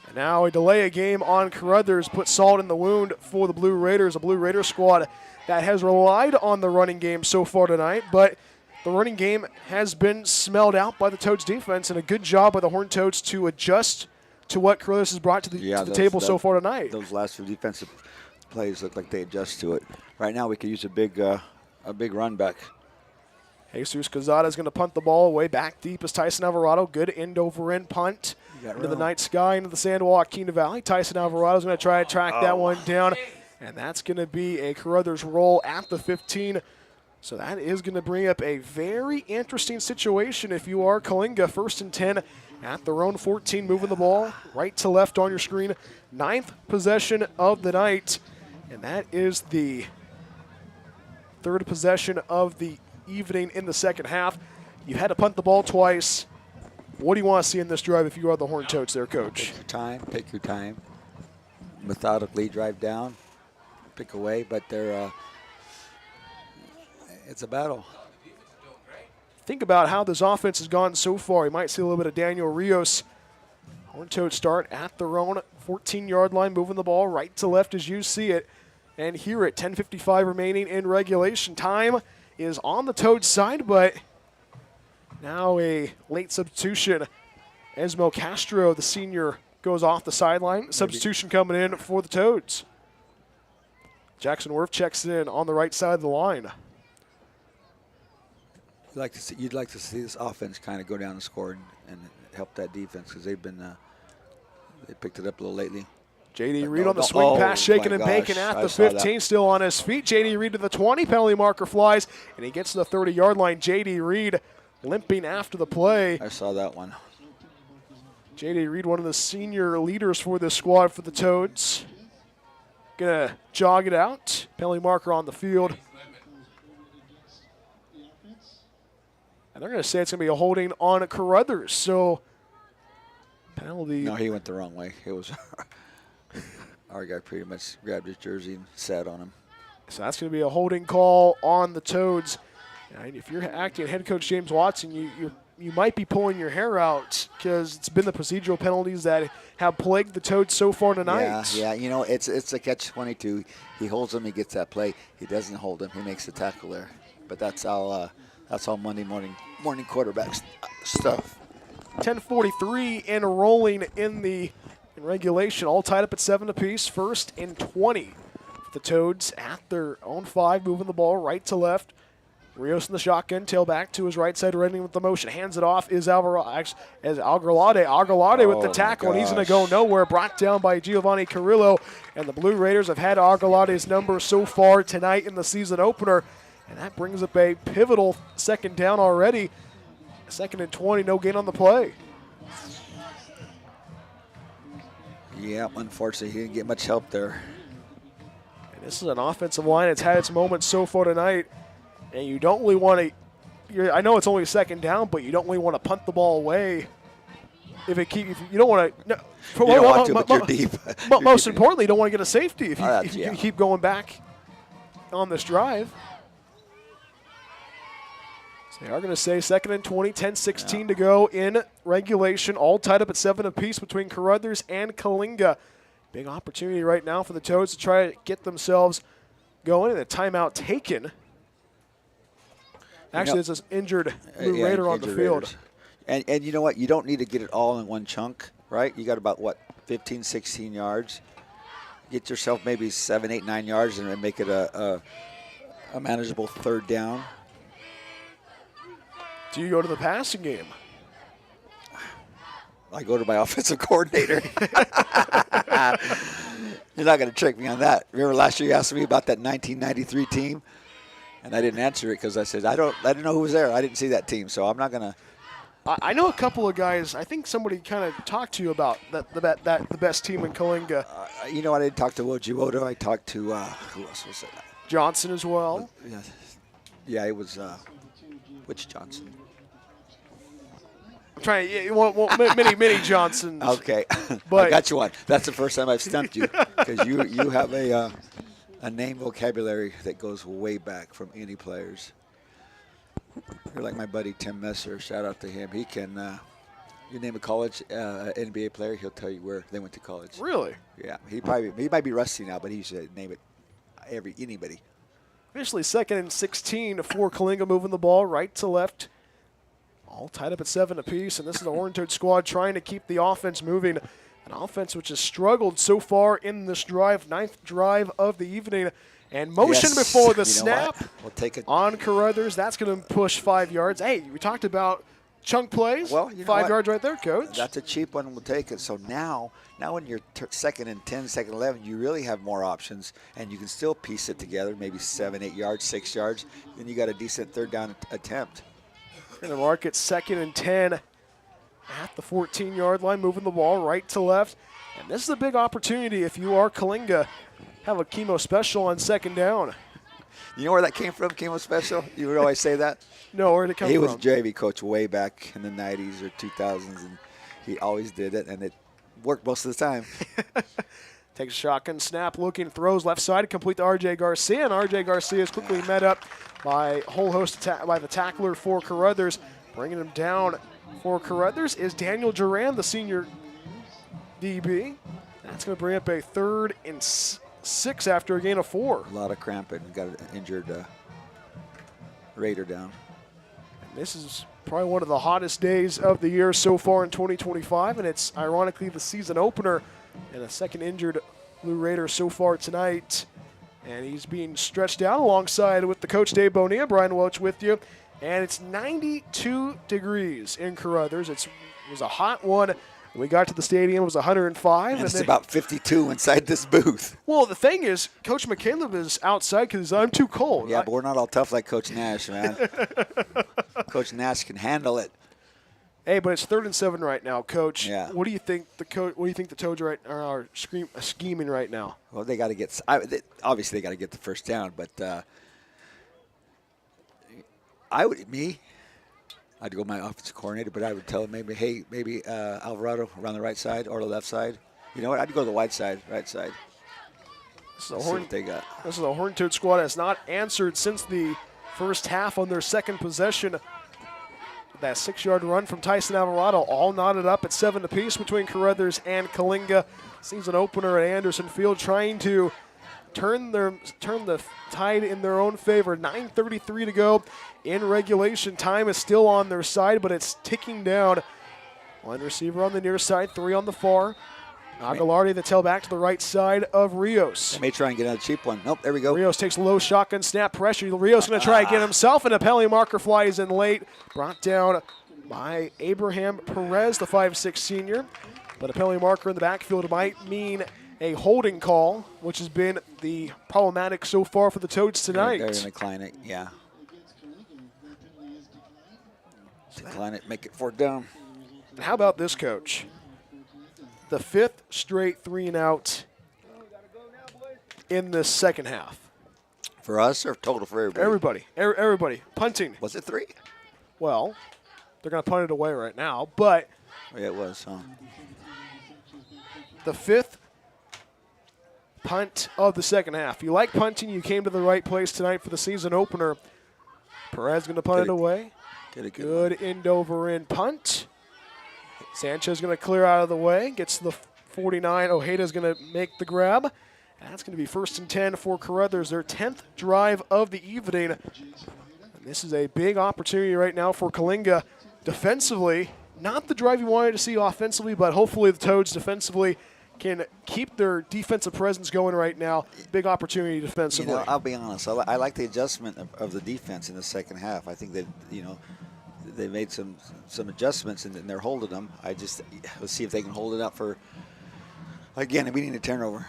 And now a delay a game on Caruthers puts salt in the wound for the Blue Raiders, a Blue Raider squad that has relied on the running game so far tonight, but the running game has been smelled out by the Toads defense, and a good job by the Horned Toads to adjust to what Caruthers has brought to the table so far tonight. Those last 2 defensive plays look like they adjust to it. Right now we could use a big run back. Jesus Quezada is going to punt the ball away back deep as Tyson Alvarado. Good end-over-end punt into the night sky, into the sand wall at Keena Valley. Tyson Alvarado is going to try to track that one down, and that's going to be a Caruthers roll at the 15. So that is going to bring up a very interesting situation if you are Coalinga. 1st and 10 at their own 14, moving the ball right to left on your screen. 9th possession of the night, and that is the 3rd possession of the evening in the second half. You had to punt the ball twice. What do you want to see in this drive if you are the Horned Toads there, Coach? Pick your time. Methodically drive down, pick away, but it's a battle. Think about how this offense has gone so far. You might see a little bit of Daniel Rios. Horned Toads start at their own 14-yard line, moving the ball right to left as you see it. And here at 10:55 remaining in regulation, time is on the Toads side, but now a late substitution. Esmo Castro, the senior, goes off the sideline. Substitution coming in for the Toads. Jackson Worth checks in on the right side of the line. You'd like to see this offense kind of go down and score and help that defense, because they picked it up a little lately. J.D. Reed on the swing pass, shaking and baking at the 15, still on his feet. J.D. Reed to the 20, penalty marker flies, and he gets to the 30-yard line. J.D. Reed limping after the play. I saw that one. J.D. Reed, one of the senior leaders for this squad for the Toads. Gonna jog it out. Penalty marker on the field. And they're gonna say it's gonna be a holding on Caruthers, so penalty. No, he went the wrong way. It was our guy pretty much grabbed his jersey and sat on him. So that's going to be a holding call on the Toads. And if you're acting head coach James Watson, you might be pulling your hair out, because it's been the procedural penalties that have plagued the Toads so far tonight. Yeah. You know, it's a catch-22. He holds him, he gets that play. He doesn't hold him, he makes the tackle there. But that's all Monday morning quarterback stuff. 10:43 and rolling in regulation, all tied up at 7 apiece. 1st and 20 for the Toads at their own 5, moving the ball right to left. Rios in the shotgun, tailback to his right side, running with the motion. Hands it off is Algalade. Algalade with the tackle, and he's going to go nowhere. Brought down by Giovanni Carrillo, and the Blue Raiders have had Algalade's number so far tonight in the season opener, and that brings up a pivotal 2nd down already. 2nd and 20, no gain on the play. Yeah, unfortunately, he didn't get much help there. And this is an offensive line that's had its moments so far tonight, and you don't really want to. I know it's only 2nd down, but you don't really want to punt the ball away. If you don't want to. No, you don't want to, but you're deep. But most importantly, you don't want to get a safety if you keep going back on this drive. So they are going to say 2nd and 20, 10:16 to go in regulation, all tied up at 7 apiece between Caruthers and Coalinga. Big opportunity right now for the Toads to try to get themselves going, and a timeout taken. Actually, there's an injured Blue Raider on the field. And you know what? You don't need to get it all in one chunk, right? You got about, 15, 16 yards. Get yourself maybe 7, 8, 9 yards and then make it a manageable 3rd down. Do you go to the passing game? I go to my offensive coordinator. You're not going to trick me on that. Remember last year you asked me about that 1993 team, and I didn't answer it because I said I didn't know who was there. I didn't see that team, so I'm not going to. I know a couple of guys. I think somebody kind of talked to you about the best team in Coalinga. You know, I didn't talk to Wojiwoto. I talked to who else was it? Johnson as well. Yeah, it was which Johnson? I'm trying. Mini Johnson. Okay, But I got you one. That's the first time I've stumped you because you have a name vocabulary that goes way back from any players. You're like my buddy Tim Messer. Shout out to him. He can. You name a college NBA player, he'll tell you where they went to college. Really? Yeah. He might be rusty now, but he should name it anybody. Officially 2nd and 16 for Coalinga, moving the ball right to left. All tied up at 7 apiece, and this is the Horned squad trying to keep the offense moving. An offense which has struggled so far in this drive, 9th drive of the evening. And motion before the snap we'll take it on Caruthers. That's going to push 5 yards. Hey, we talked about chunk plays. Well, you know 5 what? yards right there, Coach. That's a cheap one. We'll take it. So now when you're 2nd and 10, 2nd and 11, you really have more options, and you can still piece it together, maybe 7, 8 yards, 6 yards. Then you got a decent 3rd down attempt. We're going to mark it 2nd and 10 at the 14-yard line, moving the ball right to left. And this is a big opportunity if you are Coalinga. Have a chemo special on 2nd down. You know where that came from, chemo special? You would always say that? No, where did it come from? He was a JV coach way back in the 90s or 2000s, and he always did it, and it worked most of the time. Takes a shotgun snap, looking, throws left side, complete to R.J. Garcia, and R.J. Garcia is quickly met up by a whole host by the tackler for Caruthers. Bringing him down for Caruthers is Daniel Duran, the senior DB. That's going to bring up a 3rd and 6 after a gain of 4. A lot of cramping. Got an injured Raider down. And this is probably one of the hottest days of the year so far in 2025, and it's ironically the season opener and a 2nd injured Blue Raider so far tonight. And he's being stretched out alongside with the coach Dave Bonilla. Brian Welch with you. And it's 92 degrees in Caruthers. It was a hot one. When we got to the stadium, it was 105. And it's about 52 inside this booth. Well, the thing is, Coach McCaleb is outside because I'm too cold. Yeah, but we're not all tough like Coach Nash, man. Coach Nash can handle it. Hey, but it's 3rd and 7 right now, Coach. Yeah. What do you think the Toads are scheming right now? Well, they got to get. Obviously, they got to get the 1st down. But I'd go my offensive coordinator, but I would tell him maybe Alvarado around the right side or the left side. You know what? I'd go to the wide side, right side. This See what they got. This is a Horned Toad squad that has not answered since the first half on their 2nd possession. That 6-yard run from Tyson Alvarado, all knotted up at 7 apiece between Caruthers and Coalinga. Season opener at Anderson Field, trying to turn the tide in their own favor. 9:33 to go in regulation. Time is still on their side, but it's ticking down. One receiver on the near side, 3 on the far. Aguilardi, the tailback to the right side of Rios. They may try and get another cheap one. Nope, there we go. Rios takes a low shotgun snap pressure. Rios going to try again himself, and a penalty marker flies in late. Brought down by Abraham Perez, the 5'6 senior. But a penalty marker in the backfield might mean a holding call, which has been the problematic so far for the Toads tonight. They're going to decline it, yeah. Decline it, make it 4th down. How about this, Coach? The 5th straight 3-and-out in the 2nd half. For us or total for everybody? Everybody. Everybody. Punting. Was it 3? Well, they're going to punt it away right now, but Oh, yeah, it was, huh? the 5th punt of the 2nd half. If you like punting, you came to the right place tonight for the season opener. Perez going to punt it away. Get a Good end over end punt. Sanchez going to clear out of the way. Gets to the 49. Ojeda's going to make the grab. And that's going to be 1st and 10 for Caruthers, their 10th drive of the evening. And this is a big opportunity right now for Coalinga defensively. Not the drive you wanted to see offensively, but hopefully the Toads defensively can keep their defensive presence going right now. Big opportunity defensively. You know, I'll be honest. I like the adjustment of the defense in the 2nd half. I think that, they made some adjustments and they're holding them. Let's see if they can hold it up for, again, we need a turnover.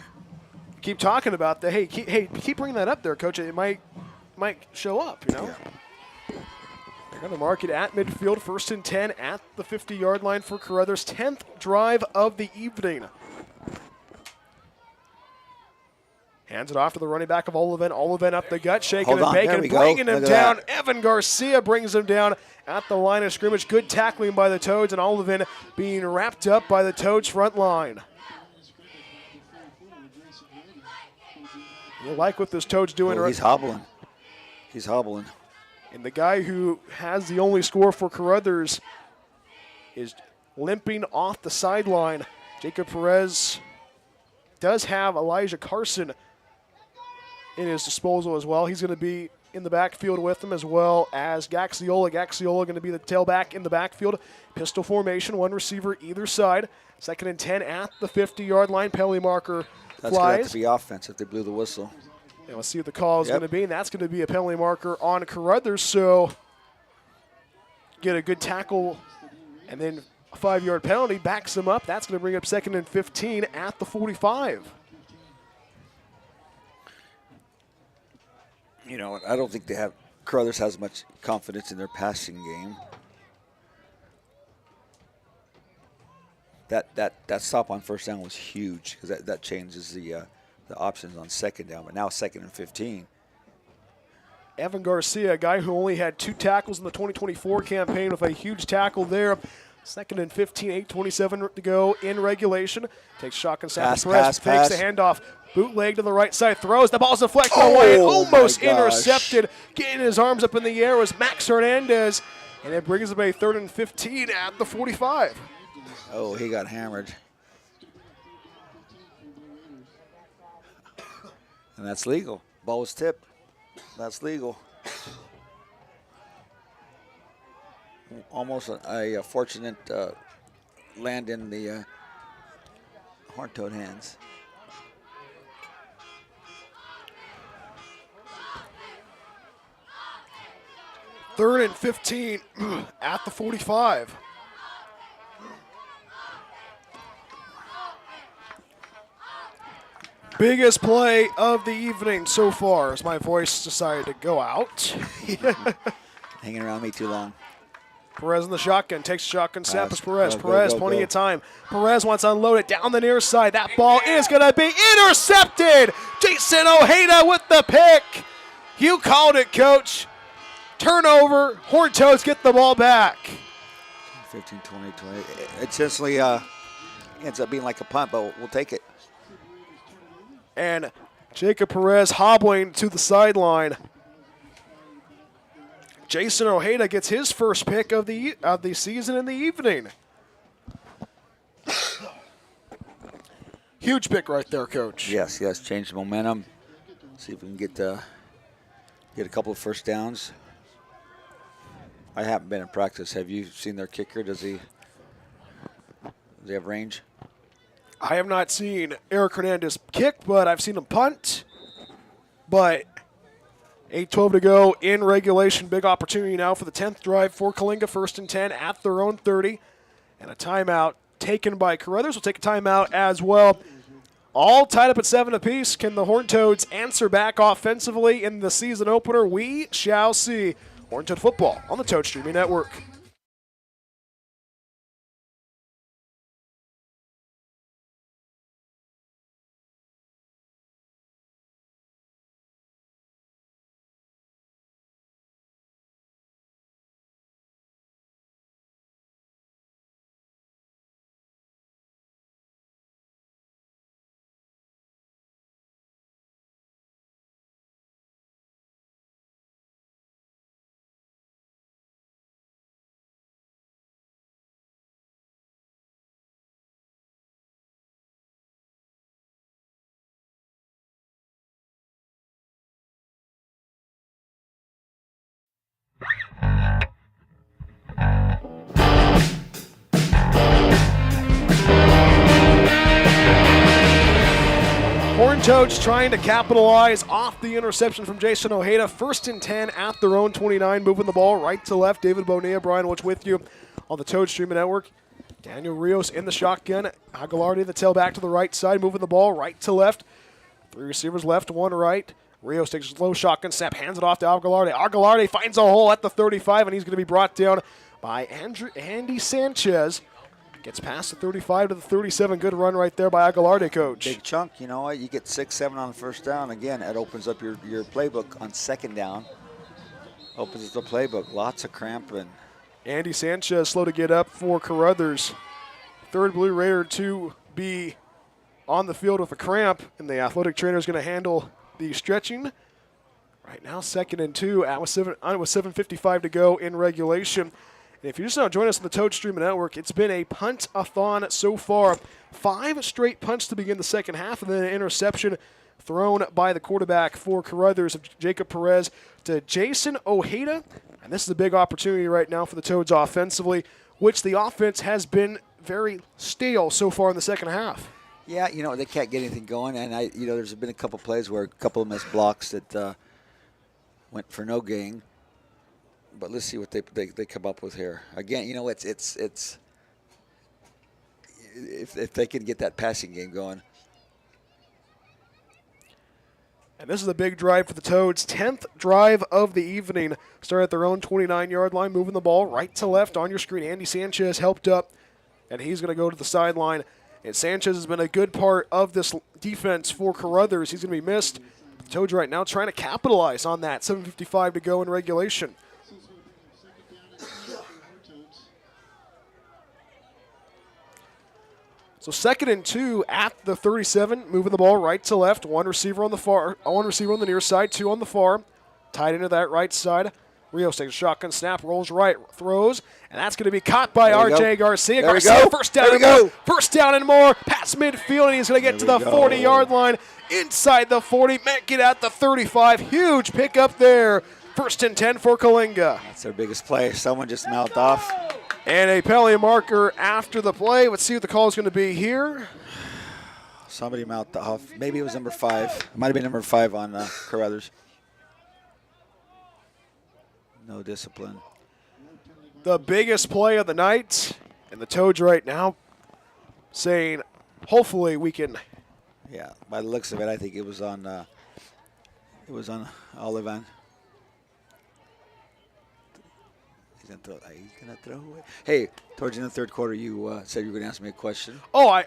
Keep talking about that. Hey, keep bringing that up there, Coach. It might show up, you know? Yeah. They're going to mark it at midfield, 1st and 10 at the 50-yard line for Caruthers. 10th drive of the evening. Hands it off to the running back of Oliven. Oliven up the gut, shaking and baking, bringing him down. That. Evan Garcia brings him down at the line of scrimmage. Good tackling by the Toads, and Oliven being wrapped up by the Toads front line. You like what this Toad's doing. Oh, he's hobbling. He's hobbling. And the guy who has the only score for Caruthers is limping off the sideline. Jacob Perez does have Elijah Carson in his disposal as well. He's going to be in the backfield with him, as well as Gaxiola. Gaxiola going to be the tailback in the backfield. Pistol formation, one receiver either side. 2nd and 10 at the 50-yard line. Penalty marker That's flies. going to have to be offense if they blew the whistle. And we'll see what the call is going to be, and that's going to be a penalty marker on Caruthers. So get a good tackle, and then a 5-yard penalty backs them up. That's going to bring up 2nd and 15 at the 45. You know, I don't think Caruthers has much confidence in their passing game. That stop on 1st down was huge because that changes the options on 2nd down. But now 2nd and 15. Evan Garcia, a guy who only had 2 tackles in the 2024 campaign, with a huge tackle there. 2nd and 15, 8:27 to go in regulation. Takes shotgun snap. Perez takes the handoff. Bootleg to the right side. Throws. The ball's deflected away. And almost intercepted. Getting his arms up in the air was Max Hernandez. And it brings him a 3rd and 15 at the 45. Oh, he got hammered. And that's legal. Ball was tipped. That's legal. Almost a fortunate land in the Horned-Toad hands. Third and 15 at the 45. Biggest play of the evening so far as my voice decided to go out. Hanging around me too long. Perez in the shotgun, takes shotgun snap as Perez. Go, Perez, go, plenty go. of time. Perez wants to unload it down the near side. That ball is going to be intercepted. Jason Ojeda with the pick. You called it, Coach. Turnover. Horned Toads get the ball back. 15, 20, 20. It essentially ends up being like a punt, but we'll take it. And Jacob Perez hobbling to the sideline. Jason Ojeda gets his first pick of the season in the evening. Huge pick right there, Coach. Yes, change the momentum. See if we can get a couple of 1st downs. I haven't been in practice. Have you seen their kicker? Does he have range? I have not seen Eric Hernandez kick, but I've seen him punt. But 8:12 to go in regulation. Big opportunity now for the 10th drive for Coalinga. 1st and 10 at their own 30. And a timeout taken by Caruthers. We'll take a timeout as well. All tied up at 7 apiece. Can the Horned Toads answer back offensively in the season opener? We shall see. Horned Toad football on the Toad Streaming Network. Toads trying to capitalize off the interception from Jason Ojeda. 1st and 10 at their own 29, moving the ball right to left. David Bonilla, Brian Woods with you on the Toad Streaming Network. Daniel Rios in the shotgun. Aguilardi the tailback to the right side, moving the ball right to left. 3 receivers left, 1 right. Rios takes a low shotgun snap, hands it off to Aguilardi. Aguilardi finds a hole at the 35, and he's going to be brought down by Andy Sanchez. Gets past the 35 to the 37. Good run right there by Aguilardi, Coach. Big chunk, you know what? You get 6, 7 on the first down. Again, it opens up your playbook on second down. Opens up the playbook. Lots of cramping. Andy Sanchez slow to get up for Caruthers. 3rd Blue Raider to be on the field with a cramp, and the athletic trainer is going to handle the stretching. Right now, 2nd and 2 with 7:55 to go in regulation. And if you're just now joining us on the Toad Streaming Network, it's been a punt-a-thon so far. 5 straight punts to begin the second half, and then an interception thrown by the quarterback for Caruthers of Jacob Perez to Jason Ojeda. And this is a big opportunity right now for the Toads offensively, which the offense has been very stale so far in the second half. Yeah, you know, they can't get anything going. And, there's been a couple plays where a couple of missed blocks that went for no gain. But let's see what they come up with here. Again, you know, it's if they can get that passing game going. And this is a big drive for the Toads. 10th drive of the evening. Start at their own 29-yard line, moving the ball right to left on your screen. Andy Sanchez helped up, and he's going to go to the sideline. And Sanchez has been a good part of this defense for Caruthers. He's going to be missed. The Toads right now trying to capitalize on that. 7:55 to go in regulation. So 2nd and 2 at the 37, moving the ball right to left. 1 receiver on the near side, 2 on the far. Tied into that right side. Rios takes a shotgun snap, rolls right, throws, and that's going to be caught by R.J. Garcia. There Garcia, we go. first down and more. First down and more. Past midfield, and he's going to get to the 40-yard line. Inside the 40, make it at the 35. Huge pickup there. 1st and 10 for Coalinga. That's their biggest play. Someone just mouthed off. And a penalty marker after the play. Let's see what the call is going to be here. Somebody mouthed off. Maybe it was number 5. It might have been number 5 on Caruthers. No discipline. The biggest play of the night. And the Toads right now saying, hopefully we can. Yeah, by the looks of it, I think it was on Olivan. He's gonna throw away. Hey, towards the end of the 3rd quarter, you said you were gonna ask me a question. Oh, I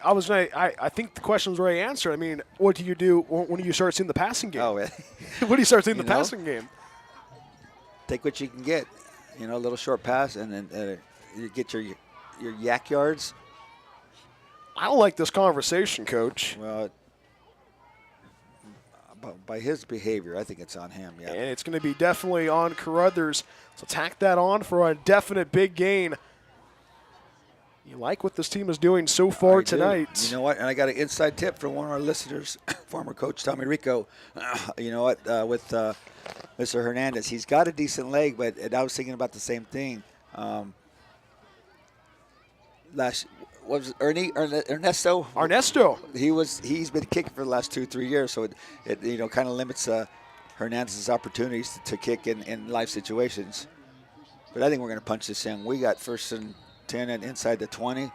think the question was already answered. I mean, what do you do when you start seeing the passing game? Oh, yeah. When do you start seeing the passing game? Take what you can get. You know, a little short pass, and then you get your yak yards. I don't like this conversation, Coach. Well, by his behavior, I think it's on him. Yeah. And it's going to be definitely on Caruthers. So tack that on for a definite big gain. You like what this team is doing so far tonight. You know what? And I got an inside tip from one of our listeners, former coach Tommy Rico. You know what? With Mr. Hernandez, he's got a decent leg, but I was thinking about the same thing. Ernesto? Ernesto. He's been kicking for the last 2-3 years, so it kind of limits Hernandez's opportunities to kick in life situations. But I think we're going to punch this in. We got 1st and 10 and inside the 20.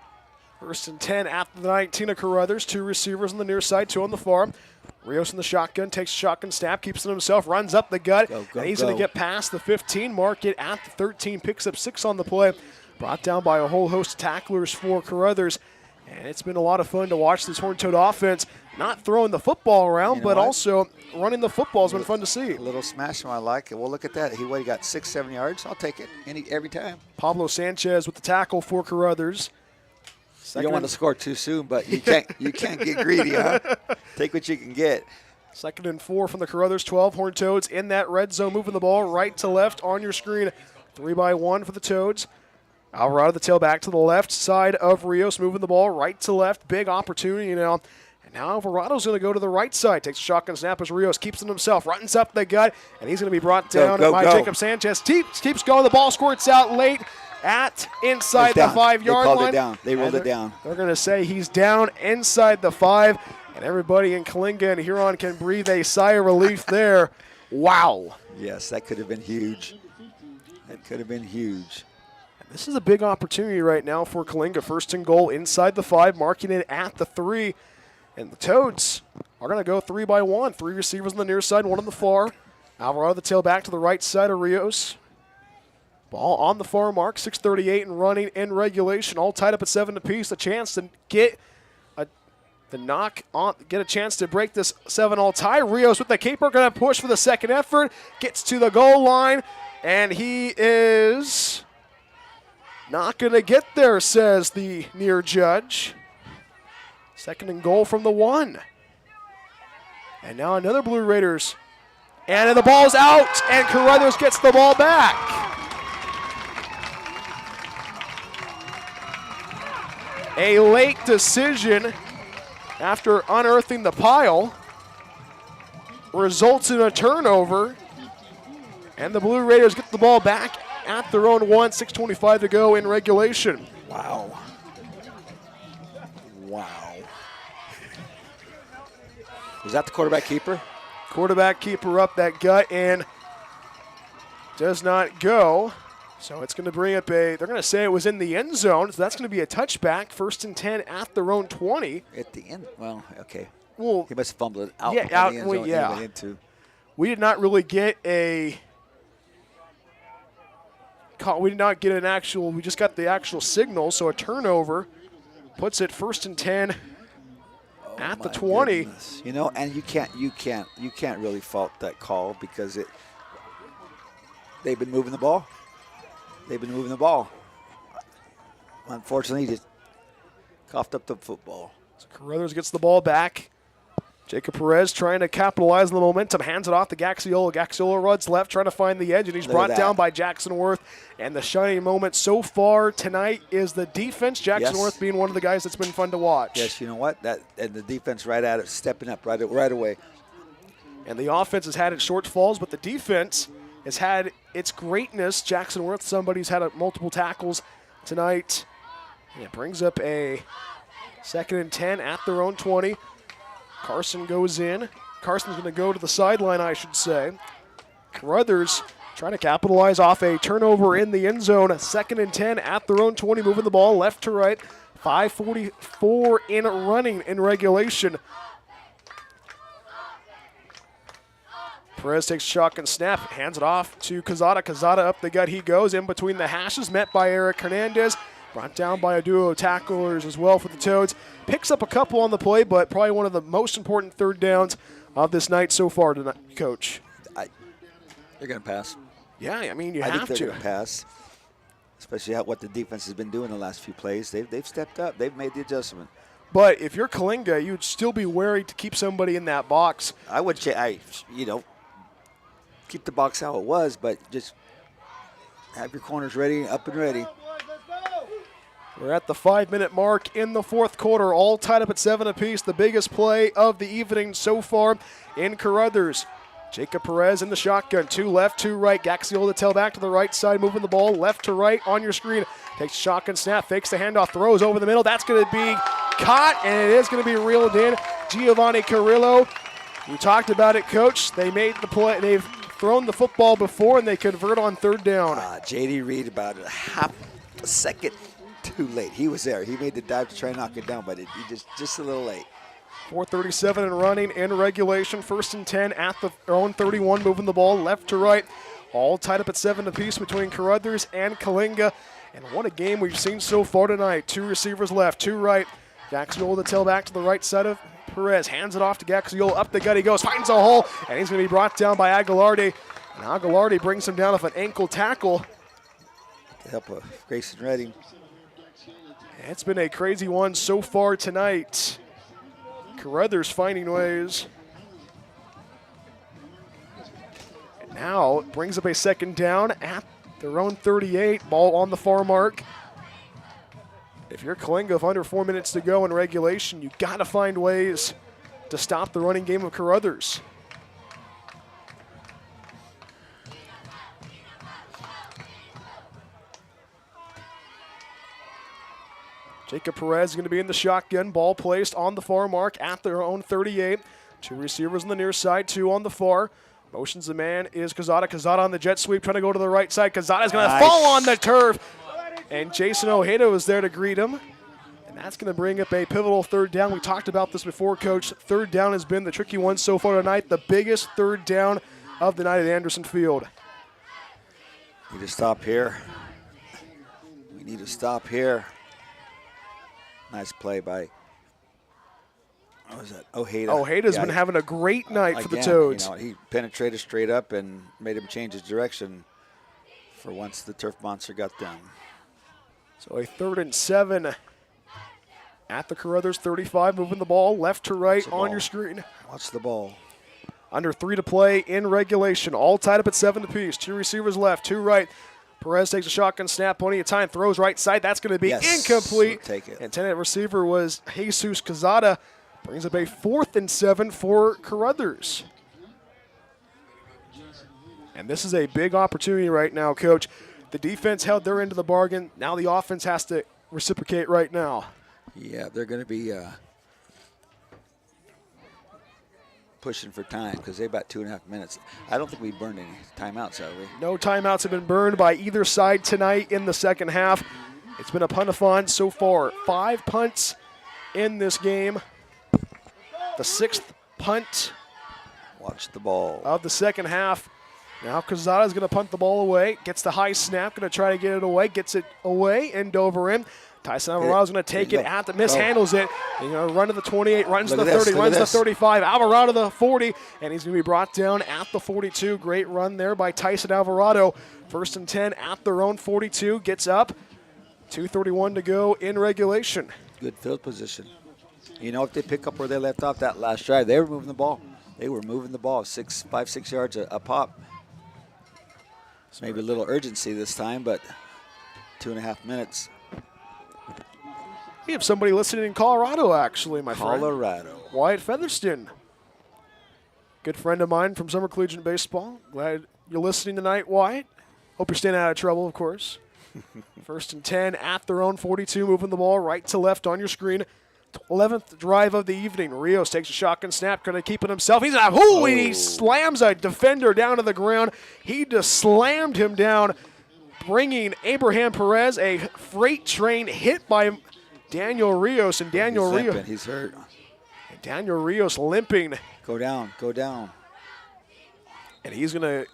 1st and 10 at the 19 of Caruthers. 2 receivers on the near side, 2 on the far. Rios in the shotgun, takes a shotgun snap, keeps it himself, runs up the gut, and he's going to get past the 15, mark it at the 13, picks up 6 on the play. Brought down by a whole host of tacklers for Caruthers. And it's been a lot of fun to watch this Horned Toad offense, not throwing the football around, but also running the football has been fun to see. A little smash him, I like it. Well, look at that. He got 6-7 yards. I'll take it every time. Pablo Sanchez with the tackle for Caruthers. You don't want to score too soon, but you can't get greedy, huh? Take what you can get. 2nd and 4 from the Caruthers 12. Horned Toads in that red zone, moving the ball right to left on your screen. 3-by-1 for the Toads. Alvarado the tailback to the left side of Rios, moving the ball right to left. Big opportunity now. And now Alvarado's going to go to the right side. Takes a shotgun snap as Rios keeps it himself. Runs up the gut, and he's going to be brought down by Jacob Sanchez. Keeps going. The ball squirts out late at inside the 5-yard line. They rolled it down. They're going to say he's down inside the 5. And everybody in Coalinga and Huron can breathe a sigh of relief there. Wow. Yes, that could have been huge. That could have been huge. This is a big opportunity right now for Coalinga. First and goal inside the 5, marking it at the 3. And the Toads are going to go 3 by 1. 3 receivers on the near side, 1 on the far. Alvarado the tailback to the right side of Rios. Ball on the far mark, 6:38 and running in regulation, all tied up at 7 apiece. A chance to get the knock on, get a chance to break this 7-all tie. Rios with the keeper, going to push for the second effort. Gets to the goal line, and he is not going to get there, says the near judge. Second and goal from the 1. And now another Blue Raiders. And the ball's out, and Caruthers gets the ball back. A late decision after unearthing the pile results in a turnover, and the Blue Raiders get the ball back at their own 1, 6:25 to go in regulation. Wow. Wow. Was that the quarterback keeper? Quarterback keeper up that gut and does not go. So it's going to bring up they're going to say it was in the end zone, so that's going to be a touchback, 1st and 10 at their own 20. At the end? Well, okay. Well, he must have fumbled it out. Yeah, of out, the end zone yeah. he went into. We did not really get we did not get an actual, we just got the actual signal, so a turnover puts it 1st and 10 at the 20. Goodness. You know, and you can't really fault that call because they've been moving the ball. Unfortunately, he just coughed up the football. So Caruthers gets the ball back. Jacob Perez trying to capitalize on the momentum, hands it off to Gaxiola. Gaxiola runs left, trying to find the edge, and he's brought down by Jackson Worth. And the shining moment so far tonight is the defense. Jackson Worth being one of the guys that's been fun to watch. Yes, you know what? And the defense right at it, stepping up right away. And the offense has had its shortfalls, but the defense has had its greatness. Jackson Worth, somebody who's had multiple tackles tonight. And it brings up a 2nd and 10 at their own 20. Carson goes in. Carson's going to go to the sideline, I should say. Caruthers trying to capitalize off a turnover in the end zone. 2nd and 10 at their own 20, moving the ball left to right. 5:44 in running in regulation. Perez takes a shotgun snap, hands it off to Cazada. Cazada up the gut he goes, in between the hashes, met by Eric Hernandez. Brought down by a duo of tacklers as well for the Toads. Picks up a couple on the play, but probably one of the most important 3rd downs of this night so far tonight, Coach. They're going to pass. Yeah, I mean, I have think they're to. going to pass, especially what the defense has been doing the last few plays. They've stepped up. They've made the adjustment. But if you're Coalinga, you'd still be wary to keep somebody in that box. I would, keep the box how it was, but just have your corners ready, up and ready. We're at the 5-minute mark in the 4th quarter, all tied up at 7 apiece. The biggest play of the evening so far in Caruthers. Jacob Perez in the shotgun, 2 left, 2 right. Gaxiola to tailback to the right side, moving the ball left to right on your screen. Takes a shotgun snap, fakes the handoff, throws over the middle. That's going to be caught, and it is going to be reeled in. Giovanni Carrillo, we talked about it, Coach. They made the play. They've thrown the football before, and they convert on 3rd down. J.D. Reed about a half a second too late. He was there. He made the dive to try and knock it down, but he just a little late. 4:37 and running in regulation. 1st and 10 at their own 31, moving the ball left to right. All tied up at 7 apiece between Caruthers and Coalinga. And what a game we've seen so far tonight. 2 receivers left, 2 right. Gaxiola the tailback to the right side of Perez. Hands it off to Gaxiola. Up the gut he goes, finds a hole, and he's going to be brought down by Aguilardi. And Aguilardi brings him down with an ankle tackle. To help Grayson Redding. It's been a crazy one so far tonight. Caruthers finding ways. And now it brings up a 2nd down at their own 38. Ball on the far mark. If you're Coalinga with under 4 minutes to go in regulation, you've got to find ways to stop the running game of Caruthers. Jacob Perez is going to be in the shotgun. Ball placed on the far mark at their own 38. 2 receivers on the near side, 2 on the far. Motions the man is Quezada. Quezada on the jet sweep, trying to go to the right side. Quezada's going to fall on the turf. And Jason Ojeda was there to greet him. And that's going to bring up a pivotal 3rd down. We talked about this before, Coach. 3rd down has been the tricky one so far tonight. The biggest 3rd down of the night at Anderson Field. Need to stop here. We need to stop here. Nice play by, what was that, Ojeda. Ojeda's been having a great night for the Toads. You know, he penetrated straight up and made him change his direction for once the turf monster got down. So a 3rd and 7 at the Caruthers 35, moving the ball left to right on your screen. Watch the ball. Under 3 to play in regulation. All tied up at 7 apiece. 2 receivers left, 2 right. Perez takes a shotgun snap, plenty of time, throws right side. That's going to be incomplete. We'll take it. Intended receiver was Jesus Quezada. Brings up a 4th and 7 for Caruthers. And this is a big opportunity right now, Coach. The defense held their end of the bargain. Now the offense has to reciprocate right now. Yeah, they're going to be pushing for time because they've about 2.5 minutes. I don't think we burned any timeouts, have we? No timeouts have been burned by either side tonight in the second half. It's been a punt-a-thon so far. 5 punts in this game. The 6th punt. Watch the ball. Of the second half. Now Quezada's going to punt the ball away. Gets the high snap, going to try to get it away. Gets it away and over in. Tyson Alvarado's going to take it at the mishandles it. You know, run to the 28, runs to the 30, runs to the 35. Alvarado to the 40, and he's going to be brought down at the 42. Great run there by Tyson Alvarado. 1st and 10 at their own 42. Gets up. 2:31 to go in regulation. Good field position. You know, if they pick up where they left off that last drive, they were moving the ball. They were moving the ball 5, 6 yards a pop. So maybe a little urgency this time, but 2.5 minutes. We have somebody listening in Colorado, actually, my friend. Colorado. Wyatt Featherston. Good friend of mine from Summer Collegiate Baseball. Glad you're listening tonight, Wyatt. Hope you're staying out of trouble, of course. 1st and 10 at their own 42, moving the ball right to left on your screen. 11th drive of the evening. Rios takes a shotgun snap, going to keep it himself. He's out. And he slams a defender down to the ground. He just slammed him down, bringing Abraham Perez a freight train hit by Daniel Rios. And Daniel Rios. He's hurt. Daniel Rios limping. Go down. Go down. And he's going to.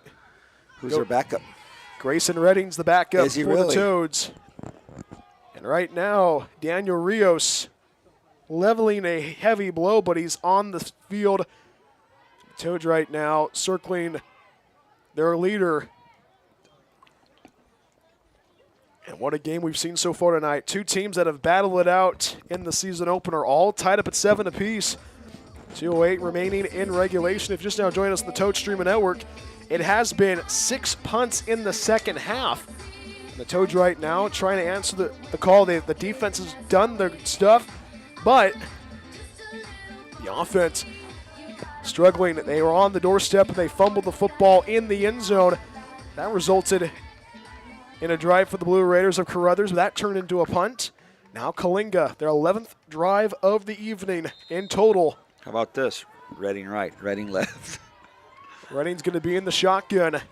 Who's their backup? Grayson Redding's the backup for really? the Toads. And right now, Daniel Rios leveling a heavy blow, but he's on the field. The Toads right now circling their leader. And what a game we've seen so far tonight. 2 teams that have battled it out in the season opener, all tied up at 7 apiece. 2:08 remaining in regulation. If you're just now joining us on the Toad Streaming Network, it has been 6 punts in the second half. And the Toads right now trying to answer the call. The defense has done their stuff, but the offense struggling. They were on the doorstep and they fumbled the football in the end zone. That resulted in a drive for the Blue Raiders of Caruthers. That turned into a punt. Now Coalinga, their 11th drive of the evening in total. How about this? Redding right, Redding left. Redding's going to be in the shotgun.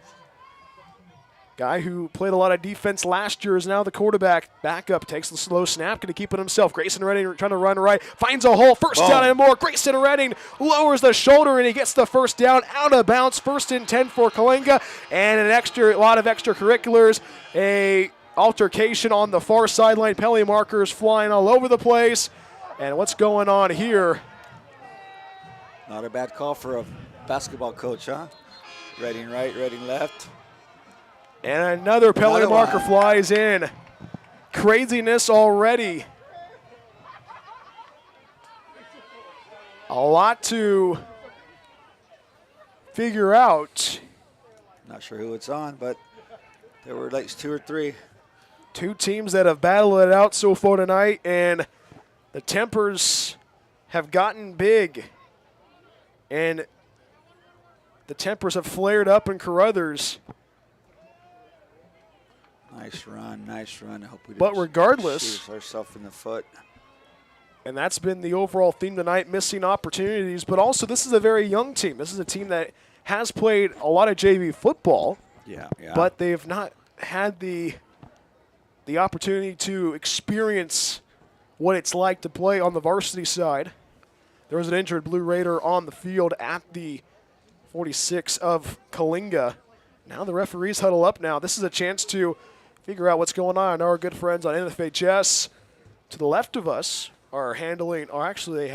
Guy who played a lot of defense last year is now the quarterback. Backup takes the slow snap, going to keep it himself. Grayson Redding trying to run right, finds a hole. First down and more. Grayson Redding lowers the shoulder and he gets the first down out of bounds. 1st and 10 for Coalinga, and a lot of extracurriculars. A altercation on the far sideline. Penalty markers flying all over the place. And what's going on here? Not a bad call for a basketball coach, huh? Redding right, Redding left. And another penalty marker flies in. Craziness already. A lot to figure out. Not sure who it's on, but there were like 2 or 3. 2 teams that have battled it out so far tonight, and the tempers have gotten big. And the tempers have flared up in Caruthers. Nice run, nice run. I hope we But didn't regardless, shoot ourselves in the foot. and that's been the overall theme tonight, missing opportunities. But also, this is a very young team. This is a team that has played a lot of JV football, Yeah. but they have not had the opportunity to experience what it's like to play on the varsity side. There was an injured Blue Raider on the field at the 46 of Coalinga. Now the referees huddle up now. This is a chance to figure out what's going on. Our good friends on NFHS to the left of us are handling, or actually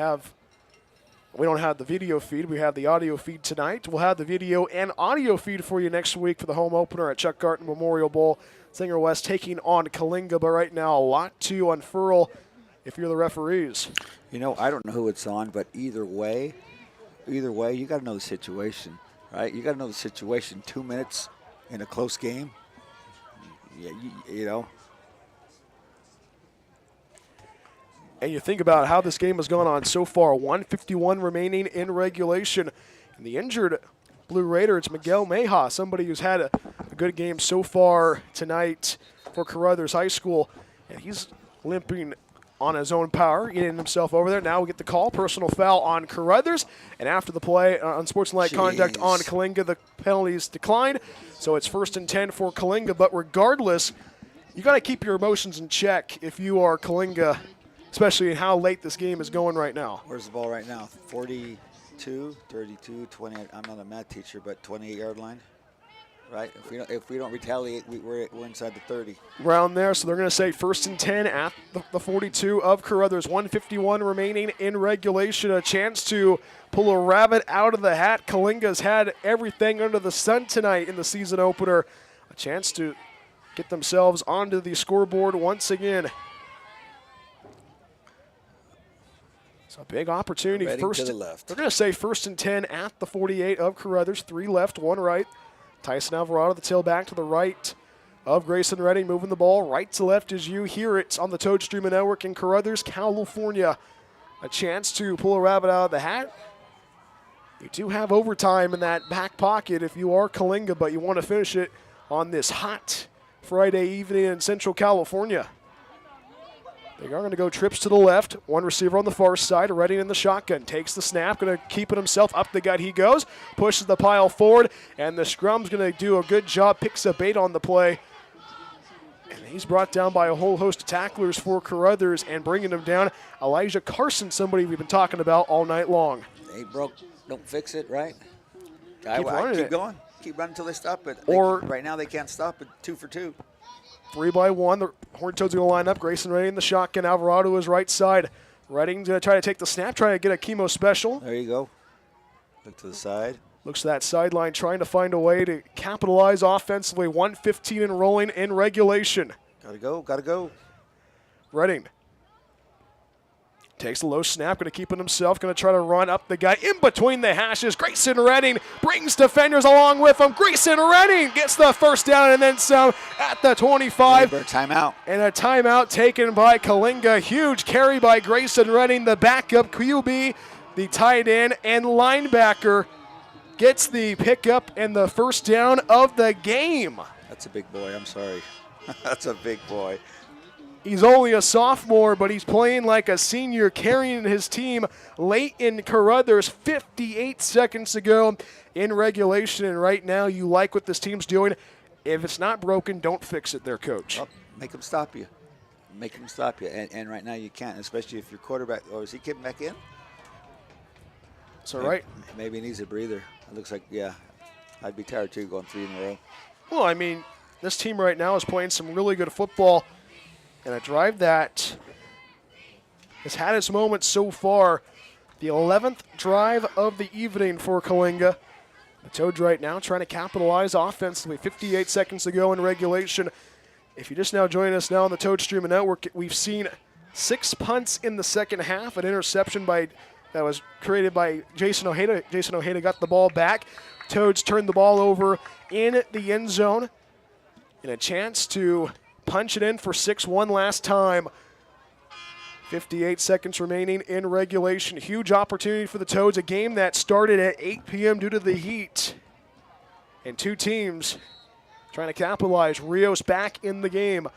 we don't have the video feed. We have the audio feed tonight. We'll have the video and audio feed for you next week for the home opener at Chuck Garton Memorial Bowl. Singer West taking on Coalinga, but right now a lot to unfurl if you're the referees. You know, I don't know who it's on, but either way, you got to know the situation, right? You got to know the situation. 2 minutes in a close game. Yeah, you know. And you think about how this game has gone on so far. 1:51 remaining in regulation. And the injured Blue Raider, it's Miguel Meja, somebody who's had a good game so far tonight for Caruthers High School. And he's limping on his own power, getting himself over there. Now we get the call, personal foul on Caruthers. And after the play, unsportsmanlike conduct on Coalinga, the penalties declined. So it's 1st and 10 for Coalinga. But regardless, you got to keep your emotions in check if you are Coalinga, especially in how late this game is going right now. Where's the ball right now? 42, 32, 28. I'm not a math teacher, but 28-yard line, right? If we don't retaliate, we're inside the 30. Around there, so they're going to say 1st and 10 at the 42 of Caruthers. 1:51 remaining in regulation. A chance to pull a rabbit out of the hat. Coalinga's had everything under the sun tonight in the season opener. A chance to get themselves onto the scoreboard once again. A big opportunity. First to the left. They're going to say 1st and 10 at the 48 of Caruthers. 3 left, 1 right. Tyson Alvarado, the tailback to the right of Grayson Redding, moving the ball right to left as you hear it on the Toad Streaming Network in Caruthers, California. A chance to pull a rabbit out of the hat. You do have overtime in that back pocket if you are Coalinga, but you want to finish it on this hot Friday evening in Central California. They are going to go trips to the left. One receiver on the far side, Redding in the shotgun. Takes the snap, going to keep it himself. Up the gut he goes. Pushes the pile forward, and the scrum's going to do a good job. Picks up 8 on the play. And he's brought down by a whole host of tacklers for Caruthers, and bringing him down, Elijah Carson, somebody we've been talking about all night long. They broke, don't fix it, right? Keep going. Keep running until they stop it. Right now they can't stop it. 2 for 2. 3 by 1. The Horned Toads are going to line up. Grayson Redding in the shotgun. Alvarado is right side. Redding's going to try to take the snap, try to get a chemo special. There you go. Look to the side. Looks to that sideline, trying to find a way to capitalize offensively. 1:15 and rolling in regulation. Gotta go. Redding takes a low snap, going to keep it himself, going to try to run up the guy in between the hashes. Grayson Redding brings defenders along with him. Grayson Redding gets the first down and then some at the 25. Timeout. And a timeout taken by Coalinga. Huge carry by Grayson Redding, the backup QB, the tight end, and linebacker gets the pickup and the first down of the game. That's a big boy. I'm sorry. That's a big boy. He's only a sophomore, but he's playing like a senior, carrying his team late in Caruthers. 58 seconds to go in regulation, and right now you like what this team's doing. If it's not broken, don't fix it there, Coach. Well, make them stop you. And right now you can't, especially if your quarterback, is he getting back in? So right. Maybe he needs a breather. It looks like, yeah, I'd be tired too going 3 in a row. Well, I mean, this team right now is playing some really good football. And a drive that has had its moments so far. The 11th drive of the evening for Coalinga. The Toads right now trying to capitalize offensively. 58 seconds to go in regulation. If you just now join us now on the Toad Streaming Network, we've seen 6 punts in the second half. An interception that was created by Jason Ojeda. Jason Ojeda got the ball back. Toads turned the ball over in the end zone. And a chance to punch it in for 6-1 last time. 58 seconds remaining in regulation. Huge opportunity for the Toads. A game that started at 8 p.m. due to the heat. And 2 teams trying to capitalize. Rios back in the game.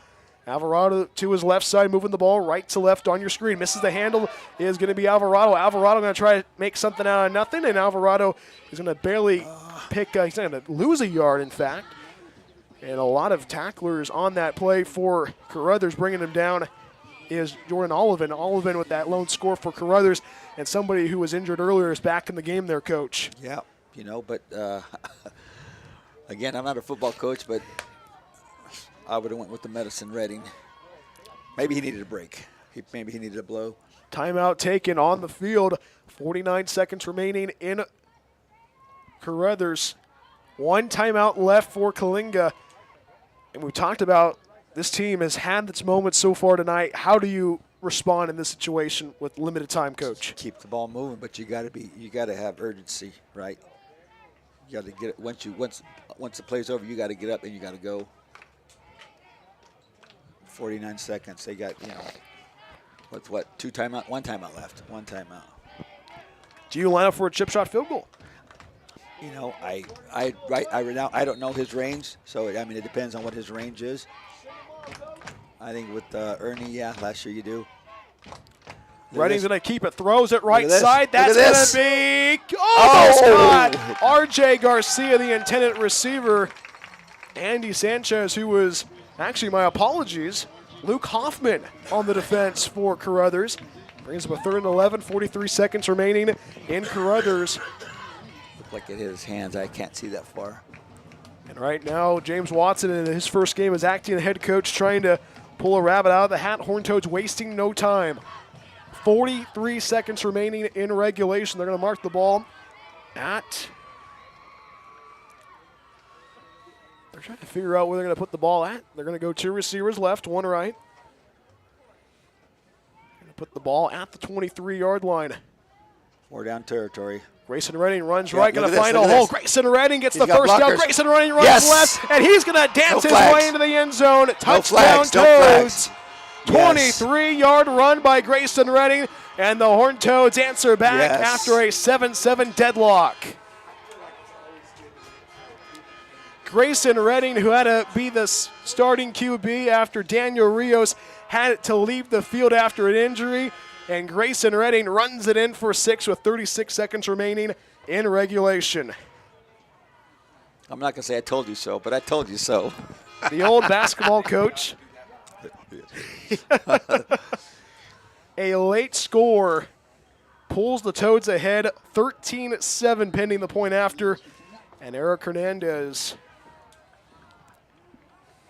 Alvarado to his left side, moving the ball right to left on your screen. Misses the handle, is going to be Alvarado. Alvarado going to try to make something out of nothing, and Alvarado is going to barely he's going to lose a yard, in fact. And a lot of tacklers on that play for Caruthers. Bringing him down is Jordan Olivan. Olivan with that lone score for Caruthers, and somebody who was injured earlier is back in the game there, Coach. Yeah, but again, I'm not a football coach, but I would have went with the Medicine Reading. Maybe he needed a break. Maybe he needed a blow. Timeout taken on the field. 49 seconds remaining in Caruthers. One timeout left for Coalinga. And we've talked about this team has had its moments so far tonight. How do you respond in this situation with limited time, Coach? Keep the ball moving, but you got to have urgency, right? You got to get it once the play's over. You got to get up and you got to go. 49 seconds. They got with what? One timeout left. One timeout. Do you line up for a chip shot field goal? I don't know his range, so I mean it depends on what his range is. I think with Ernie, yeah, last year you do. Redding's going to keep it, throws it right side. That's going to be R.J. Garcia, the intended receiver. Andy Sanchez, who was actually, my apologies, Luke Hoffman on the defense for Caruthers. Brings up a 3rd and 11, 43 seconds remaining in Caruthers. Looked like it hit his hands. I can't see that far. And right now, James Watson in his first game as acting head coach, trying to pull a rabbit out of the hat. Horned Toads wasting no time. 43 seconds remaining in regulation. They're going to mark the ball at... They're trying to figure out where they're going to put the ball at. They're going to go 2 receivers left, 1 right. Going to put the ball at the 23-yard line. 4 down territory. Grayson Redding runs right, going to find a hole. This. Grayson Redding gets the first down. Grayson Redding runs left, and he's going to dance his way into the end zone. Touchdown Toads. 23-yard run by Grayson Redding, and the Horned Toads answer back after a 7-7 deadlock. Grayson Redding, who had to be the starting QB after Daniel Rios had to leave the field after an injury. And Grayson Redding runs it in for 6 with 36 seconds remaining in regulation. I'm not going to say I told you so, but I told you so. The old basketball coach. A late score pulls the Toads ahead, 13-7 pending the point after. And Eric Hernandez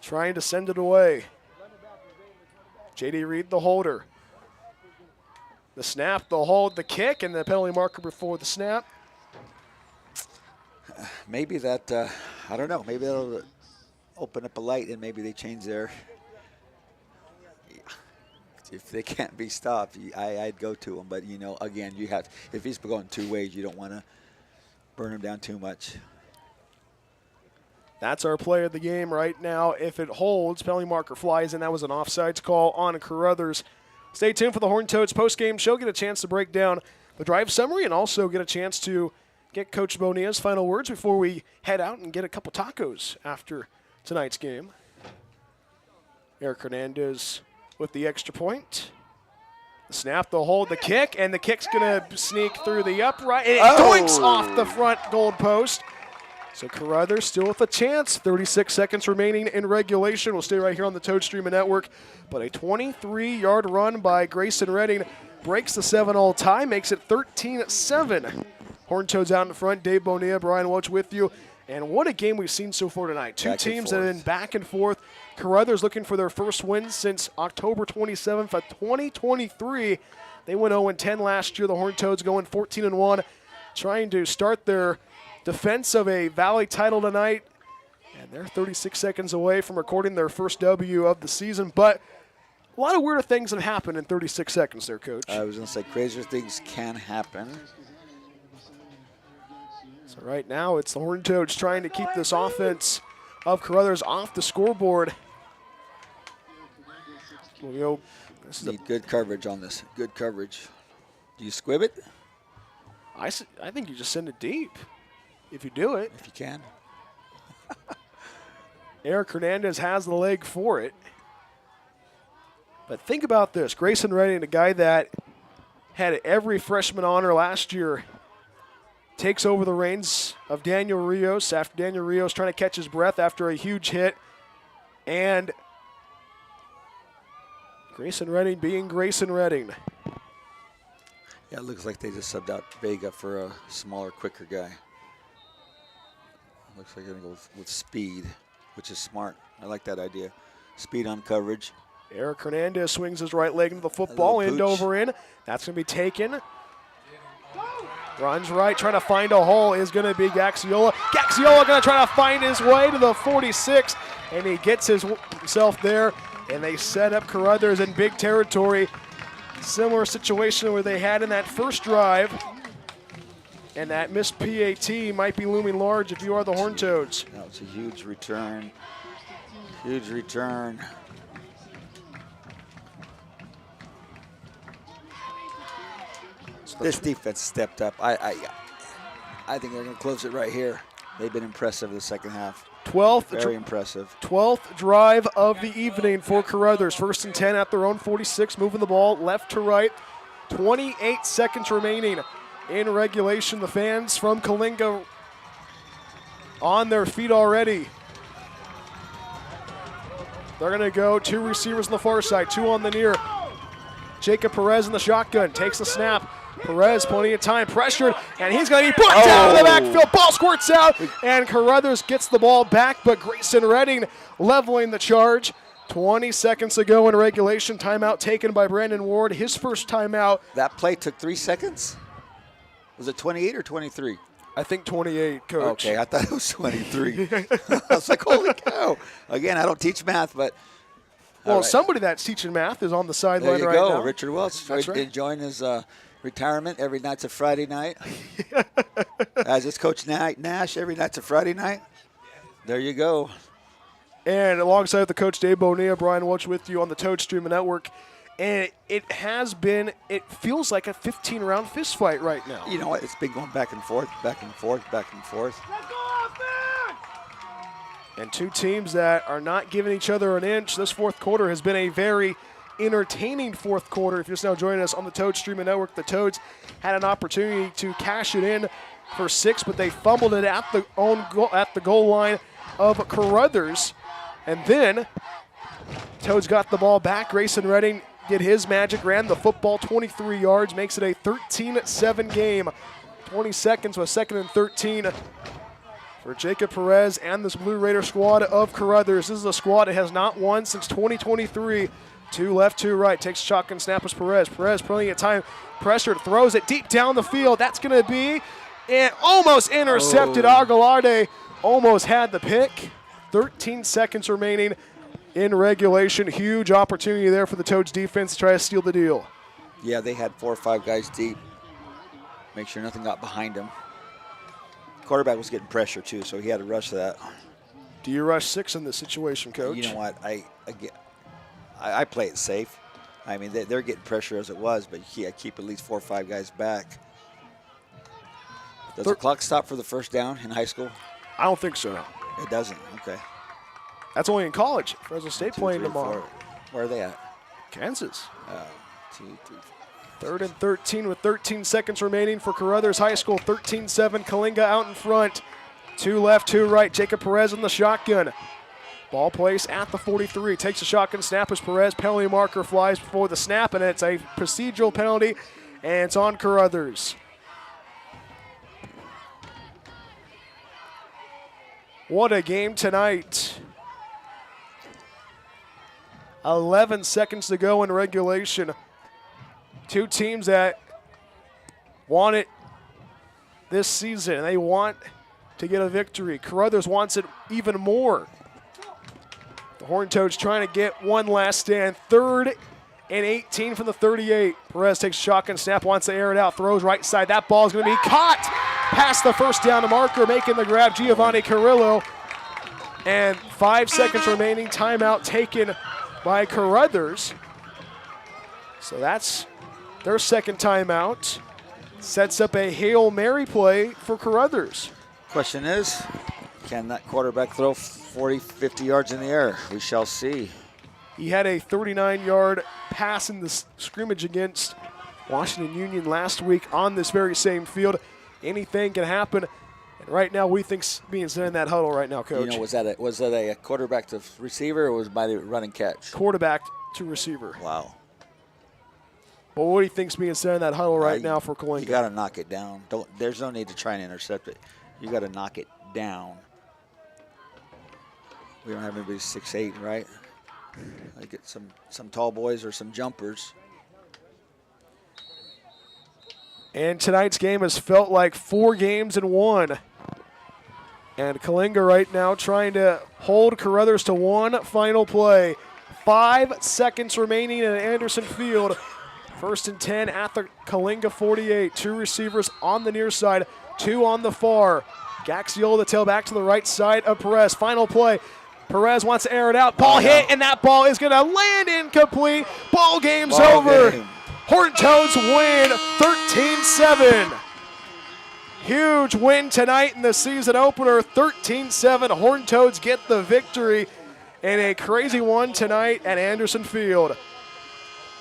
trying to send it away. J.D. Reed, the holder. The snap, the hold, the kick, and the penalty marker before the snap. Maybe that, I don't know, maybe that'll open up a light and maybe they change their, if they can't be stopped, I'd go to them. But, again, if he's going 2 ways, you don't want to burn him down too much. That's our play of the game right now. If it holds, penalty marker flies, and that was an offsides call on Caruthers. Stay tuned for the Horned Toads post-game show. Get a chance to break down the drive summary and also get a chance to get Coach Bonilla's final words before we head out and get a couple tacos after tonight's game. Eric Hernandez with the extra point. The snap, the hold, the kick, and the kick's going to sneak through the upright. And it doinks off the front goal post. So Caruthers still with a chance. 36 seconds remaining in regulation. We'll stay right here on the Toad Streaming Network. But a 23-yard run by Grayson Redding breaks the 7-all tie, makes it 13-7. Horned Toads out in front. Dave Bonilla, Brian Welch with you. And what a game we've seen so far tonight. Two teams that have been back and forth. Caruthers looking for their first win since October 27th of 2023. They went 0-10 last year. The Horned Toads going 14-1, trying to start their defense of a Valley title tonight, and they're 36 seconds away from recording their first W of the season. But a lot of weirder things have happened in 36 seconds there, Coach. I was going to say crazier things can happen. So right now it's the Horned Toads trying to keep this offense of Caruthers off the scoreboard. We'll go. Need good coverage on this. Good coverage. Do you squib it? I think you just send it deep. If you do it. If you can. Eric Hernandez has the leg for it. But think about this. Grayson Redding, a guy that had every freshman honor last year, takes over the reins of Daniel Rios after Daniel Rios trying to catch his breath after a huge hit. And Grayson Redding being Grayson Redding. Yeah, it looks like they just subbed out Vega for a smaller, quicker guy. Looks like they're going to go with speed, which is smart. I like that idea. Speed on coverage. Eric Hernandez swings his right leg into the football, end over in. That's going to be taken. Runs right, trying to find a hole is going to be Gaxiola. Gaxiola going to try to find his way to the 46, and he gets himself there, and they set up Caruthers in big territory. Similar situation where they had in that first drive, and that missed PAT might be looming large if you are the Horned Toads. That was a huge return. Huge return. This defense stepped up. I think they're going to close it right here. They've been impressive the second half. 12th, very impressive. 12th drive of the evening for Caruthers. 1st and 10 at their own 46, moving the ball left to right. 28 seconds remaining in regulation. The fans from Coalinga on their feet already. They're going to go 2 receivers on the far side, 2 on the near. Jacob Perez in the shotgun, takes the snap. Perez, plenty of time, pressured, and he's going to be put down in the backfield. Ball squirts out, and Caruthers gets the ball back, but Grayson Redding leveling the charge. 20 seconds to go in regulation. Timeout taken by Brandon Ward, his first timeout. That play took 3 seconds? Was it 28 or 23? I think 28, Coach. Okay, I thought it was 23. I was like, holy cow. Again, I don't teach math, but. Well, somebody that's teaching math is on the sideline right now. There you go, Richard Welch. That's right. Enjoying his retirement. Every night's a Friday night. As is Coach Nash, every night's a Friday night. There you go. And alongside the Coach Dave Bonilla, Brian Welch with you on the Toad Streaming Network. And it feels like a 15-round fist fight right now. You know what? It's been going back and forth, back and forth, back and forth. And 2 teams that are not giving each other an inch. This fourth quarter has been a very entertaining fourth quarter. If you're just now joining us on the Toad Streaming Network, the Toads had an opportunity to cash it in for 6, but they fumbled it at the goal line of Caruthers. And then Toads got the ball back. Grayson Redding did his magic, ran the football 23 yards, makes it a 13-7 game. 20 seconds with 2nd and 13 for Jacob Perez and this Blue Raider squad of Caruthers. This is a squad that has not won since 2023. 2 left, 2 right. Takes shotgun snap as Perez. Perez, plenty of time. Pressured, throws it deep down the field. That's going to be almost intercepted. Aguilarde almost had the pick. 13 seconds remaining in regulation. Huge opportunity there for the Toads defense to try to steal the deal. Yeah, they had 4 or 5 guys deep. Make sure nothing got behind him. Quarterback was getting pressure too, so he had to rush that. Do you rush 6 in this situation, Coach? You know what? I play it safe. I mean, they're getting pressure as it was, but I keep at least 4 or 5 guys back. Does the clock stop for the first down in high school? I don't think so. It doesn't. Okay. That's only in college. Fresno State 2, playing 3, tomorrow. 4. Where are they at? Kansas. 2, 3, 4. 3rd and 13 with 13 seconds remaining for Caruthers High School. 13-7, Coalinga out in front. 2 left, 2 right. Jacob Perez in the shotgun. Ball placed at the 43. Takes a shotgun snap as Perez. Penalty marker flies before the snap, and it's a procedural penalty, and it's on Caruthers. What a game tonight. 11 seconds to go in regulation. 2 teams that want it this season. They want to get a victory. Caruthers wants it even more. The Horned Toads trying to get one last stand. 3rd and 18 from the 38. Perez takes a shotgun snap, wants to air it out, throws right side. That ball is going to be caught past the first down marker, making the grab Giovanni Carrillo. And 5 seconds remaining. Timeout taken by Caruthers. So that's their second timeout. Sets up a Hail Mary play for Caruthers. Question is, Can that quarterback throw 40, 50 yards in the air? We shall see. He had a 39-yard pass in the scrimmage against Washington Union last week on this very same field. Anything can happen. And right now, what do you think's being said in that huddle right now, Coach? You know, was that a quarterback to receiver, or was it by the running catch? Quarterback to receiver. Wow. But what do you think's being said in that huddle right now for Coalinga? You got to knock it down. There's no need to try and intercept it. You got to knock it down. We don't have anybody 6'8", right? I get some tall boys or some jumpers. And tonight's game has felt like 4 games in 1. And Coalinga right now trying to hold Caruthers to one final play. 5 seconds remaining at Anderson Field. 1st and 10 at the Coalinga 48. 2 receivers on the near side, 2 on the far. Gaxiola the tail back to the right side of Perez. Final play. Perez wants to air it out. Ball hit, and that ball is going to land incomplete. Ball game's over. Horned Toads win 13-7. Huge win tonight in the season opener, 13-7. Horned Toads get the victory in a crazy one tonight at Anderson Field.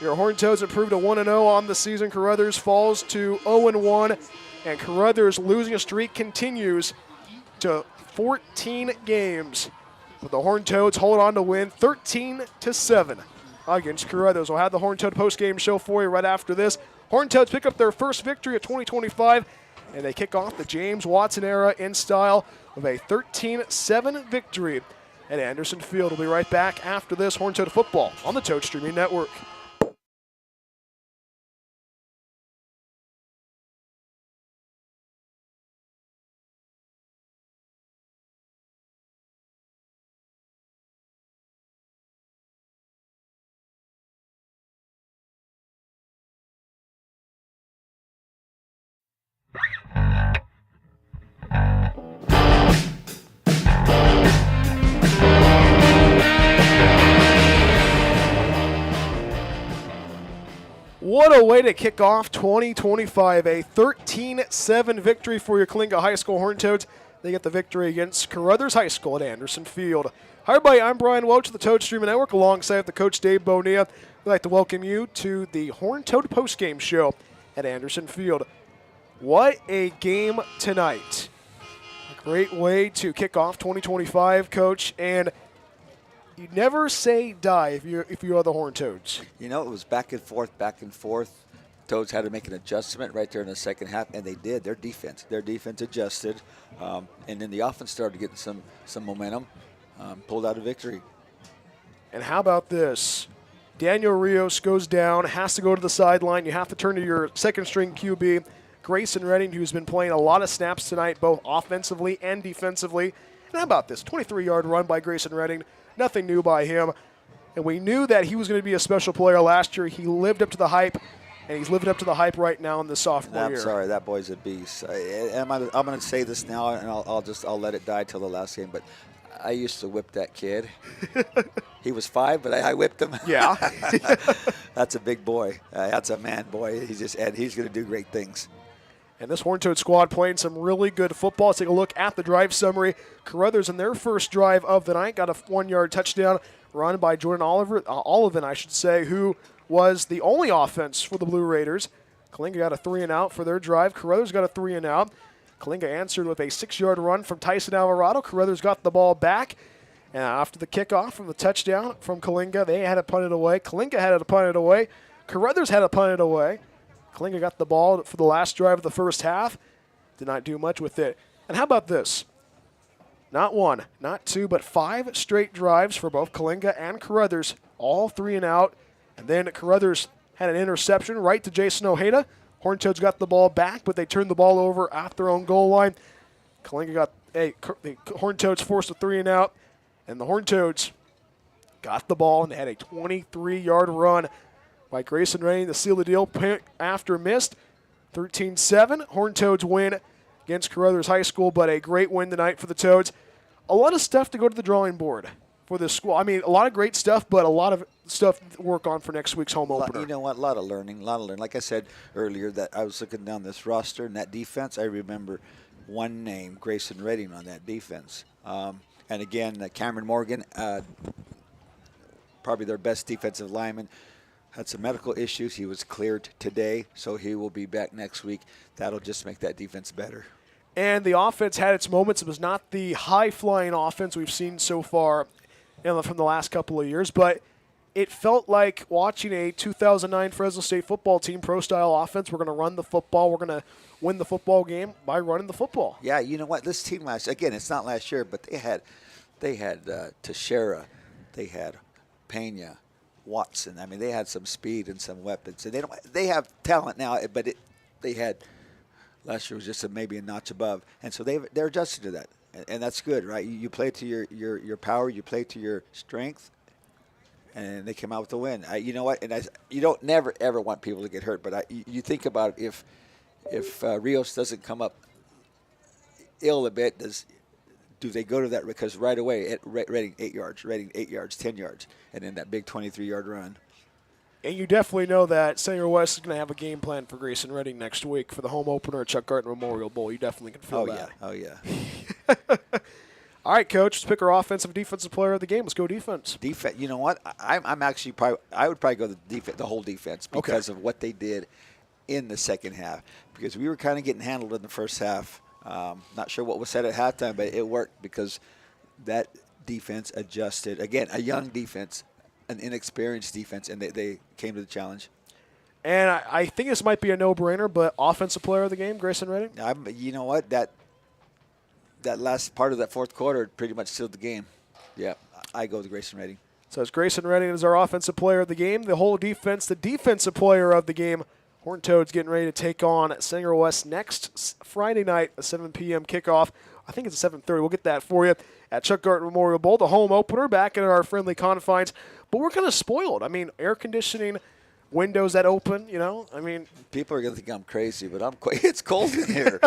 Your Horned Toads improved to 1-0 on the season. Caruthers falls to 0-1, and Caruthers' losing streak continues to 14 games. But the Horned Toads hold on to win 13-7 against Caruthers. We'll have the Horned Toad postgame show for you right after this. Horned Toads pick up their first victory of 2025, and they kick off the James Watson era in style with a 13-7 victory at Anderson Field. We'll be right back after this. Horned Toad football on the Toad Streaming Network. What a way to kick off 2025. A 13-7 victory for your Coalinga High School Horned Toads. They get the victory against Caruthers High School at Anderson Field. Hi, everybody. I'm Brian Welch of the Toad Streaming Network alongside the Coach Dave Bonilla. We'd like to welcome you to the Horned Toad postgame show at Anderson Field. What a game tonight. A great way to kick off 2025, Coach. And you never say die if you are the Horned Toads. You know, it was back and forth, back and forth. Toads had to make an adjustment right there in the second half, and they did. Their defense adjusted, and then the offense started getting some momentum, pulled out a victory. And how about this? Daniel Rios goes down, has to go to the sideline. You have to turn to your second-string QB, Grayson Redding, who's been playing a lot of snaps tonight, both offensively and defensively. And how about this? 23-yard run by Grayson Redding. Nothing new by him. And we knew that he was going to be a special player last year. He lived up to the hype, and he's living up to the hype right now in the sophomore year. I'm sorry, that boy's a beast. I'm going to say this now, and I'll let it die till the last game. But I used to whip that kid. He was 5, but I whipped him. Yeah, that's a big boy. That's a man boy. He's going to do great things. And this Horned Toad squad playing some really good football. Let's take a look at the drive summary. Caruthers in their first drive of the night got a 1-yard touchdown run by Jordan Olivan, I should say, who was the only offense for the Blue Raiders. Coalinga got a 3-and-out for their drive. Caruthers got a 3-and-out. Coalinga answered with a 6-yard run from Tyson Alvarado. Caruthers got the ball back. And after the kickoff from the touchdown from Coalinga, they had to punt it away. Coalinga had to punt it away. Caruthers had to punt it away. Coalinga got the ball for the last drive of the first half. Did not do much with it. And how about this? Not 1, not 2, but 5 straight drives for both Coalinga and Caruthers, all 3-and-out. And then Caruthers had an interception right to Jason Ojeda. Horned Toads got the ball back, but they turned the ball over at their own goal line. Coalinga the Horned Toads forced a 3-and-out, and the Horned Toads got the ball and they had a 23-yard run by Grayson Redding to seal the deal after missed. 13-7. Horned Toads win against Caruthers High School, but a great win tonight for the Toads. A lot of stuff to go to the drawing board for this school. I mean, a lot of great stuff, but a lot of stuff to work on for next week's home opener. You know what? A lot of learning. Like I said earlier, that I was looking down this roster and that defense. I remember one name, Grayson Redding, on that defense. And again, Cameron Morgan, probably their best defensive lineman, had some medical issues. He was cleared today, so he will be back next week. That'll just make that defense better. And the offense had its moments. It was not the high-flying offense we've seen so far from the last couple of years, but it felt like watching a 2009 Fresno State football team, pro-style offense. We're going to run the football. We're going to win the football game by running the football. Yeah, you know what? This team again, it's not last year, but they had Teixeira, they had Pena, Watson. I mean, they had some speed and some weapons, and they have talent now, but they had last year was just maybe a notch above, and so they're adjusted to that, and that's good, right? You play to your power, you play to your strength, and they came out with a win. You know what? And you don't never ever want people to get hurt, but you think about it, if Rios doesn't come up ill a bit, do they go to that? Because right away, Reading 8 yards, 10 yards, and then that big 23-yard run. And you definitely know that Sanger West is going to have a game plan for Grayson Reading next week for the home opener at Chuck Gardner Memorial Bowl. You definitely can feel that. Oh, yeah. All right, Coach, let's pick our offensive defensive player of the game. Let's go defense. Defense. You know what? I'm actually I would probably go the whole defense because of what they did in the second half, because we were kind of getting handled in the first half. Not sure what was said at halftime, but it worked because that defense adjusted. Again, a young defense, an inexperienced defense, and they came to the challenge. And I think this might be a no-brainer, but offensive player of the game, Grayson Reading? You know what? That last part of that fourth quarter pretty much sealed the game. Yeah, I go with Grayson Reading. So as Grayson Reading is our offensive player of the game, the whole defense, the defensive player of the game, Horned Toads getting ready to take on Sanger West next Friday night, a 7 p.m. kickoff. I think it's a 7:30. We'll get that for you at Chuck Gardner Memorial Bowl, the home opener, back in our friendly confines. But we're kind of spoiled. I mean, air conditioning, windows that open, I mean. People are going to think I'm crazy, but it's cold in here.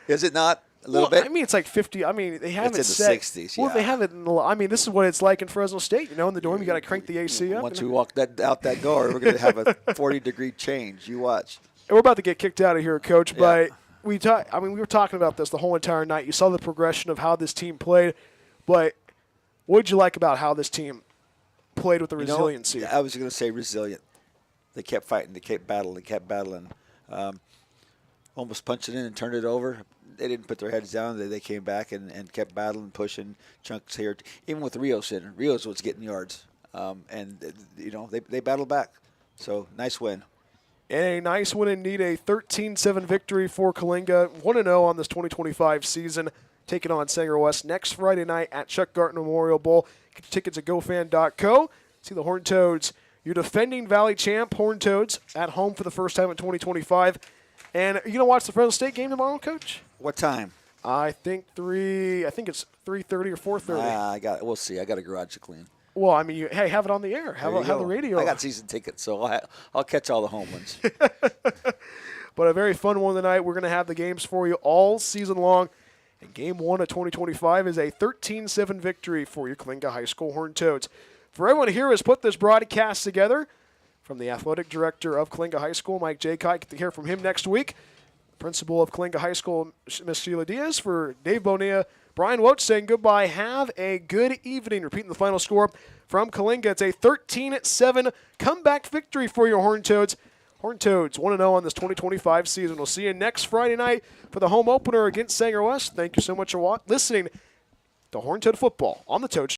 Is it not? A little bit? I mean, it's like 50. I mean, they have it's it in set. the 60s, Well, yeah. they have it this is what it's like in Fresno State. In the dorm, you got to crank the AC up. Once we walk out that door, we're going to have a 40-degree change. You watch. And we're about to get kicked out of here, Coach, but we were talking about this the whole entire night. You saw the progression of how this team played, but what did you like about how this team played with the resiliency? I was going to say resilient. They kept fighting. They kept battling. Almost punched it in and turned it over. They didn't put their heads down. They came back and kept battling, pushing chunks here. Even with Rios in. Rios was getting yards. They battled back. So, nice win. And a nice win indeed, a 13-7 victory for Coalinga. 1-0 on this 2025 season, taking on Sanger West next Friday night at Chuck Gardner Memorial Bowl. Get your tickets at gofan.co. See the Horned Toads, your defending Valley champ, Horned Toads, at home for the first time in 2025. And are you going to watch the Fresno State game tomorrow, Coach? What time? I think it's 3:30 or 4:30. We'll see. I got a garage to clean. Well, I mean, have it on the air. Have the radio. I got season tickets, so I'll catch all the home ones. But a very fun one tonight. We're going to have the games for you all season long. And Game 1 of 2025 is a 13-7 victory for your Coalinga High School Horned Toads. For everyone here who has put this broadcast together, from the athletic director of Coalinga High School, Mike Jaycott, get to hear from him next week. Principal of Coalinga High School, Miss Sheila Diaz. For Dave Bonilla, Brian Woach saying goodbye. Have a good evening. Repeating the final score from Coalinga. It's a 13-7 comeback victory for your Horned Toads. Horned Toads 1-0 on this 2025 season. We'll see you next Friday night for the home opener against Sanger West. Thank you so much for listening to Horned Toad Football on the Toad